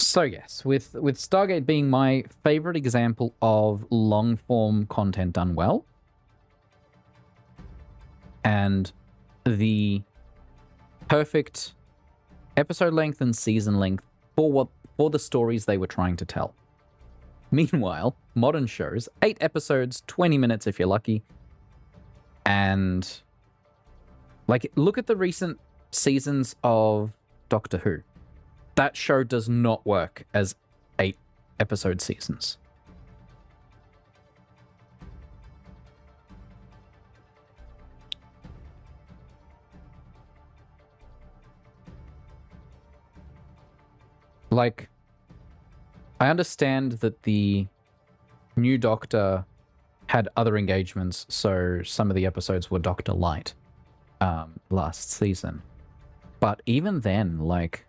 So yes, with Stargate being my favorite example of long-form content done well, and the perfect episode length and season length for the stories they were trying to tell. Meanwhile, modern shows, 8 episodes, 20 minutes if you're lucky, and like look at the recent seasons of Doctor Who. That show does not work as 8-episode seasons. Like, I understand that the new Doctor had other engagements, so some of the episodes were Doctor Light last season. But even then, like,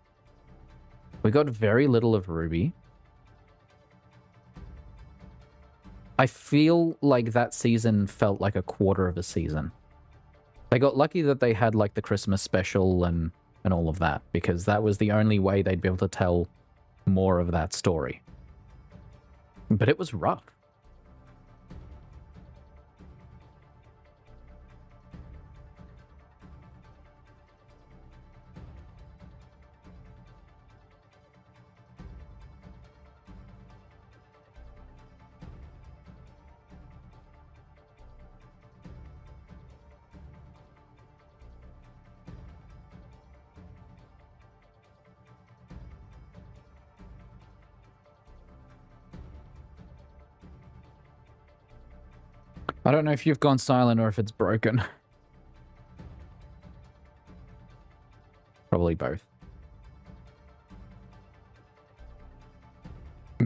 we got very little of Ruby. I feel like that season felt like a quarter of a season. They got lucky that they had like the Christmas special and all of that, because that was the only way they'd be able to tell more of that story. But it was rough. I don't know if you've gone silent or if it's broken. Probably both.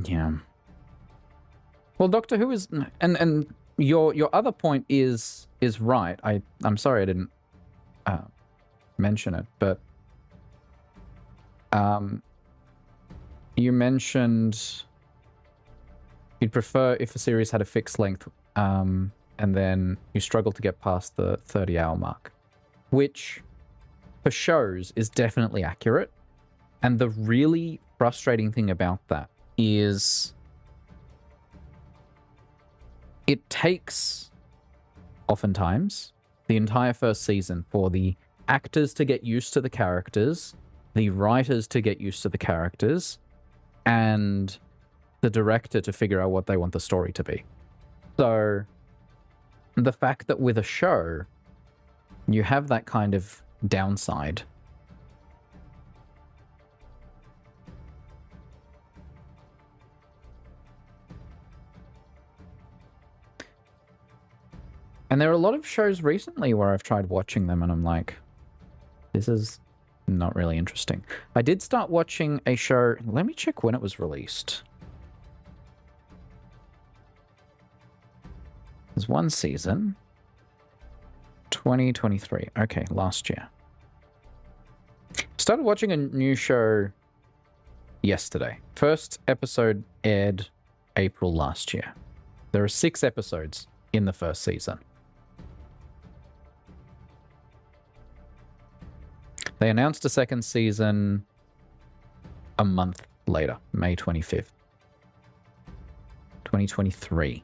Yeah. Well, Doctor Who is, and your other point is right. I'm sorry I didn't mention it, but you mentioned you'd prefer if a series had a fixed length, and then you struggle to get past the 30-hour mark, which for shows is definitely accurate. And the really frustrating thing about that is it takes, oftentimes, the entire first season for the actors to get used to the characters, the writers to get used to the characters, and the director to figure out what they want the story to be. So the fact that with a show, you have that kind of downside. And there are a lot of shows recently where I've tried watching them and I'm like, this is not really interesting. I did start watching a show, let me check when it was released. There's one season. 2023. Okay, last year. Started watching a new show yesterday. First episode aired April last year. There are 6 episodes in the first season. They announced a second season a month later, May 25th, 2023.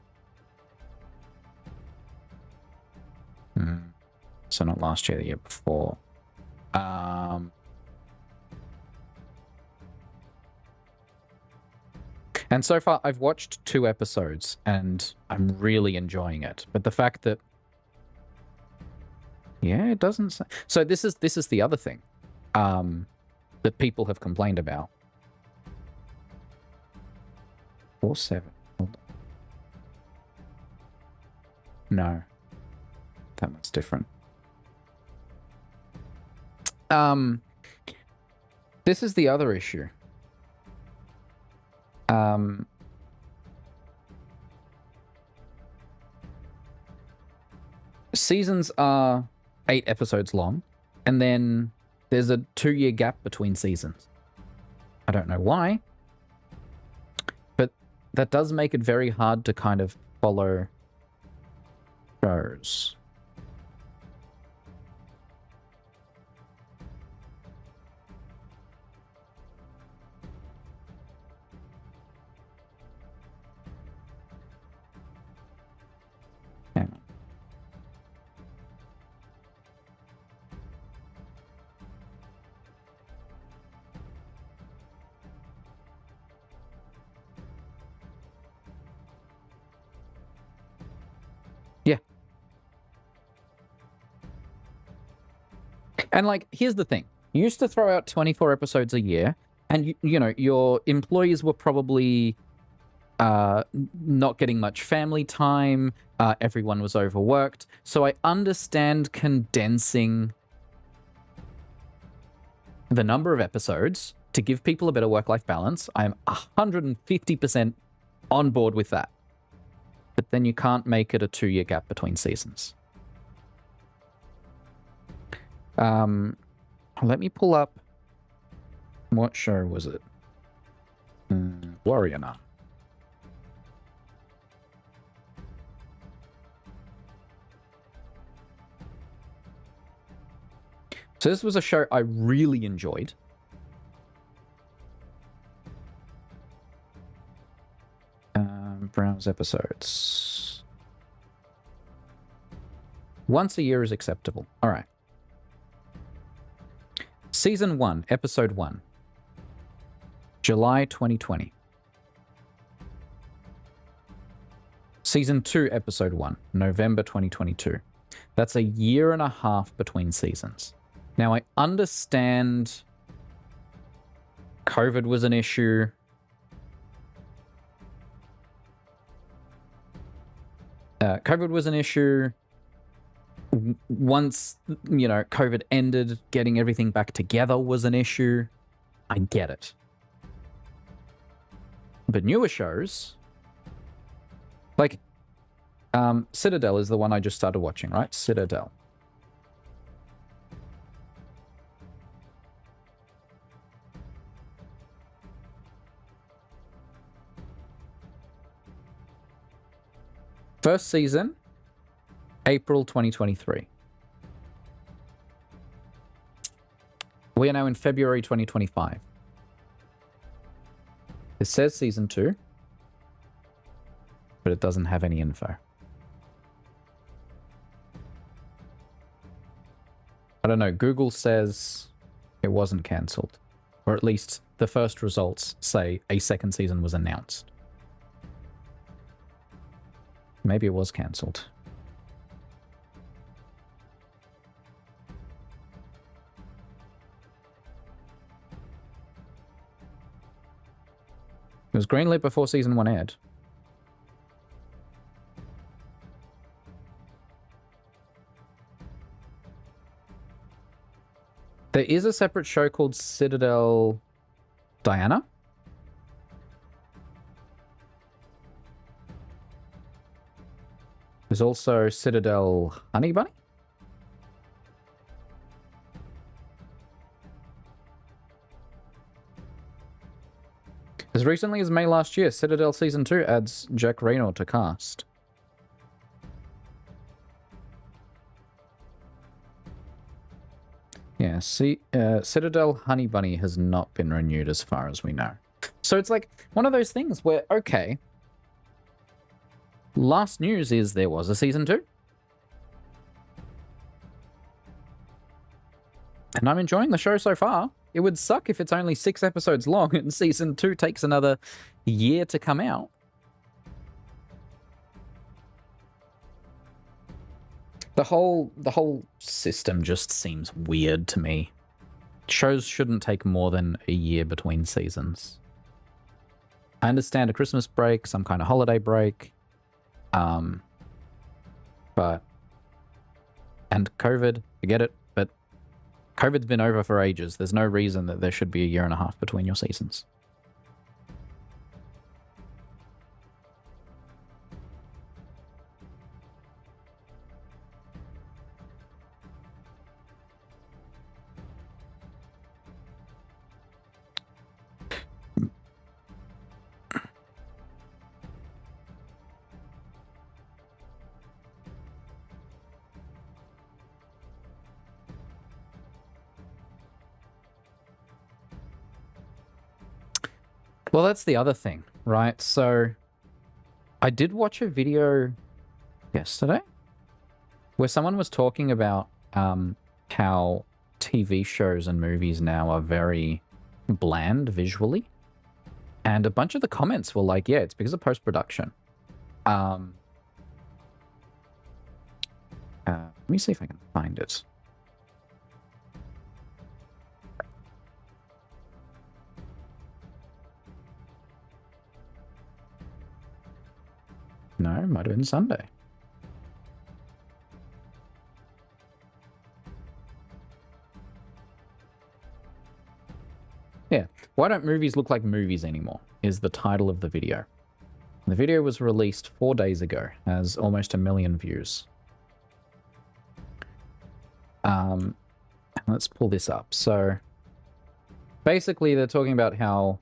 So not last year, the year before. And so far, I've watched 2 episodes, and I'm really enjoying it. But the fact that, yeah, it doesn't say. So this is the other thing. that people have complained about. 4-7. Hold on. No. That much different. This is the other issue. Seasons are 8 episodes long, and then there's a 2-year gap between seasons. I don't know why, but that does make it very hard to kind of follow shows. And, like, here's the thing. You used to throw out 24 episodes a year, and, you know, your employees were probably not getting much family time. Everyone was overworked. So I understand condensing the number of episodes to give people a better work-life balance. I'm 150% on board with that. But then you can't make it a 2-year gap between seasons. Let me pull up. What show was it? Warrior Nun. So this was a show I really enjoyed. Browse episodes. Once a year is acceptable. All right. Season 1, Episode 1. July 2020. Season 2, Episode 1. November 2022. That's a year and a half between seasons. Now, I understand COVID was an issue. COVID was an issue. Once, you know, COVID ended, getting everything back together was an issue. I get it. But newer shows, like, Citadel is the one I just started watching, right? Citadel. First season, April 2023. We are now in February 2025. It says season 2, but it doesn't have any info. I don't know, Google says it wasn't cancelled. Or at least the first results say a second season was announced. Maybe it was cancelled. It was greenlit before season 1 aired. There is a separate show called Citadel Diana. There's also Citadel Honey Bunny. As recently as May last year, Citadel Season 2 adds Jack Raynor to cast. Yeah, see, Citadel Honey Bunny has not been renewed as far as we know. So it's like one of those things where, okay, last news is there was a Season 2. And I'm enjoying the show so far. It would suck if it's only 6 episodes long and Season 2 takes another year to come out. The whole system just seems weird to me. shows shouldn't take more than a year between seasons. I understand a Christmas break, some kind of holiday break, but... And COVID, I get it, but COVID's been over for ages. There's no reason that there should be a year and a half between your seasons. Well, that's the other thing, right? So, I did watch a video yesterday where someone was talking about how TV shows and movies now are very bland visually. And a bunch of the comments were like, yeah, it's because of post-production. Let me see if I can find it. No, it might have been Sunday. Yeah. Why don't movies look like movies anymore? Is the title of the video. The video was released 4 days ago, has almost 1 million views. Let's pull this up. So, basically, they're talking about how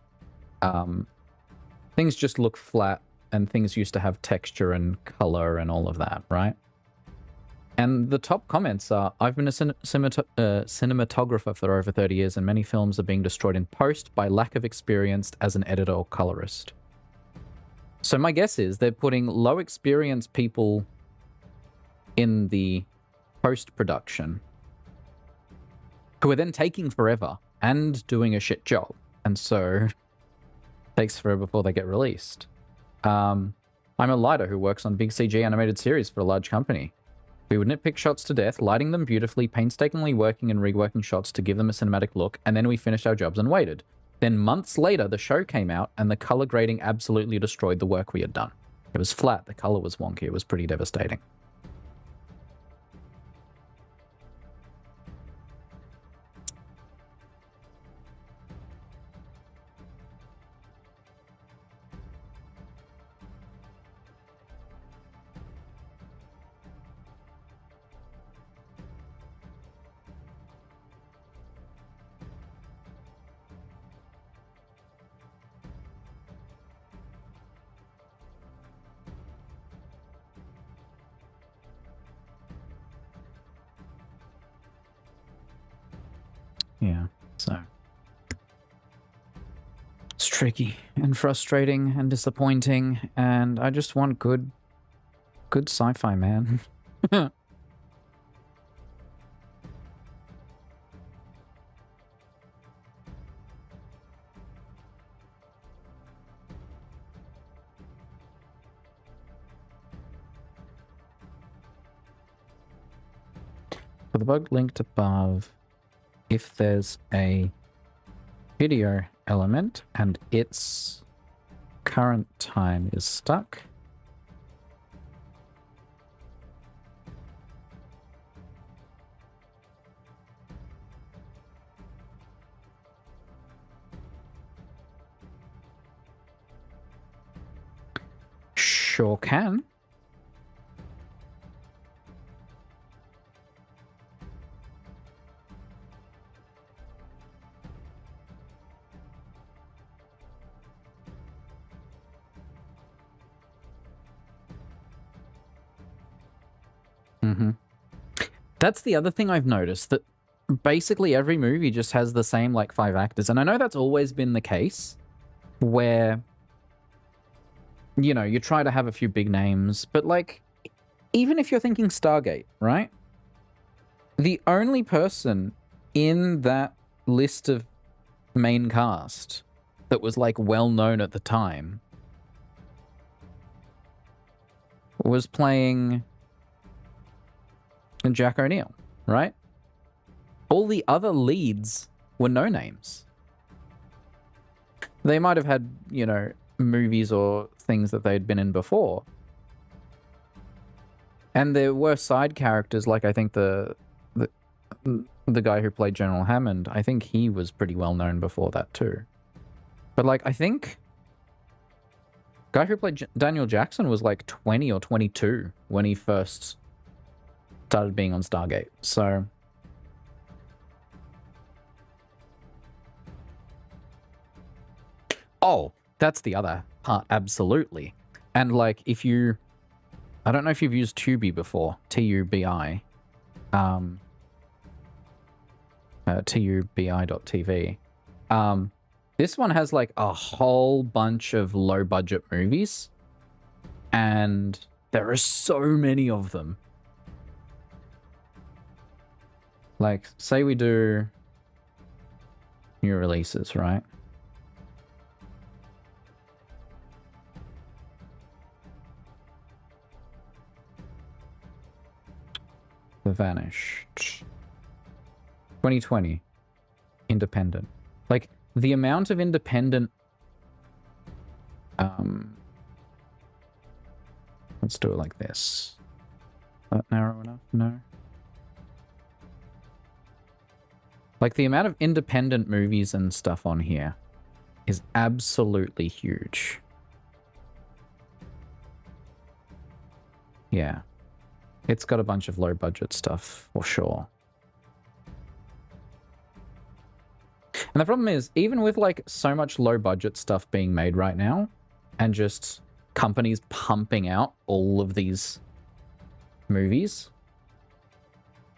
things just look flat and things used to have texture and color and all of that, right? And the top comments are, I've been a cinematographer for over 30 years and many films are being destroyed in post by lack of experience as an editor or colorist. So my guess is they're putting low experience people in the post-production who are then taking forever and doing a shit job. And so it takes forever before they get released. I'm a lighter who works on big CG animated series for a large company. We would nitpick shots to death, lighting them beautifully, painstakingly working and reworking shots to give them a cinematic look, and then we finished our jobs and waited. Then months later, the show came out, and the color grading absolutely destroyed the work we had done. It was flat, the color was wonky, it was pretty devastating. Yeah, so it's tricky and frustrating and disappointing, and I just want good sci-fi, man. For the bug linked above, if there's a video element and its current time is stuck, sure can. That's the other thing I've noticed, that basically every movie just has the same, like, 5 actors. And I know that's always been the case, where, you know, you try to have a few big names, but, like, even if you're thinking Stargate, right? The only person in that list of main cast that was, like, well-known at the time was playing Jack O'Neill, right? All the other leads were no names. They might have had, you know, movies or things that they'd been in before. And there were side characters, like I think the guy who played General Hammond, I think he was pretty well known before that too. But like, I think guy who played Daniel Jackson was like 20 or 22 when he first started being on Stargate. So oh, that's the other part, absolutely. And like, if you, I don't know if you've used Tubi before, Tubi, tubi.tv. This one has like a whole bunch of low budget movies, and there are so many of them. Like, say we do new releases, right? The Vanished. 2020. Independent. Like, the amount of independent... let's do it like this. Is that narrow enough? No. Like, the amount of independent movies and stuff on here is absolutely huge. Yeah. It's got a bunch of low-budget stuff, for sure. And the problem is, even with, like, so much low-budget stuff being made right now, and just companies pumping out all of these movies,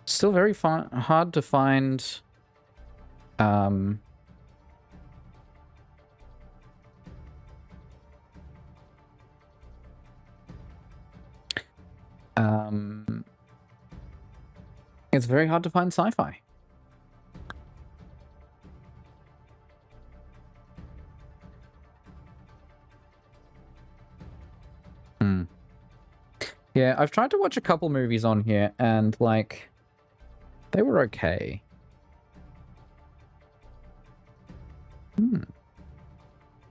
still very hard to find... it's very hard to find sci-fi. Yeah, I've tried to watch a couple movies on here, and, like, they were okay.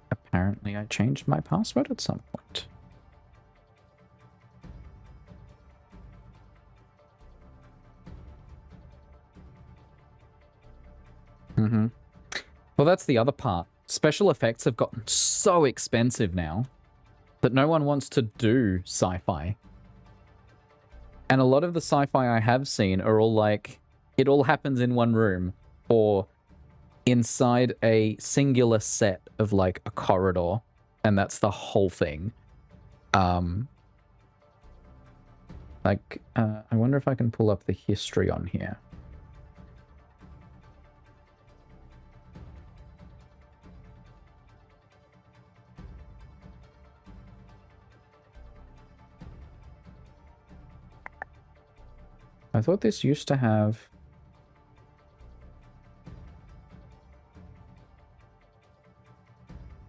Apparently I changed my password at some point. Well, that's the other part. Special effects have gotten so expensive now that no one wants to do sci-fi. And a lot of the sci-fi I have seen are all like, it all happens in one room, or inside a singular set of like a corridor, and that's the whole thing. I wonder if I can pull up the history on here. I thought this used to have...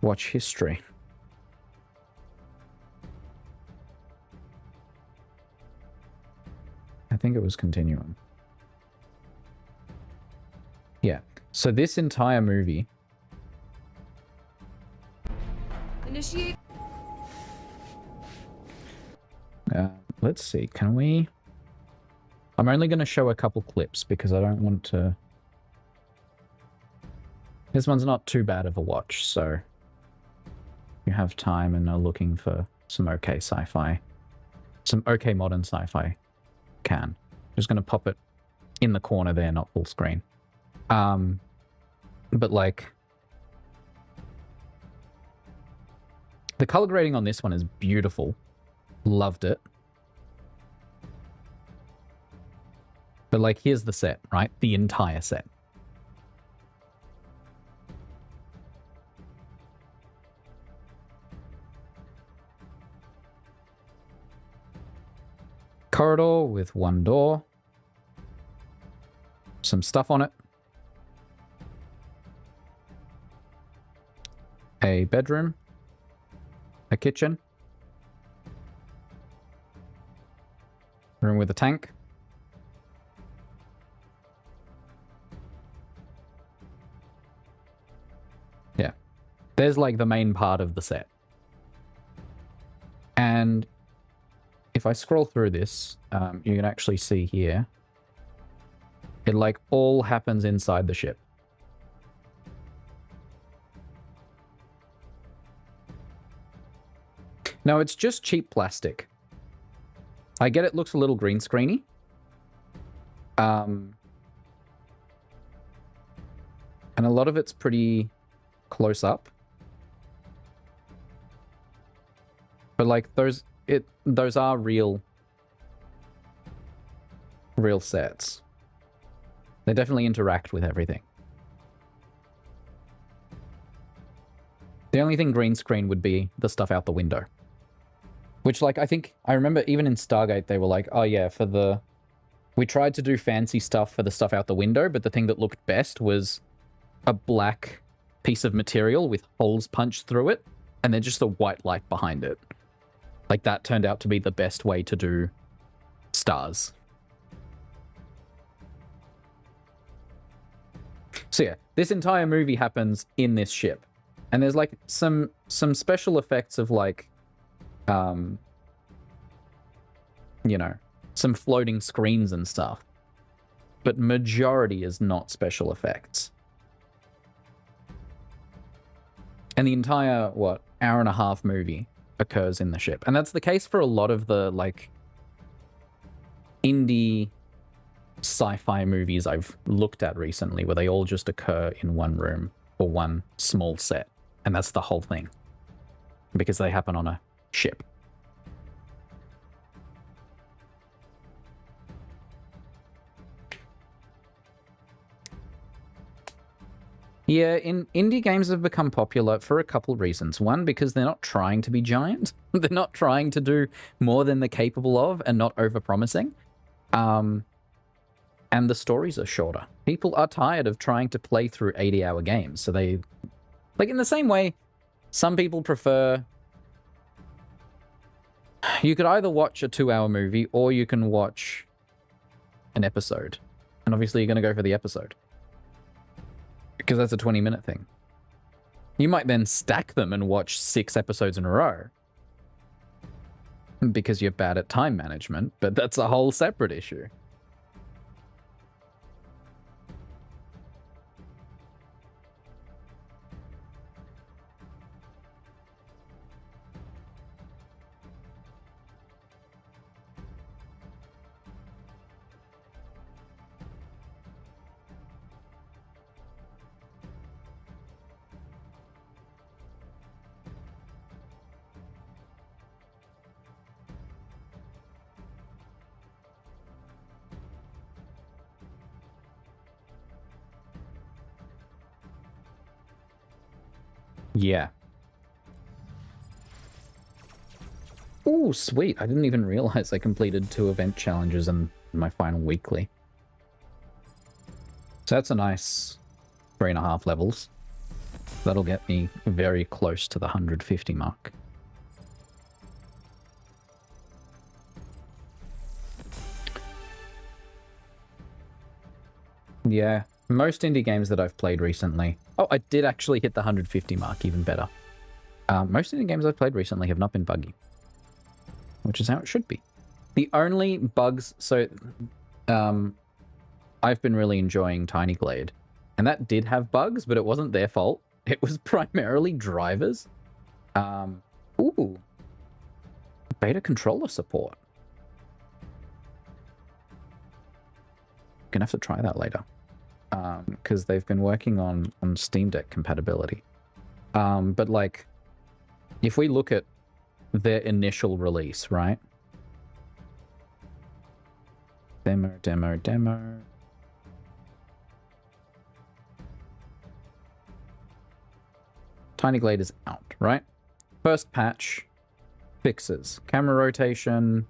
watch history. I think it was continuum. Yeah. So this entire movie... Initiate. Let's see. Can we... I'm only going to show a couple clips because I don't want to... This one's not too bad of a watch, so... you have time and are looking for some okay sci-fi. Some okay modern sci-fi. Can. Just going to pop it in the corner there, not full screen. But like... the color grading on this one is beautiful. Loved it. But like, here's the set, right? The entire set. Corridor with one door. Some stuff on it. A bedroom. A kitchen. Room with a tank. There's like the main part of the set. And if I scroll through this, you can actually see here, it like all happens inside the ship. No, it's just cheap plastic. I get it looks a little green screeny. And a lot of it's pretty close up. But like those are real sets. They definitely interact with everything. The only thing green screen would be the stuff out the window. Which, like, I remember even in Stargate, they were like, oh yeah, we tried to do fancy stuff for the stuff out the window, but the thing that looked best was a black piece of material with holes punched through it, and then just a white light behind it. Like, that turned out to be the best way to do stars. So yeah, this entire movie happens in this ship. And there's, like, some special effects of, like, you know, some floating screens and stuff. But majority is not special effects. And the entire, what, hour and a half movie occurs in the ship. And that's the case for a lot of the, like, indie sci-fi movies I've looked at recently, where they all just occur in one room or one small set. And that's the whole thing. Because they happen on a ship. Yeah, indie games have become popular for a couple of reasons. One, because they're not trying to be giant. They're not trying to do more than they're capable of and not over-promising. And the stories are shorter. People are tired of trying to play through 80-hour games. So they... Like, in the same way, some people prefer... You could either watch a 2-hour movie or you can watch an episode. And obviously you're going to go for the episode. Because that's a 20-minute thing. You might then stack them and watch 6 episodes in a row. Because you're bad at time management, but that's a whole separate issue. Yeah. Oh, sweet. I didn't even realize I completed 2 event challenges in my final weekly. So that's a nice 3.5 levels. That'll get me very close to the 150 mark. Yeah, most indie games that I've played recently... Oh, I did actually hit the 150 mark, even better. Most indie games I've played recently have not been buggy. Which is how it should be. The only bugs... So, I've been really enjoying Tiny Glade. And that did have bugs, but it wasn't their fault. It was primarily drivers. Ooh. Beta controller support. Gonna have to try that later. Because they've been working on Steam Deck compatibility. But like, if we look at their initial release, right? Demo. Tiny Glade is out, right? First patch, fixes, camera rotation,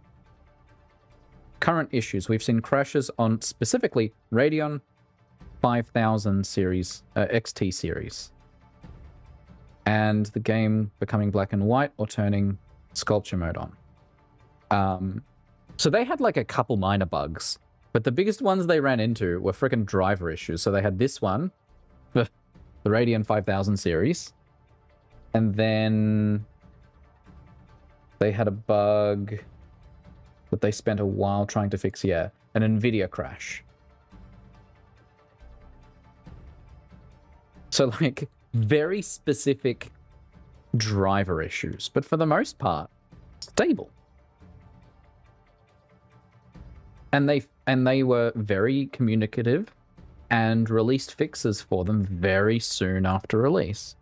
current issues. We've seen crashes on specifically Radeon 5000 series, XT series. And the game becoming black and white or turning sculpture mode on. So they had like a couple minor bugs, but the biggest ones they ran into were freaking driver issues. So they had this one, the Radeon 5000 series, And then they had a bug that they spent a while trying to fix. Yeah, an NVIDIA crash. So, like, very specific driver issues, but for the most part, stable. And they were very communicative and released fixes for them very soon after release.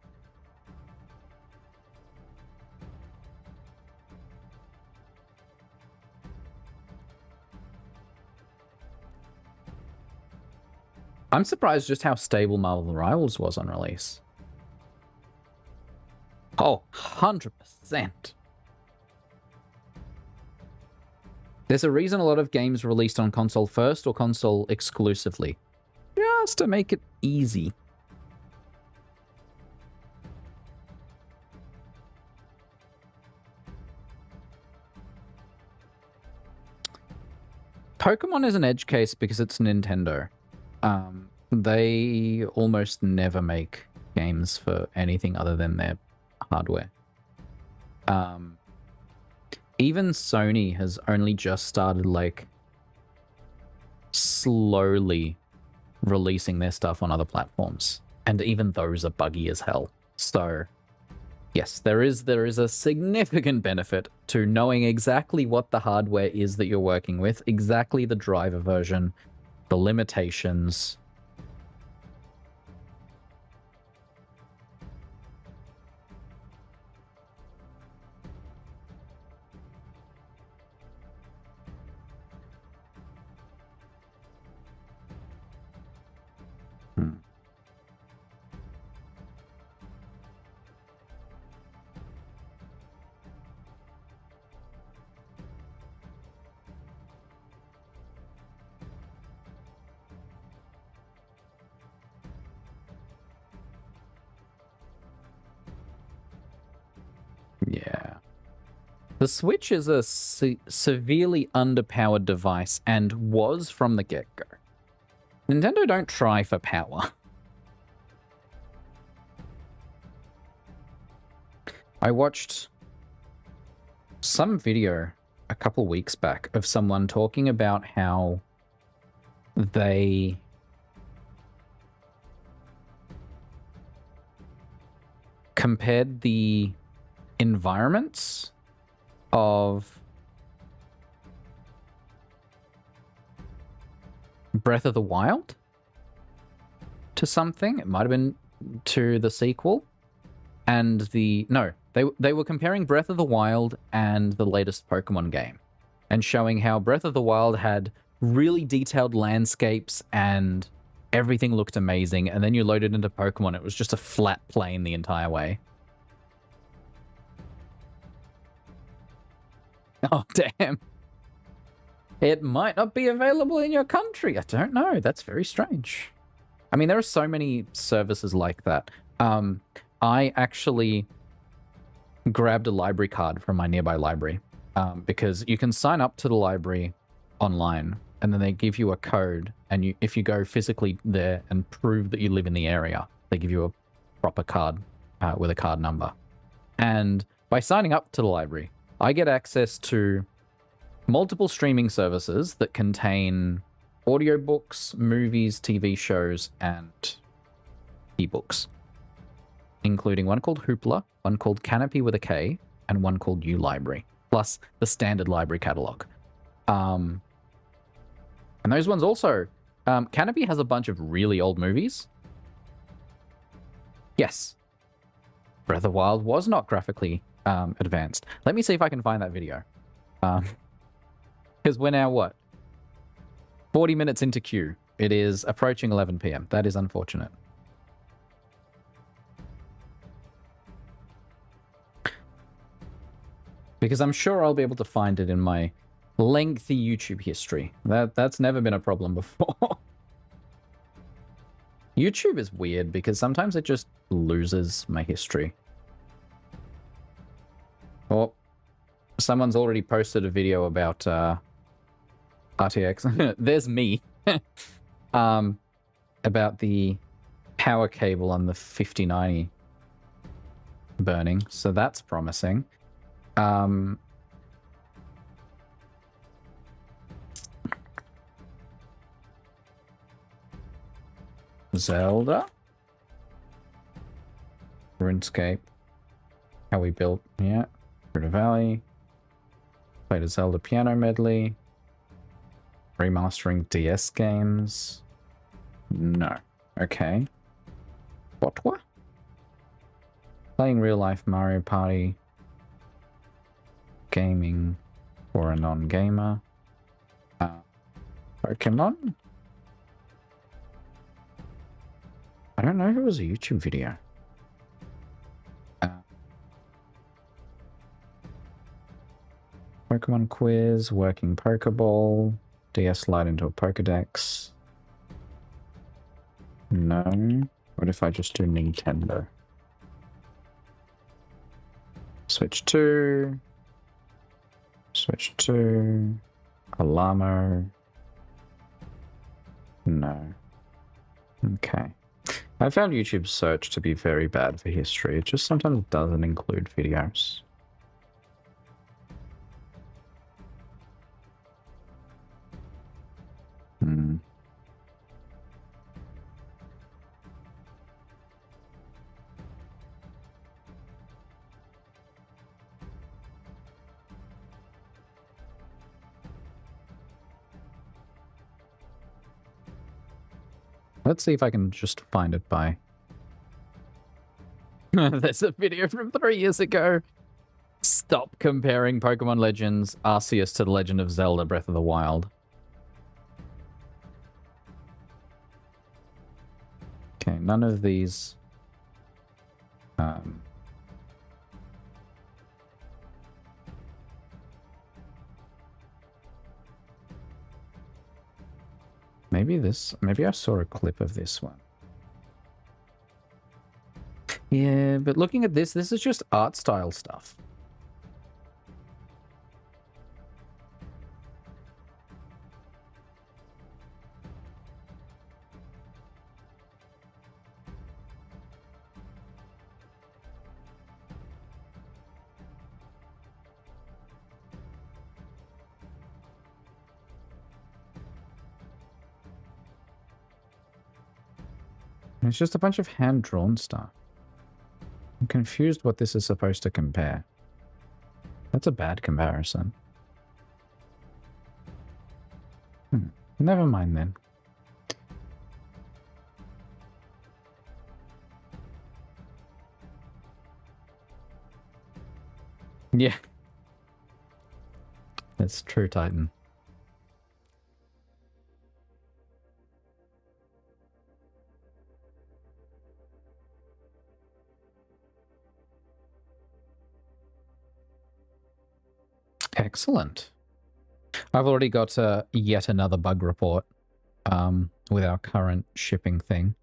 I'm surprised just how stable Marvel Rivals was on release. Oh, 100%. There's a reason a lot of games released on console first or console exclusively. Just to make it easy. Pokemon is an edge case because it's Nintendo. They almost never make games for anything other than their hardware. Even Sony has only just started, like, slowly releasing their stuff on other platforms. And even those are buggy as hell. So, yes, there is a significant benefit to knowing exactly what the hardware is that you're working with, exactly the driver version, the limitations. Yeah. The Switch is a severely underpowered device and was from the get-go. Nintendo don't try for power. I watched some video a couple weeks back of someone talking about how they compared the environments of Breath of the Wild to something. It might have been to the sequel. And they were comparing Breath of the Wild and the latest Pokemon game and showing how Breath of the Wild had really detailed landscapes and everything looked amazing, and then you loaded into Pokemon, it was just a flat plain the entire way. Oh, damn. It might not be available in your country. I don't know. That's very strange. I mean, there are so many services like that. I actually grabbed a library card from my nearby library because you can sign up to the library online and then they give you a code, and if you go physically there and prove that you live in the area, they give you a proper card with a card number. And by signing up to the library, I get access to multiple streaming services that contain audiobooks, movies, TV shows, and ebooks, including one called Hoopla, one called Canopy with a K, and one called uLibrary, plus the standard library catalog. And those ones also, Canopy has a bunch of really old movies. Yes, Breath of the Wild was not graphically advanced. Let me see if I can find that video. Because we're now, what? 40 minutes into queue. It is approaching 11 PM. That is unfortunate. Because I'm sure I'll be able to find it in my lengthy YouTube history. That's never been a problem before. YouTube is weird because sometimes it just loses my history. Oh, someone's already posted a video about RTX. There's me. About the power cable on the 5090. burning, so that's promising. Zelda? RuneScape. How we built, yeah. River Valley. Played a Zelda piano medley. Remastering DS games. No. Okay. What? Playing real life Mario Party. Gaming for a non-gamer. Pokemon? I don't know if it was a YouTube video. Pokemon quiz, working Pokeball, DS slide into a Pokedex. No. What if I just do Nintendo? Switch 2. Switch 2. Alamo. No. Okay. I found YouTube's search to be very bad for history. It just sometimes doesn't include videos. Let's see if I can just find it by... There's a video from 3 years ago. Stop comparing Pokemon Legends Arceus to The Legend of Zelda Breath of the Wild. Okay, none of these... Maybe I saw a clip of this one. Yeah, but looking at this is just art style stuff. It's just a bunch of hand-drawn stuff. I'm confused what this is supposed to compare. That's a bad comparison. Never mind then. Yeah. It's true, Titan. Excellent. I've already got yet another bug report with our current shipping thing.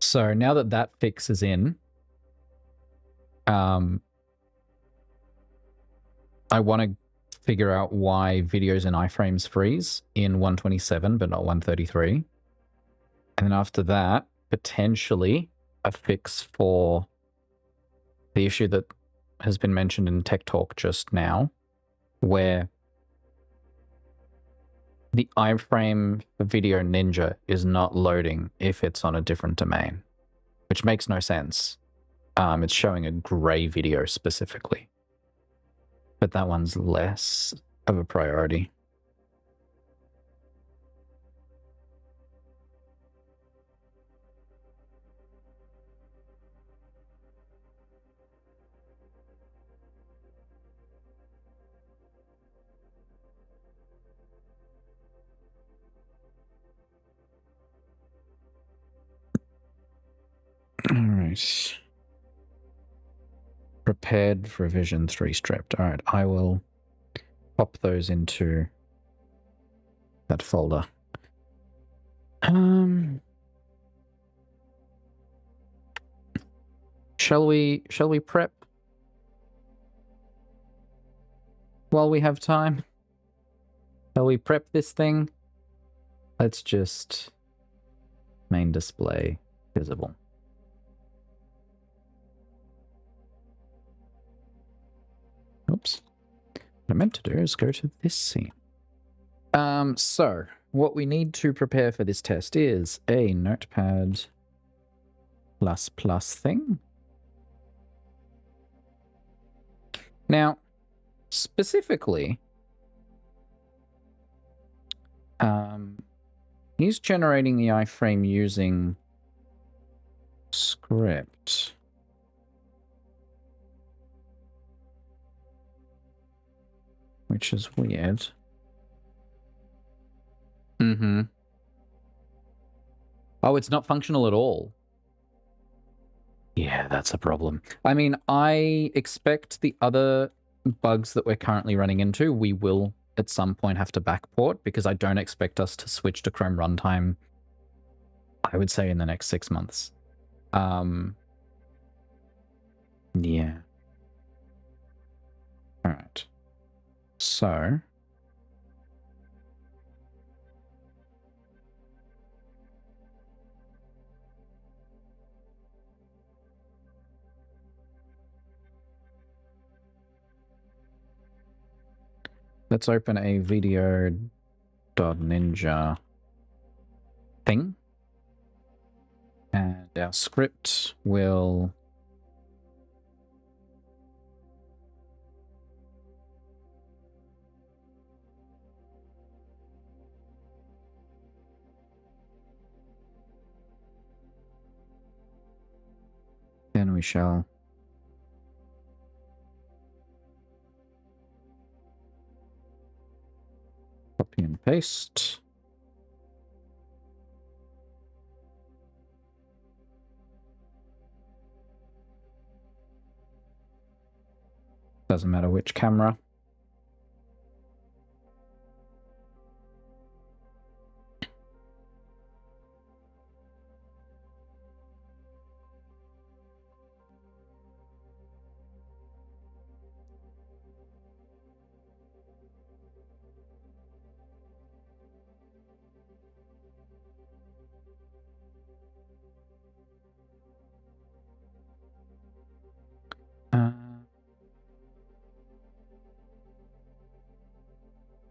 So now that that fix is in, I want to figure out why videos in iframes freeze in 127 but not 133. And then after that, potentially a fix for the issue that has been mentioned in Tech Talk just now, where the iframe for Video Ninja is not loading if it's on a different domain, which makes no sense. It's showing a gray video specifically, but that one's less of a priority. Alright. Prepared for revision 3 stripped. Alright, I will pop those into that folder. Shall we prep while we have time? Shall we prep this thing? Let's just main display visible. What I meant to do is go to this scene. So what we need to prepare for this test is a notepad ++ thing. Now, specifically, he's generating the iframe using script. Which is weird. Mm-hmm. Oh, it's not functional at all. Yeah, that's a problem. I mean, I expect the other bugs that we're currently running into, we will at some point have to backport, because I don't expect us to switch to Chrome runtime, I would say, in the next 6 months. Yeah. Alright. So... let's open a video.ninja thing. And our script will... then we shall... copy and paste. Doesn't matter which camera.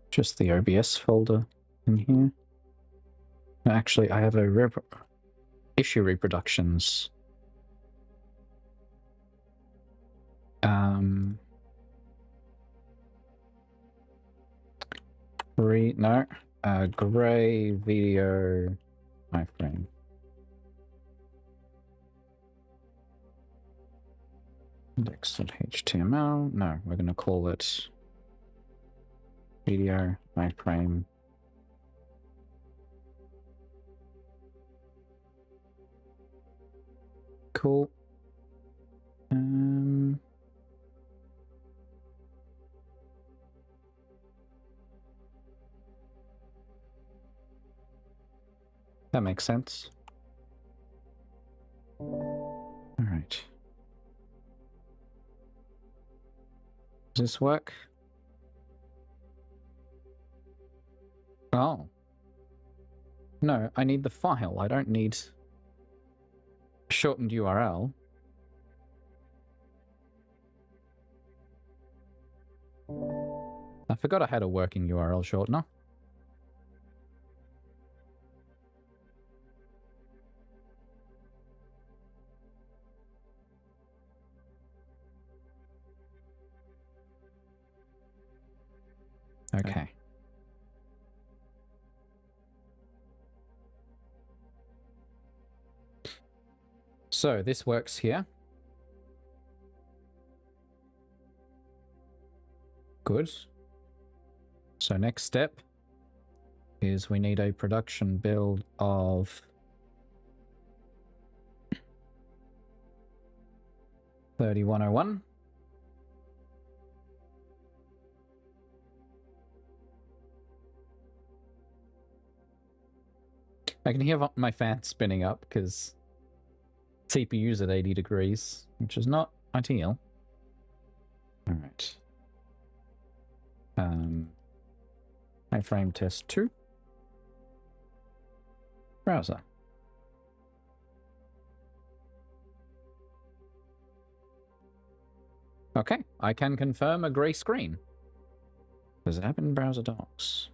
Just the OBS folder in here. No, actually, I have a issue reproductions. Gray video iframe. Index.html. No, we're going to call it video iframe. Cool. That makes sense. All right. Does this work? Oh. No, I need the file. I don't need a shortened URL. I forgot I had a working URL shortener. Okay. So this works here. Good. So next step is we need a production build of 3101. I can hear my fan spinning up because CPU's at 80 degrees, which is not ideal. All right. Iframe test 2. Browser. Okay, I can confirm a grey screen. Does it happen in browser docs?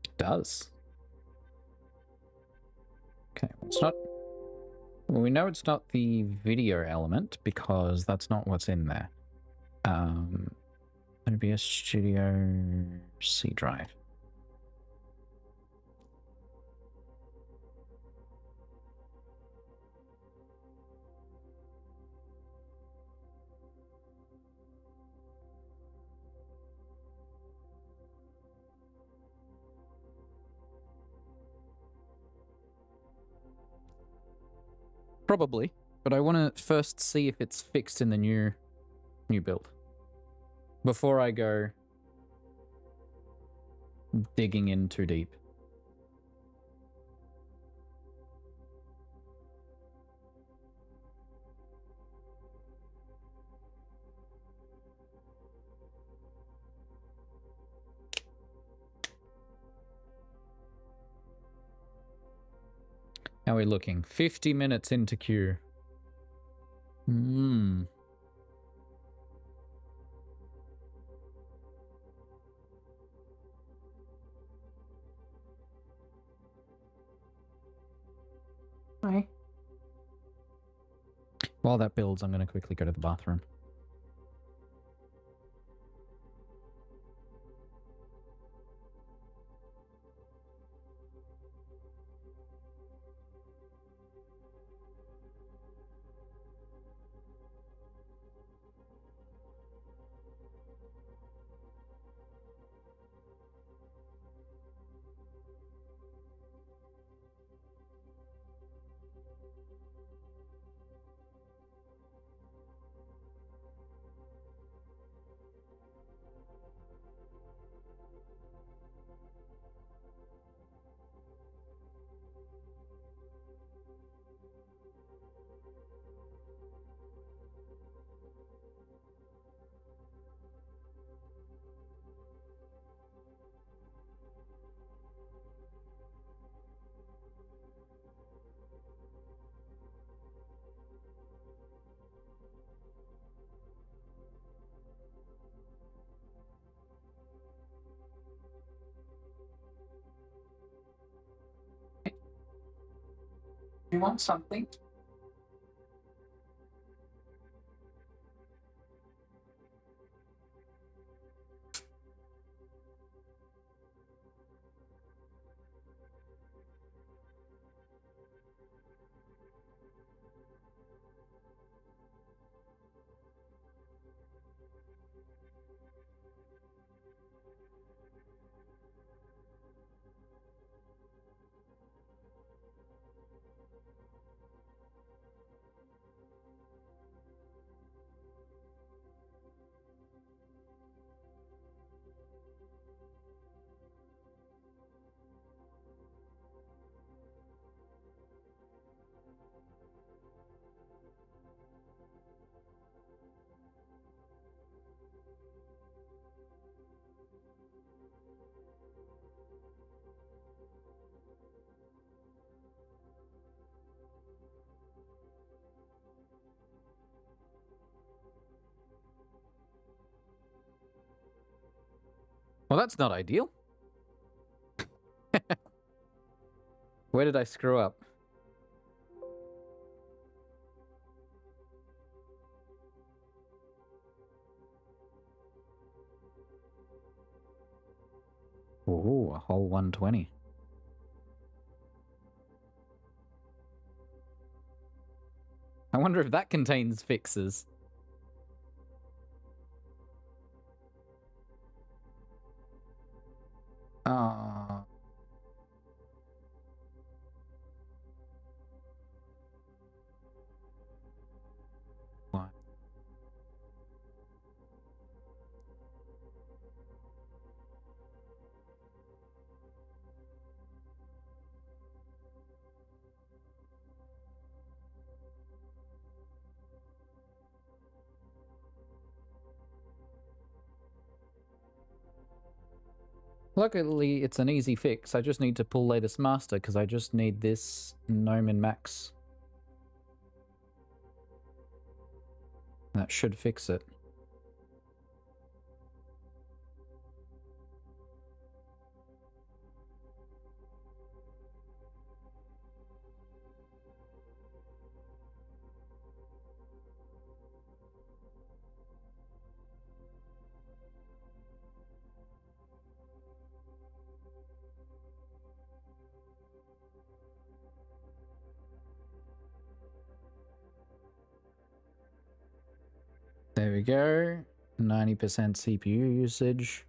It does. Okay, well, it's not... Well, we know it's not the video element because that's not what's in there. OBS Studio C drive. Probably, but I want to first see if it's fixed in the new build before I go digging in too deep. How are we looking? 50 minutes into queue. Hi. While that builds, I'm going to quickly go to the bathroom. You want something? Well, that's not ideal. Where did I screw up? Ooh, a whole 120. I wonder if that contains fixes. Ah. What? Luckily, it's an easy fix. I just need to pull latest master because I just need this gnome in max That should fix it. There we go. 90% CPU usage.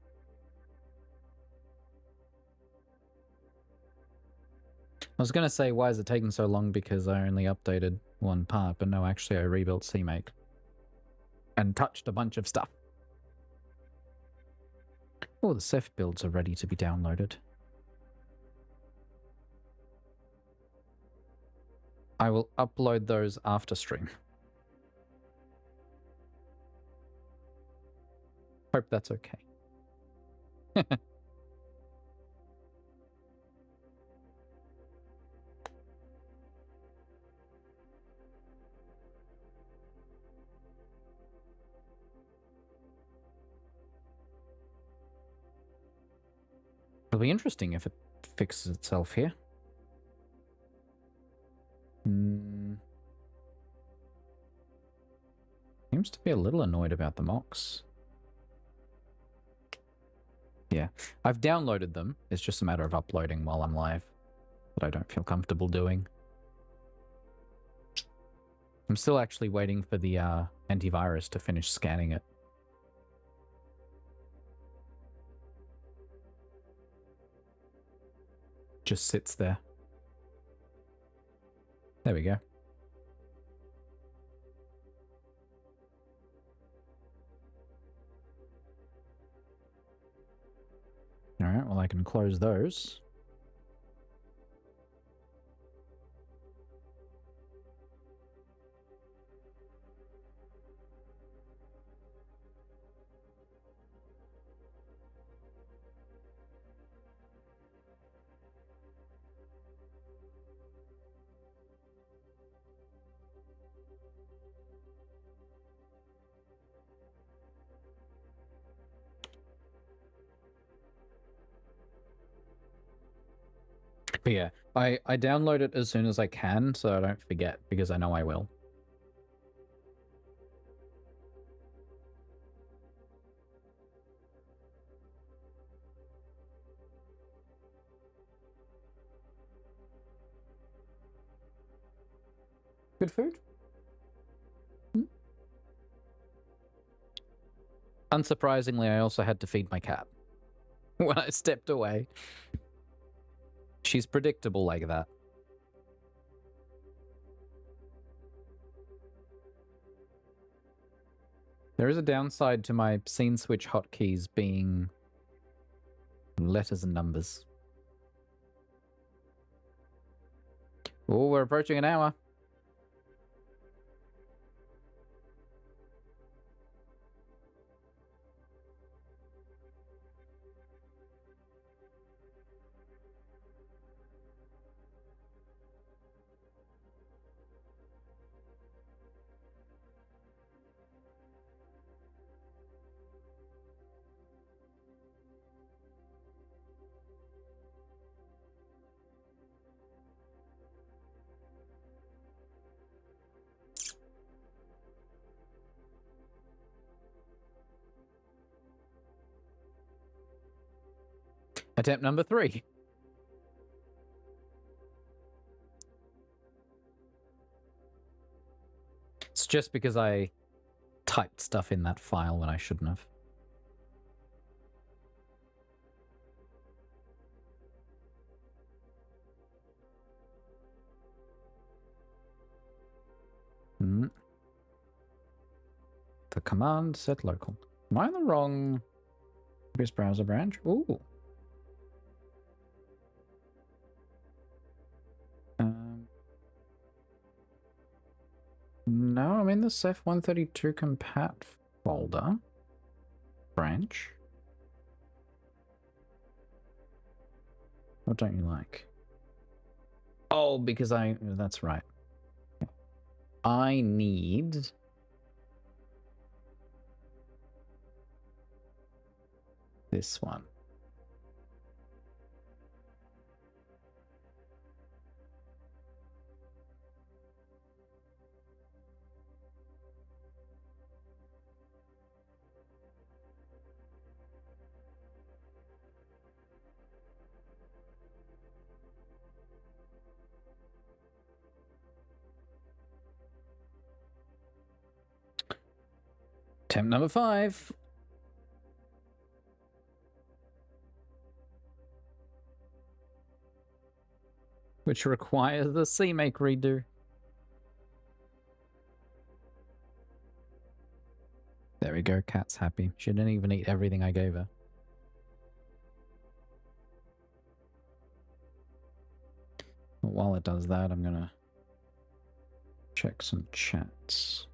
I was going to say, why is it taking so long because I only updated one part, but no, actually I rebuilt CMake. And touched a bunch of stuff. Oh, the Ceph builds are ready to be downloaded. I will upload those after stream. Hope that's okay. It'll be interesting if it fixes itself here. Seems to be a little annoyed about the mocks. Yeah, I've downloaded them. It's just a matter of uploading while I'm live. That I don't feel comfortable doing. I'm still actually waiting for the antivirus to finish scanning it. Just sits there. There we go. Alright, well I can close those. But yeah, I download it as soon as I can so I don't forget, because I know I will. Good food? Unsurprisingly, I also had to feed my cat when I stepped away. She's predictable like that. There is a downside to my scene switch hotkeys being letters and numbers. Oh, we're approaching an hour. Attempt number 3. It's just because I typed stuff in that file when I shouldn't have. The command set local. Am I in the wrong browser branch? Ooh. No, I'm in the Ceph132 compat folder branch. What don't you like? Oh, because that's right. I need this one. Attempt number 5. Which requires the CMake redo. There we go, Cat's happy. She didn't even eat everything I gave her. But while it does that, I'm gonna check some chats.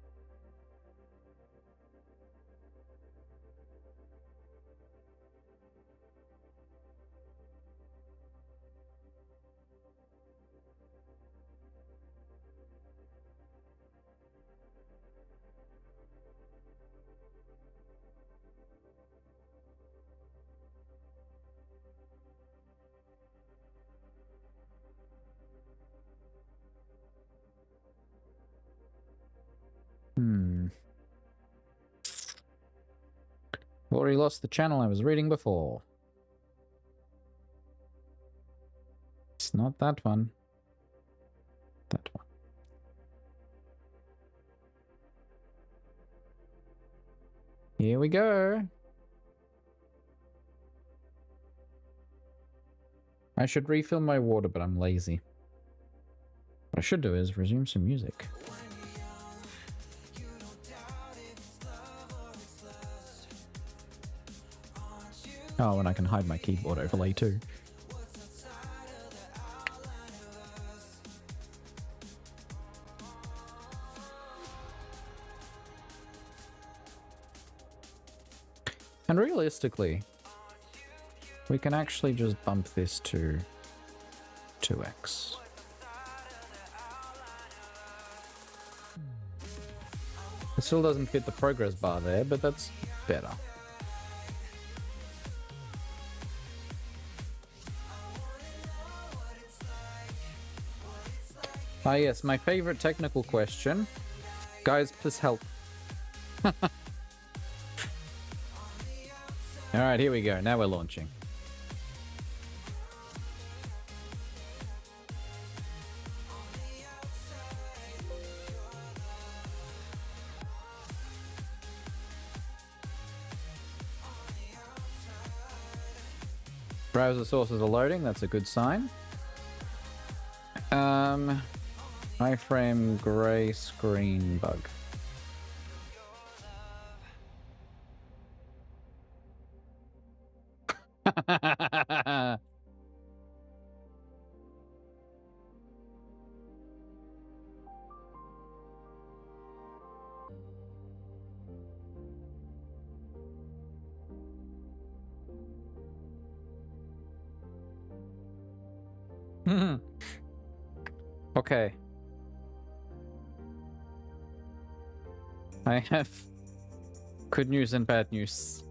Already lost the channel I was reading before. It's not that one. That one. Here we go. I should refill my water, but I'm lazy. What I should do is resume some music. Oh, and I can hide my keyboard overlay too. And realistically, we can actually just bump this to 2x. It still doesn't fit the progress bar there, but that's better. Ah yes, my favorite technical question. Guys, please help. Alright, here we go. Now we're launching. Browser sources are loading. That's a good sign. Iframe gray screen bug. Okay. I have good news and bad news.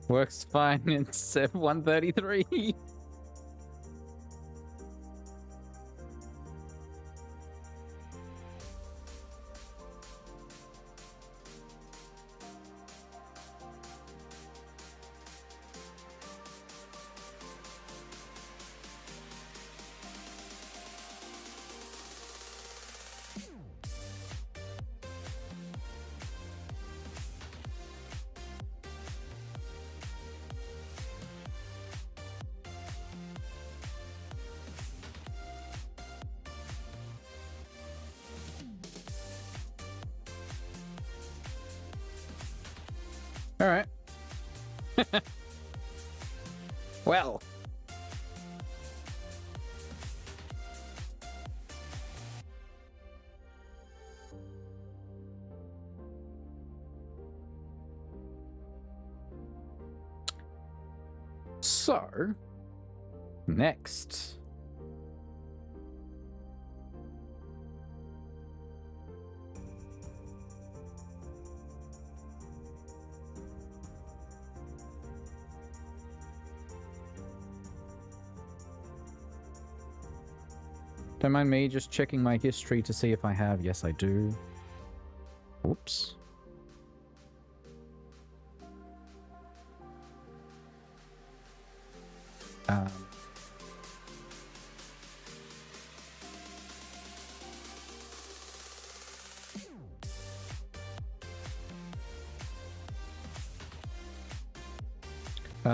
Works fine in Civ 133. All right. Well. So, next. Don't mind me just checking my history to see if I have. Yes, I do. Oops.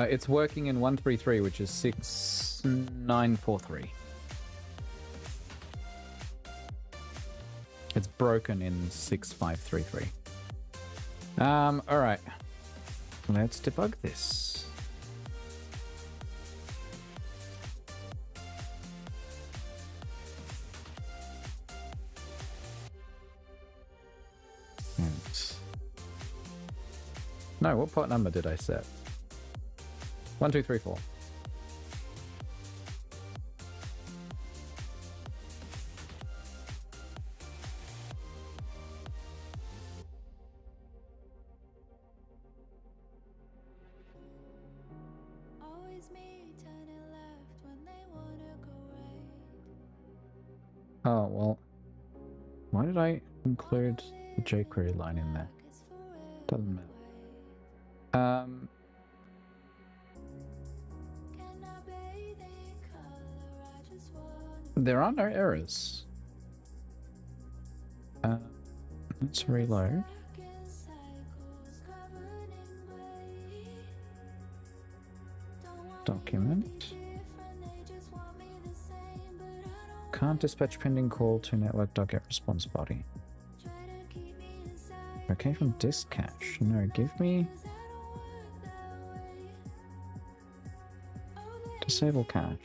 It's working in 133, which is 6943. It's broken in 6533. Alright. Let's debug this. No, what port number did I set? 1, 2, 3, 4. Oh, well. Why did I include the jQuery line in there? Doesn't matter. There are no errors. Let's reload. Document. Can't dispatch pending call to network.get response body. Okay, from disk cache. No, give me... Disable cache.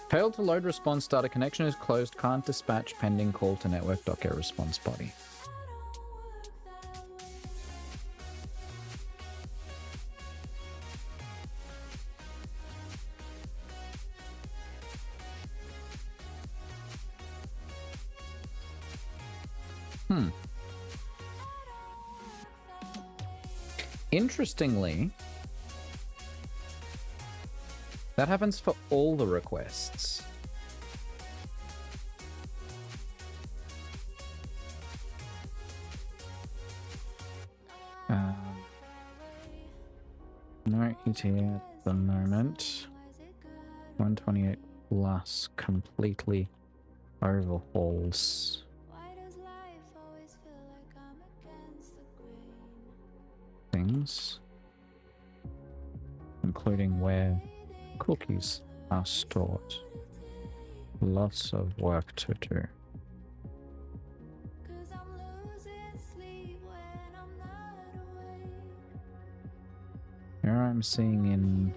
Failed to load response data. Connection is closed. Can't dispatch pending call to network.get response body. Interestingly, that happens for all the requests. No ETA at the moment. 128 plus completely overhauls things, including where cookies are stored. Lots of work to do. Here I'm seeing in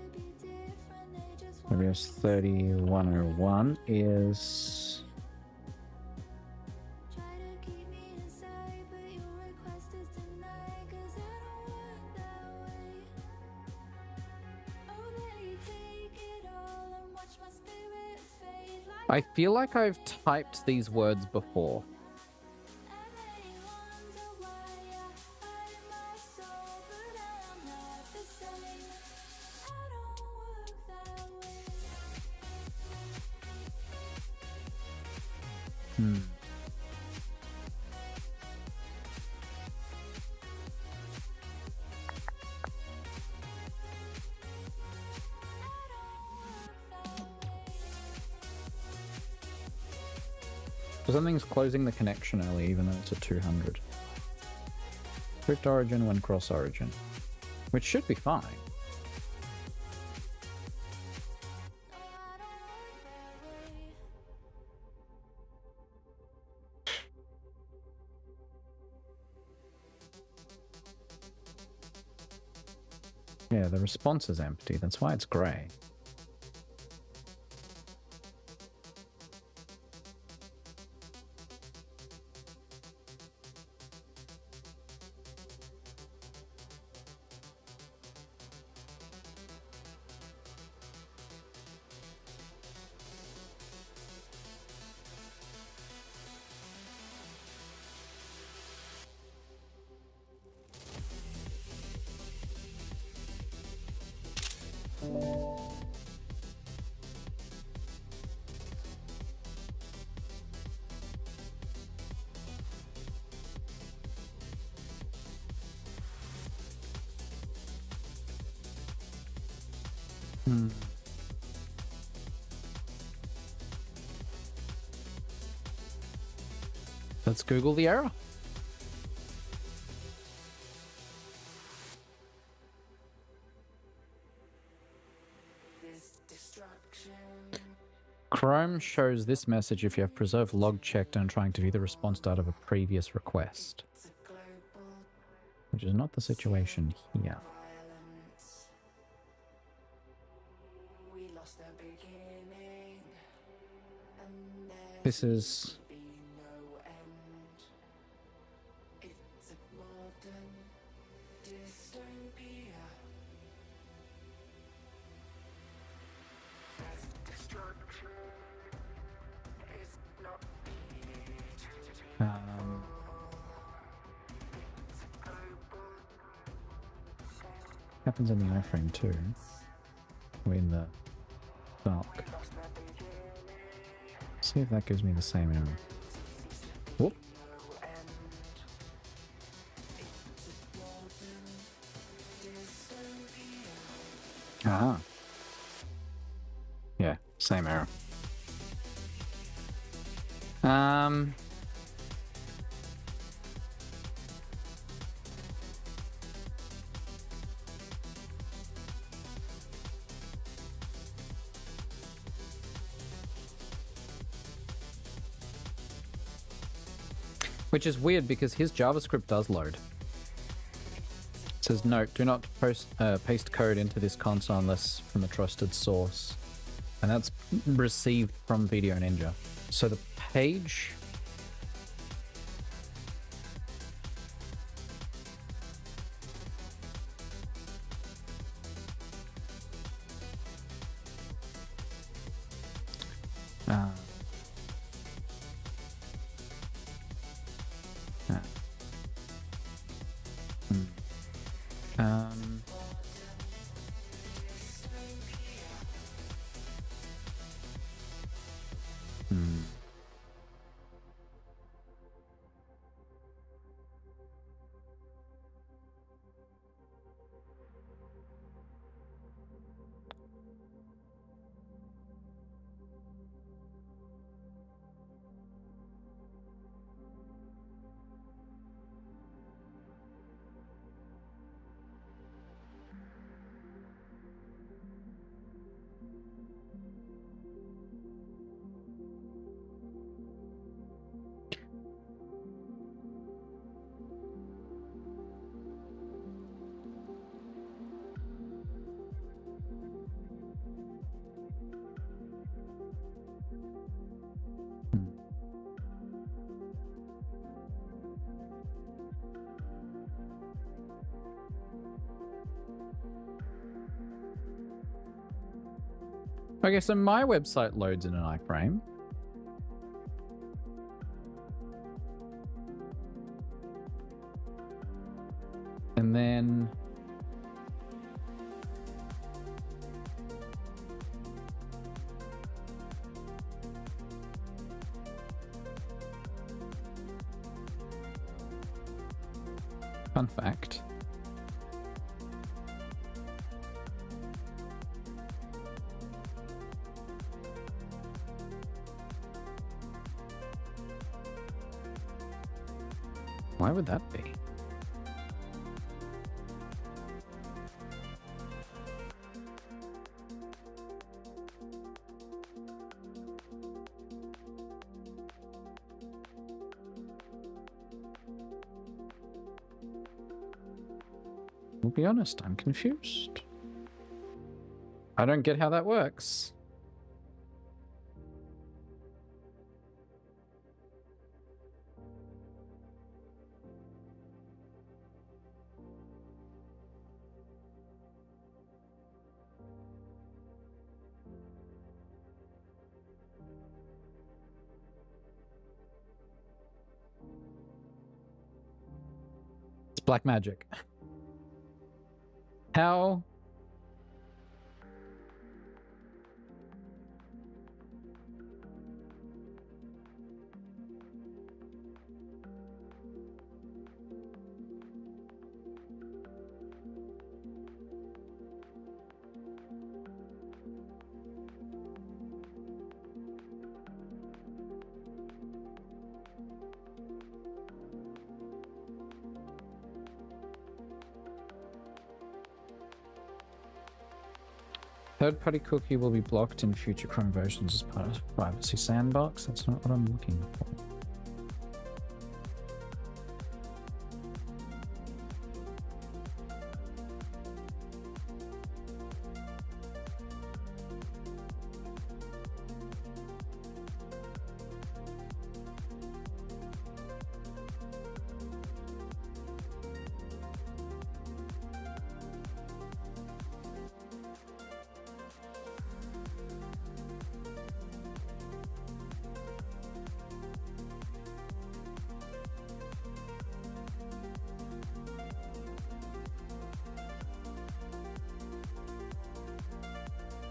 OBS 3101 is I feel like I've typed these words before. So something's closing the connection early, even though it's at 200. Swift origin when cross origin, which should be fine. Yeah, the response is empty. That's why it's grey. Hmm. Let's Google the error. Chrome shows this message if you have preserved log checked and trying to view the response data of a previous request. Which is not the situation here. This is... happens in the iframe too. Or in the dark. See if that gives me the same error. Whoop. Aha. Yeah, same error. Which is weird because his JavaScript does load. It says, note, do not paste code into this console unless from a trusted source. And that's received from Video Ninja. So the page... Okay, so my website loads in an iframe. And then... Fun fact. Why would that be? I'll be honest, I'm confused. I don't get how that works. It's black magic. How? Third-party cookie will be blocked in future Chrome versions as part of privacy sandbox. That's not what I'm looking for.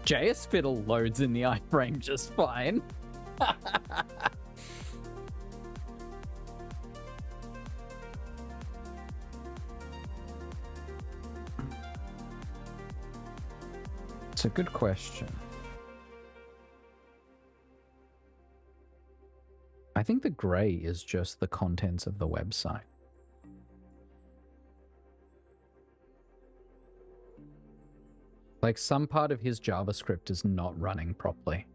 JS Fiddle loads in the iframe just fine. It's a good question. I think the gray is just the contents of the website. Like, some part of his JavaScript is not running properly,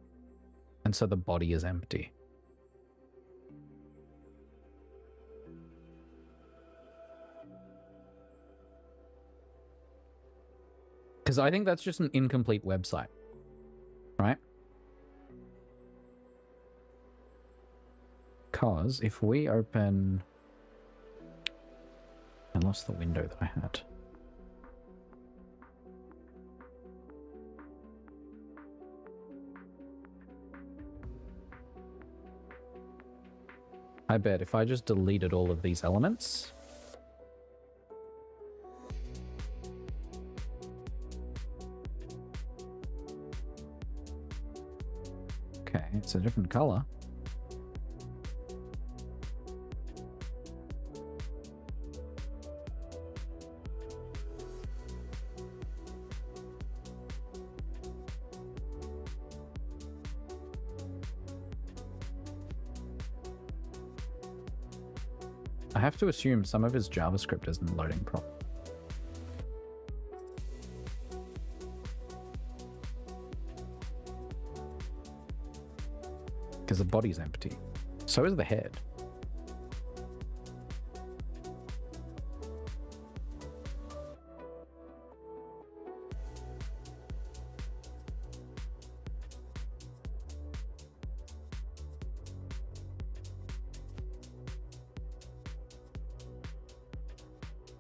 and so the body is empty. Because I think that's just an incomplete website, right? Because if we open... I lost the window that I had. I bet if I just deleted all of these elements... Okay, it's a different color. I have to assume some of his JavaScript isn't loading properly. Because the body's empty. So is the head.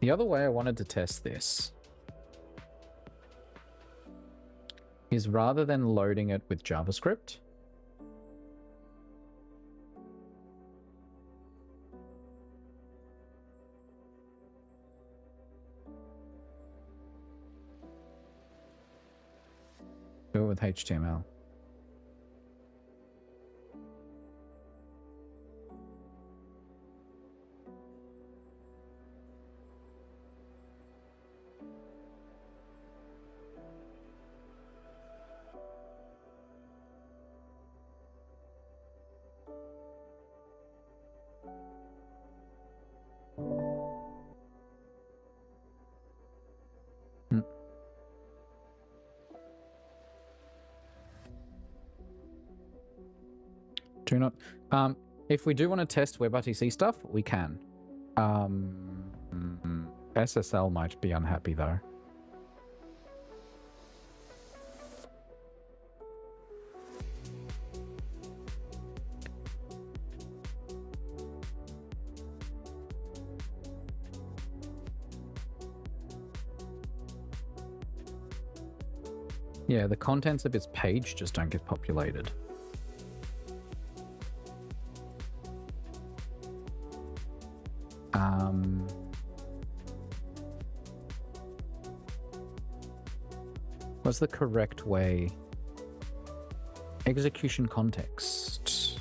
The other way I wanted to test this is rather than loading it with JavaScript, do it with HTML. Do not... if we do want to test WebRTC stuff, we can. SSL might be unhappy, though. Yeah, the contents of his page just don't get populated. What's the correct way? Execution context.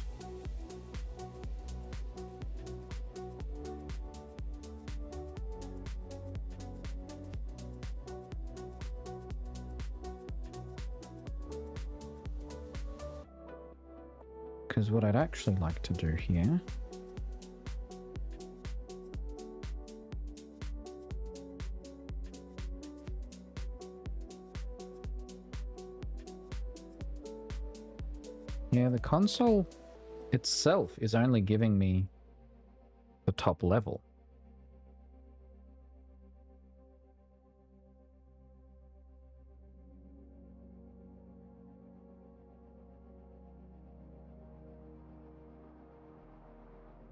Because what I'd actually like to do here Yeah, the console itself is only giving me the top level.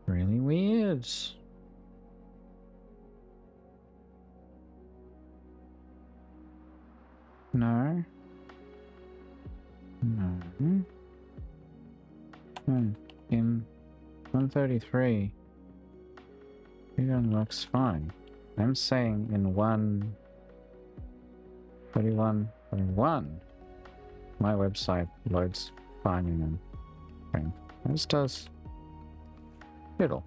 Really weird. No. No. In 133, it unlocks fine. I'm saying in 131.1, my website loads fine in frame. This does fiddle.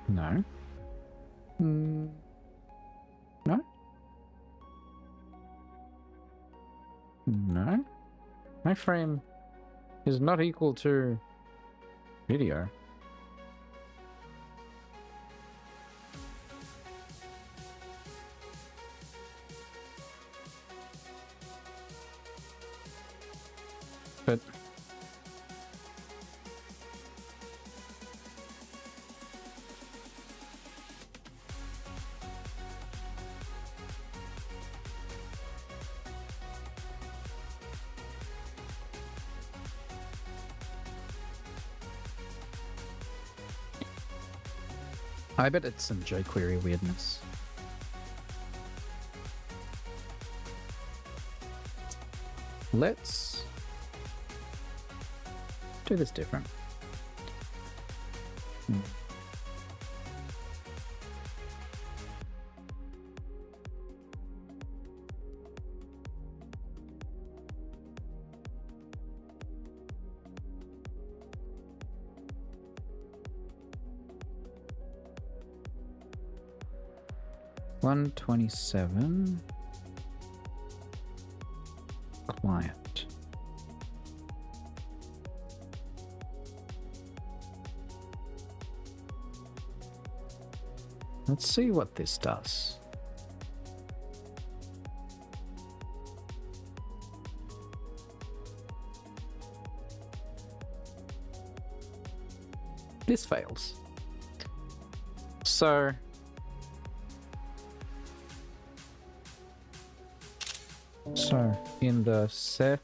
No. No? No? My frame is not equal to video. But I bet it's some jQuery weirdness. Let's do this different. One 27 client. Let's see what this does. This fails. So in the set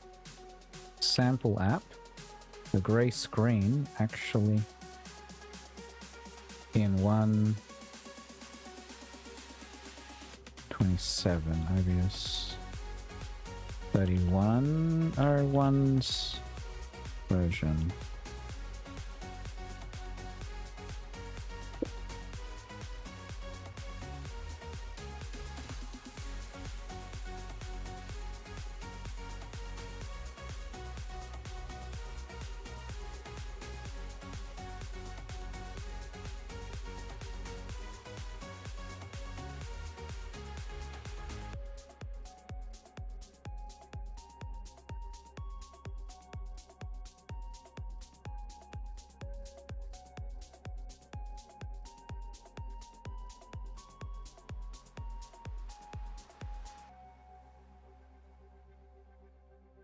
sample app, the gray screen actually in 127 obvious 3101's version.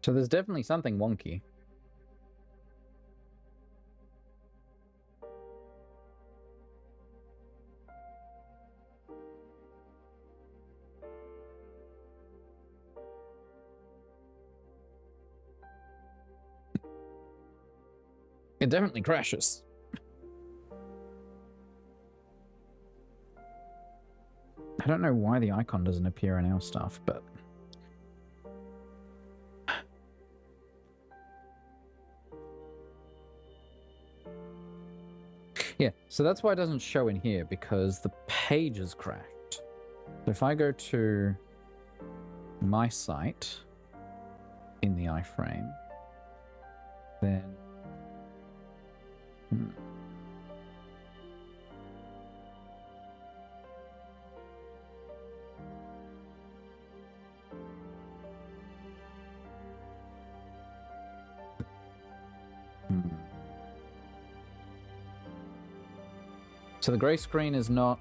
So there's definitely something wonky. It definitely crashes. I don't know why the icon doesn't appear in our stuff, but yeah, so that's why it doesn't show in here, because the page is crashed. So if I go to my site in the iframe, then So the grey screen is not...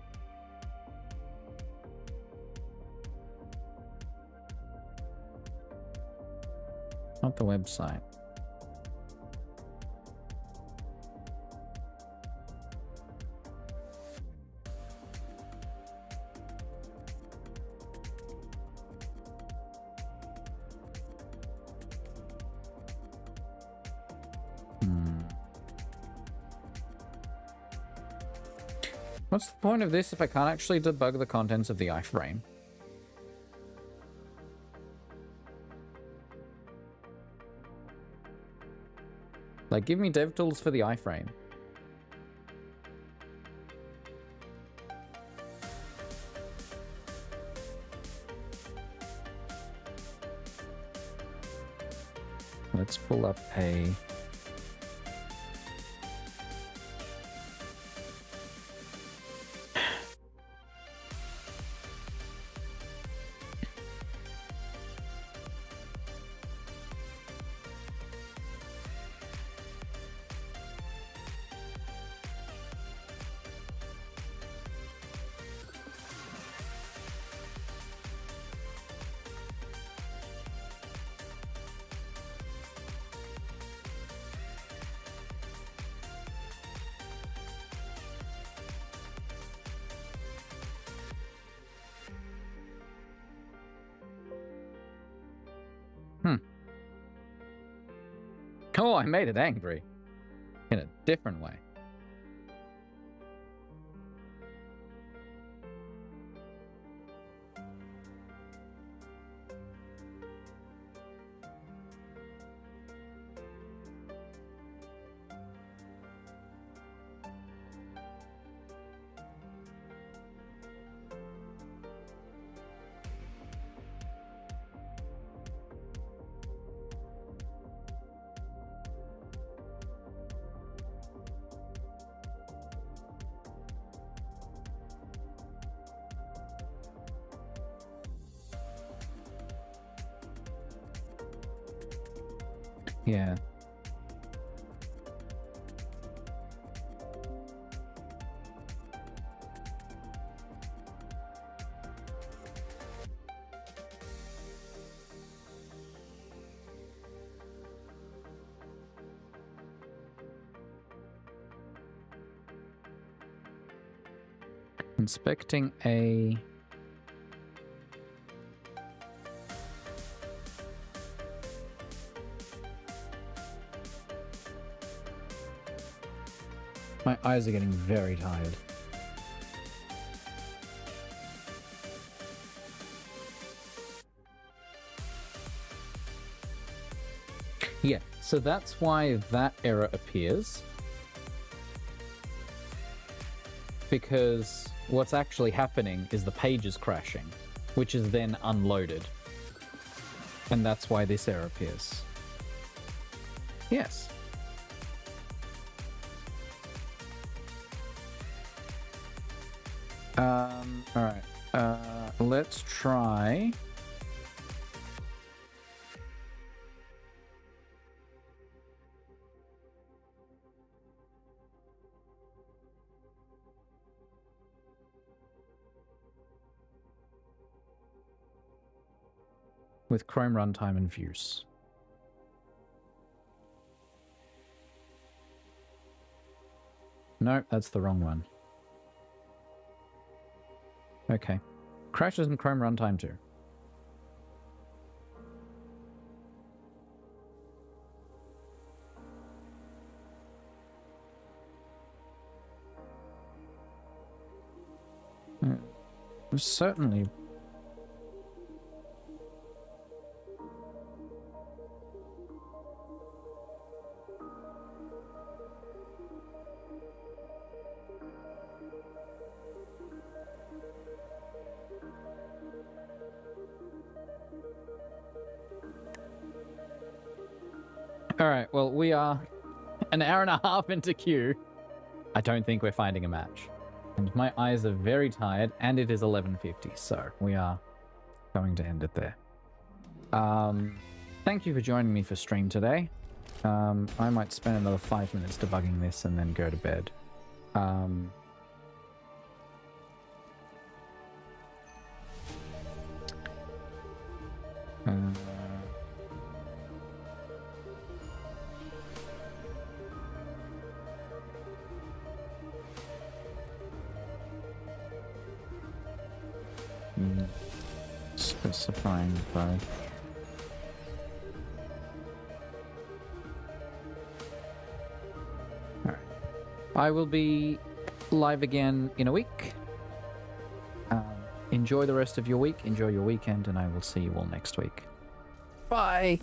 not the website. What's the point of this if I can't actually debug the contents of the iframe? Like, give me dev tools for the iframe. Let's pull up a... Oh, I made it angry. In a different way. Yeah. Inspecting a... My eyes are getting very tired. Yeah, so that's why that error appears. Because what's actually happening is the page is crashing, which is then unloaded. And that's why this error appears. Yes. Alright. Let's try... with Chrome runtime and views. No, that's the wrong one. Okay. Crashes in Chrome runtime too. Certainly. Alright, well, we are an hour and a half into queue. I don't think we're finding a match. And my eyes are very tired, and it is 11:50, so we are going to end it there. Thank you for joining me for stream today. I might spend another 5 minutes debugging this and then go to bed. Supplying both. Alright. I will be live again in a week. Enjoy the rest of your week, enjoy your weekend, and I will see you all next week. Bye!